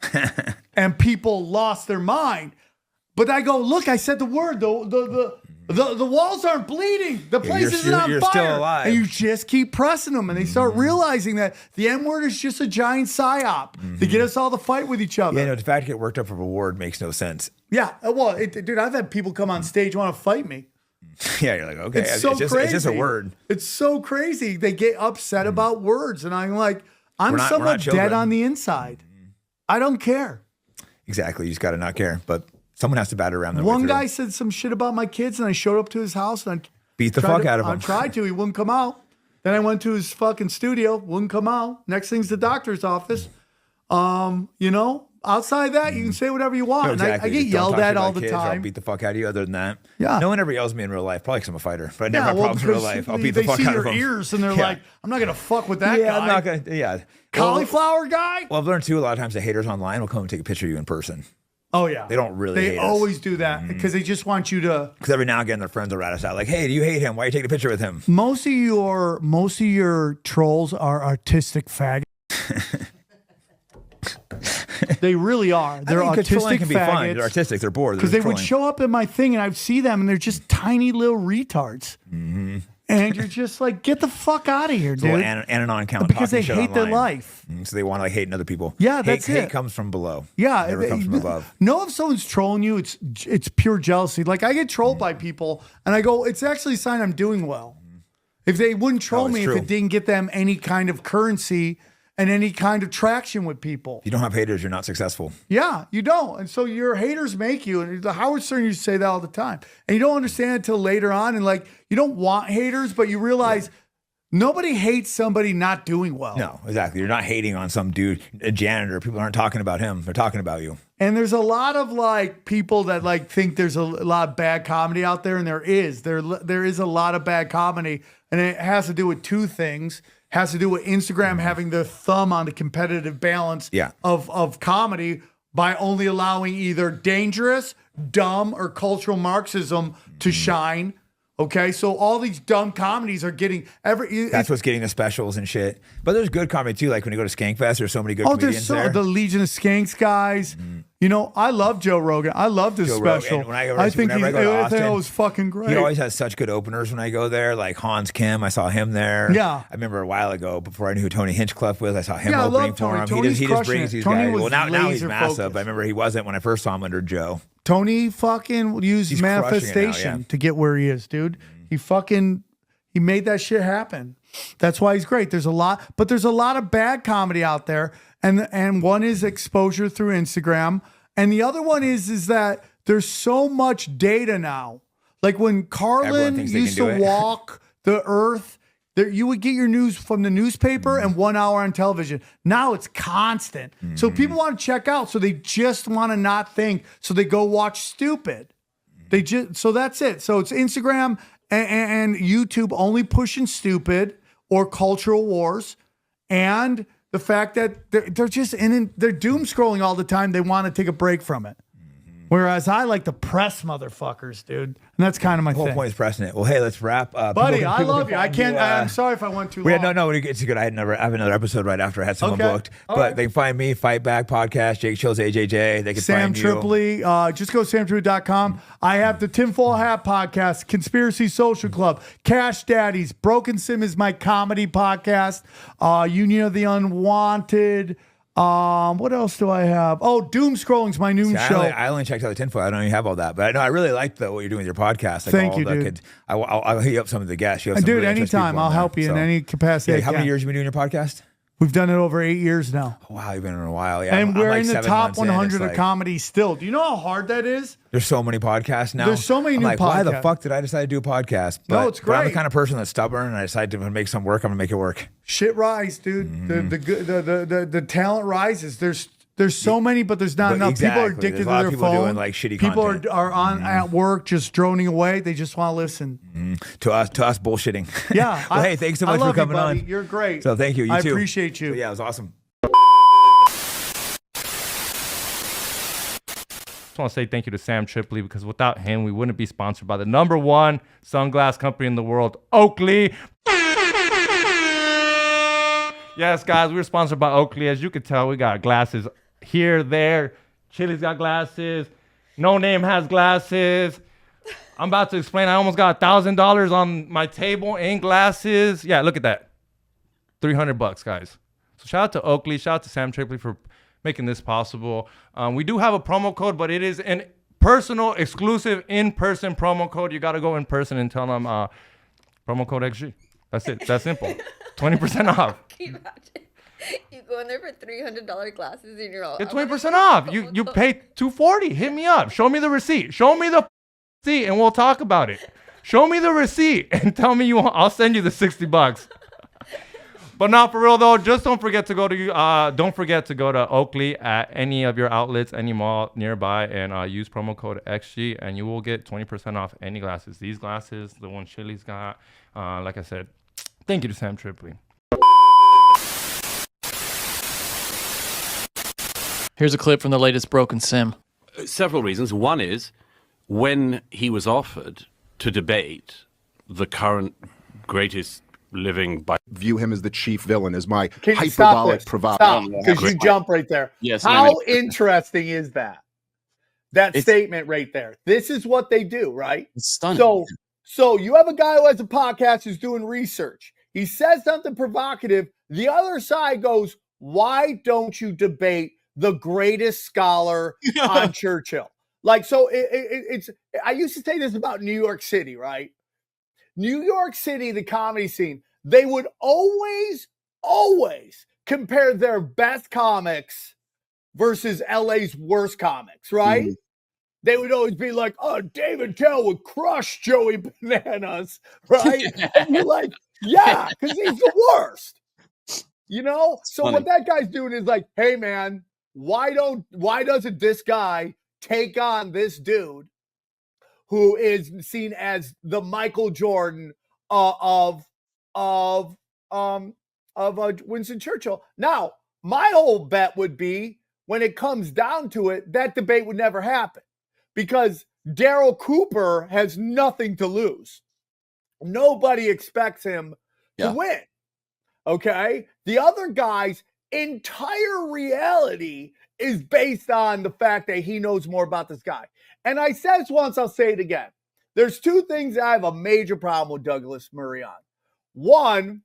And people lost their mind. But I go, look, I said the word. The walls aren't bleeding. The place isn't on you're fire. still alive. And you just keep pressing them. And they start realizing that the N-word is just a giant psyop to get us all to fight with each other. Yeah, no, the fact to get worked up for a reward makes no sense. Yeah. Well, dude, I've had people come on stage want to fight me. Yeah, you're like, okay, It's so it's crazy. just a word. It's so crazy. They get upset about words. And I'm like, I'm We're not somewhat children. dead on the inside. I don't care. Exactly. You just got to not care. But someone has to bat around the way One through. guy said some shit about my kids, and I showed up to his house and I Beat the fuck out of him. I tried to. He wouldn't come out. Then I went to his fucking studio. Wouldn't come out. Next thing's the doctor's office. Outside that, you can say whatever you want. No, And exactly. I get Just don't yelled talk shit at all about the kids or I'll time. beat the fuck out of you. Other than that, Yeah. no one ever yells at me in real life. Probably because I'm a fighter, but I never have problems in real because life. I'll beat the fuck They see out your of them. ears and they're Yeah. like, I'm not going to fuck with that Yeah, guy. I'm not gonna. Yeah, Cauliflower guy? Well, I've learned too. A lot of times, the haters online will come and take a picture of you in person Oh, yeah. They don't really They hate us. always do that because they just want you to. because every now and again their friends will rat us out. Like, hey, do you hate him? Why are you taking a picture with him? Most of your trolls are artistic faggots. They really are. They're 'cause trolling autistic can be fun. faggots. They're artistic. They're bored. Because they would show up in my thing and I'd see them and they're just tiny little retards. Mm-hmm. And you're just like, get the fuck out of here, dude. Anon count Because they talking shit hate their online. life. So they want to like hating other people. Yeah, that's hate it. comes from below. Yeah, Never comes from above. Know if someone's trolling you, it's pure jealousy. Like I get trolled by people, and I go, it's actually a sign I'm doing well. If they wouldn't troll it's me, true. if it didn't get them any kind of currency and any kind of traction with people. If you don't have haters, you're not successful. Yeah, you don't. And so your haters make you. And the Howard Stern used to say that all the time. And you don't understand it till later on. And like, you don't want haters, but you realize nobody hates somebody not doing well. No, exactly. You're not hating on some dude, a janitor. People aren't talking about him. They're talking about you. And there's a lot of like people that like think there's a lot of bad comedy out there, and there is a lot of bad comedy, and it has to do with two things. Has to do with Instagram having their thumb on the competitive balance of comedy by only allowing either dangerous, dumb, or cultural Marxism to shine. Okay, so all these dumb comedies are getting That's what's getting the specials and shit. But there's good comedy too. Like when you go to Skankfest, there's so many good comedians there. the Legion of Skanks guys. You know, I love Joe Rogan. I love this Joe Rogan. special. And when I go, I think whenever I go to it Austin, was fucking great. he always has such good openers when I go there. Like Hans Kim, I saw him there. Yeah. I remember a while ago, before I knew who Tony Hinchcliffe was, I saw him Yeah, I opening love for Tony. him. Tony's He just crushing brings it. these Tony guys. was Well, now he's laser massive. focused. I remember he wasn't when I first saw him under Joe. Tony fucking used He's crushing it now, manifestation yeah. to get where he is, dude. He made that shit happen. That's why he's great. There's a lot of bad comedy out there, and one is exposure through Instagram, and the other one is that there's so much data now. Like when Everyone Carlin thinks they used can to do it. walk the earth, you would get your news from the newspaper and 1 hour on television. Now it's constant. So people want to check out. So they just want to not think. So they go watch stupid. So that's it. So it's Instagram and YouTube only pushing stupid or cultural wars, and the fact that they're just they're doom scrolling all the time. They want to take a break from it. Whereas I like to press motherfuckers, dude. And that's kind of my The whole thing. point is pressing it. Well, hey, let's wrap. Buddy, I People love can you. I find can't. I'm sorry if I went too long. No, it's good. I have another episode right after I had someone Okay. booked. All But right. they can find me, Fight Back Podcast, Jake Chills, AJJ. They can Sam find you. Tripoli. Just go to samtripoli.com. I have the Tinfoil Hat podcast, Conspiracy Social Club, Cash Daddies, Broken Sim is my comedy podcast, Union of the Unwanted. What else do I have? Oh, Doom Scrolling's my new See, show. I only checked out the tinfoil. I don't even have all that, but I know I really liked what you're doing with your podcast. Like Thank all you, the dude. I'll hit you up some of the guests. You have And some dude, really interesting anytime people I'll on there. help you in So, any capacity. Yeah, I how many can. years have you been doing your podcast? We've done it over 8 years now. Oh, wow, you've been in a while. Yeah, And I'm we're like in the 7 top months in. 100 It's of like- comedy still. Do you know how hard that is? There's so many podcasts now. There's so many I'm new like, why the podcasts. fuck did I decide to do a podcast? No, it's But I'm the great. kind of person that's stubborn, and I decide to make some work. I'm gonna make it work. Shit rise, dude. Mm-hmm. The talent rises. There's so many, but there's not enough. Exactly. People are addicted There's a to lot their of people phone. doing like shitty people content. are on at work just droning away. They just want to listen. To us bullshitting. Yeah. Well, hey, thanks so much for coming buddy. on. You're great. So thank you. You I too. appreciate you. So, yeah, it was awesome. Just want to say thank you to Sam Tripoli, because without him, we wouldn't be sponsored by the #1 sunglass company in the world, Oakley. Yes, guys, we were sponsored by Oakley. As you can tell, we got glasses here, there. Chili's got glasses. No Name has glasses. I'm about to explain. I almost got $1,000 on my table in glasses. Yeah, look at that. $300, guys. So shout out to Oakley. Shout out to Sam Tripoli for making this possible. We do have a promo code, but it is an personal, exclusive, in-person promo code. You got to go in person and tell them promo code XG. That's it. That's simple. 20% off. Can you imagine? You go in there for $300 glasses and you're all... Get 20% off. You pay $240. Hit me up. Show me the receipt. Show me the receipt and we'll talk about it. Show me the receipt and tell me you want. I'll send you the $60. But not for real though. Just don't forget to go to Oakley at any of your outlets, any mall nearby, and use promo code XG, and you will get 20% off any glasses. These glasses, the one Chili's got. Like I said, thank you to Sam Tripoli. Here's a clip from the latest Broken Sim. Several reasons. One is when he was offered to debate the current greatest living by view him as the chief villain, as my Can you hyperbolic stop provocateur. because you jump right there. Yes. How interesting is that? That statement right there. This is what they do, right? It's stunning. So you have a guy who has a podcast who's doing research. He says something provocative. The other side goes, "Why don't you debate the greatest scholar on Churchill?" Like, so it's. I used to say this about New York City, right? New York City, the comedy scene, they would always compare their best comics versus LA's worst comics, right? Mm-hmm. They would always be like, "Oh, David Tell would crush Joey Bananas," right? And you're like, yeah, because he's the worst. You know? So funny. What that guy's doing is like, hey man, why doesn't this guy take on this dude who is seen as the Michael Jordan of Winston Churchill? Now, my whole bet would be, when it comes down to it, that debate would never happen because Daryl Cooper has nothing to lose. Nobody expects him to win. Okay? The other guy's entire reality is based on the fact that he knows more about this guy. And I said this once, I'll say it again. There's two things I have a major problem with Douglas Murray on. One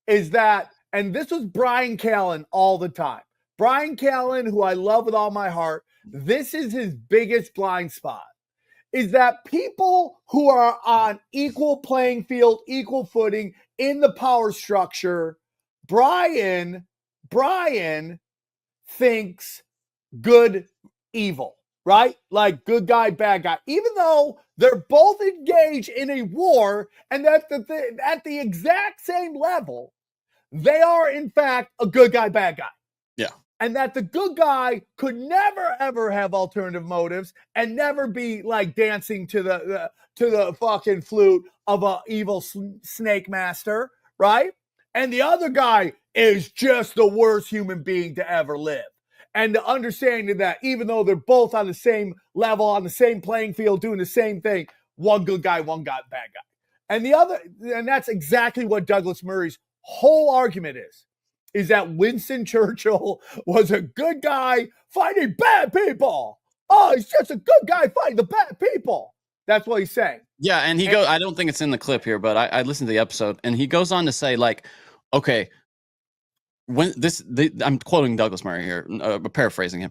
is that, and this was Brian Callen all the time. Brian Callen, who I love with all my heart, this is his biggest blind spot, is that people who are on equal playing field, equal footing in the power structure, Brian thinks good, evil, right? Like good guy, bad guy, even though they're both engaged in a war and at the exact same level, they are in fact a good guy, bad guy. Yeah. And that the good guy could never, ever have alternative motives and never be like dancing to the fucking flute of a evil snake master, right? And the other guy is just the worst human being to ever live. And the understanding that even though they're both on the same level, on the same playing field, doing the same thing, one good guy, one guy, bad guy. And that's exactly what Douglas Murray's whole argument is that Winston Churchill was a good guy fighting bad people. Oh, he's just a good guy fighting the bad people. That's what he's saying. Yeah, and he goes, I don't think it's in the clip here, but I listened to the episode, and he goes on to say, like, okay, I'm quoting Douglas Murray here, paraphrasing him.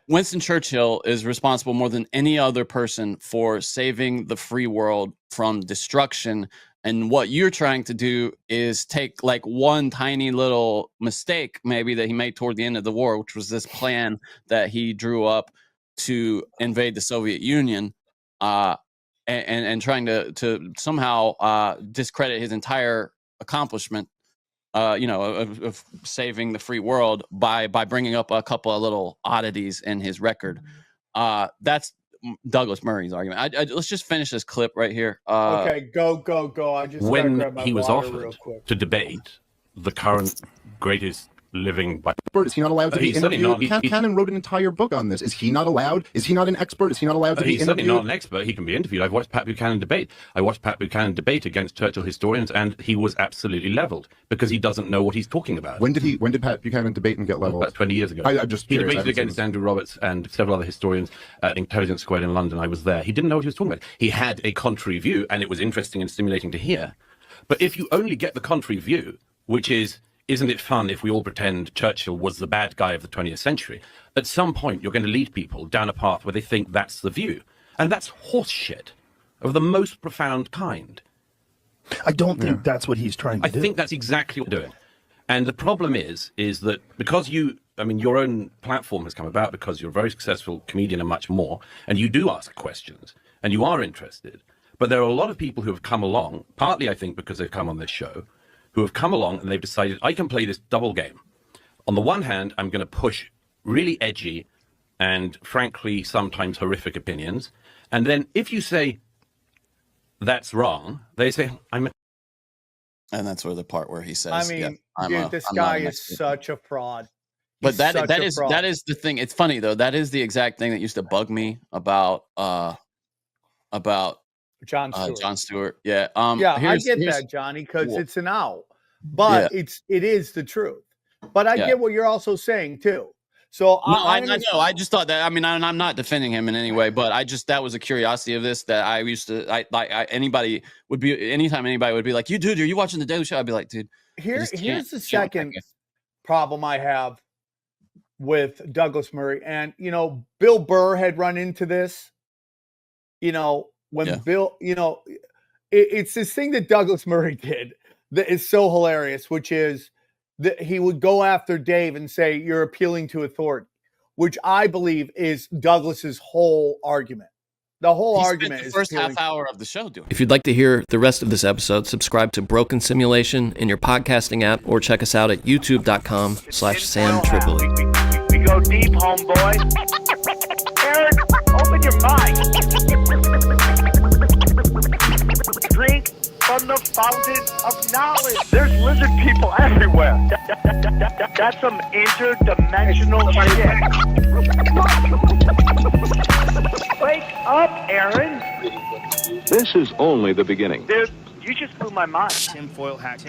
Winston Churchill is responsible more than any other person for saving the free world from destruction. And what you're trying to do is take like one tiny little mistake maybe that he made toward the end of the war, which was this plan that he drew up to invade the Soviet Union, and trying to somehow discredit his entire accomplishment of saving the free world by bringing up a couple of little oddities in his record. That's Douglas Murray's argument. Let's just finish this clip right here. Okay, go. I just gotta When grab my he was water real offered quick. to debate the current greatest living Is he not allowed to be interviewed? Cannon wrote an entire book on this. Is he not allowed? Is he not an expert? Is he not allowed to be He's interviewed? certainly not an expert. He can be interviewed. I've watched Pat Buchanan debate. I watched Pat Buchanan debate against Churchill historians, and he was absolutely leveled because he doesn't know what he's talking about. When did Pat Buchanan debate and get leveled? About 20 years ago. I'm just he curious. debated against Andrew Roberts and several other historians at Intelligence Squared in London. I was there. He didn't know what he was talking about. He had a contrary view, and it was interesting and stimulating to hear. But if you only get the contrary view, which is, isn't it fun if we all pretend Churchill was the bad guy of the 20th century? At some point, you're going to lead people down a path where they think that's the view. And that's horse shit of the most profound kind. I don't think that's what he's trying to do. I think that's exactly what we're doing. And the problem is that because your own platform has come about because you're a very successful comedian and much more, and you do ask questions, and you are interested. But there are a lot of people who have come along, partly I think because they've come on this show, who have come along and they've decided, I can play this double game. On the one hand, I'm going to push really edgy and frankly sometimes horrific opinions. And then if you say that's wrong, they say, and that's where the part where he says, this guy is such a fraud. But that is the thing. It's funny though. That is the exact thing that used to bug me about John Stewart. John Stewart. Yeah. I get that, Johnny, because it's an out. But it is the truth. But I get what you're also saying too. So I know. I just thought that. I mean, I'm not defending him in any way, but that was a curiosity of this that I used to. Anytime anybody would be like, "You dude, are you watching the Daily Show?" I'd be like, "Dude, here's the second problem I have with Douglas Murray, and Bill Burr had run into this. Bill, it's this thing that Douglas Murray did that is so hilarious, which is that he would go after Dave and say, you're appealing to authority, which I believe is Douglas's whole argument. The whole argument is the first half hour of the show doing. If you'd like to hear the rest of this episode, subscribe to Broken Simulation in your podcasting app or check us out at youtube.com/Sam Tripoli. We go deep, homeboy. Aaron, open your mind. Drink from the fountain of knowledge. There's lizard people everywhere. That's some interdimensional shit. Wake up, Aaron. This is only the beginning. Dude, you just blew my mind. Tinfoil hat.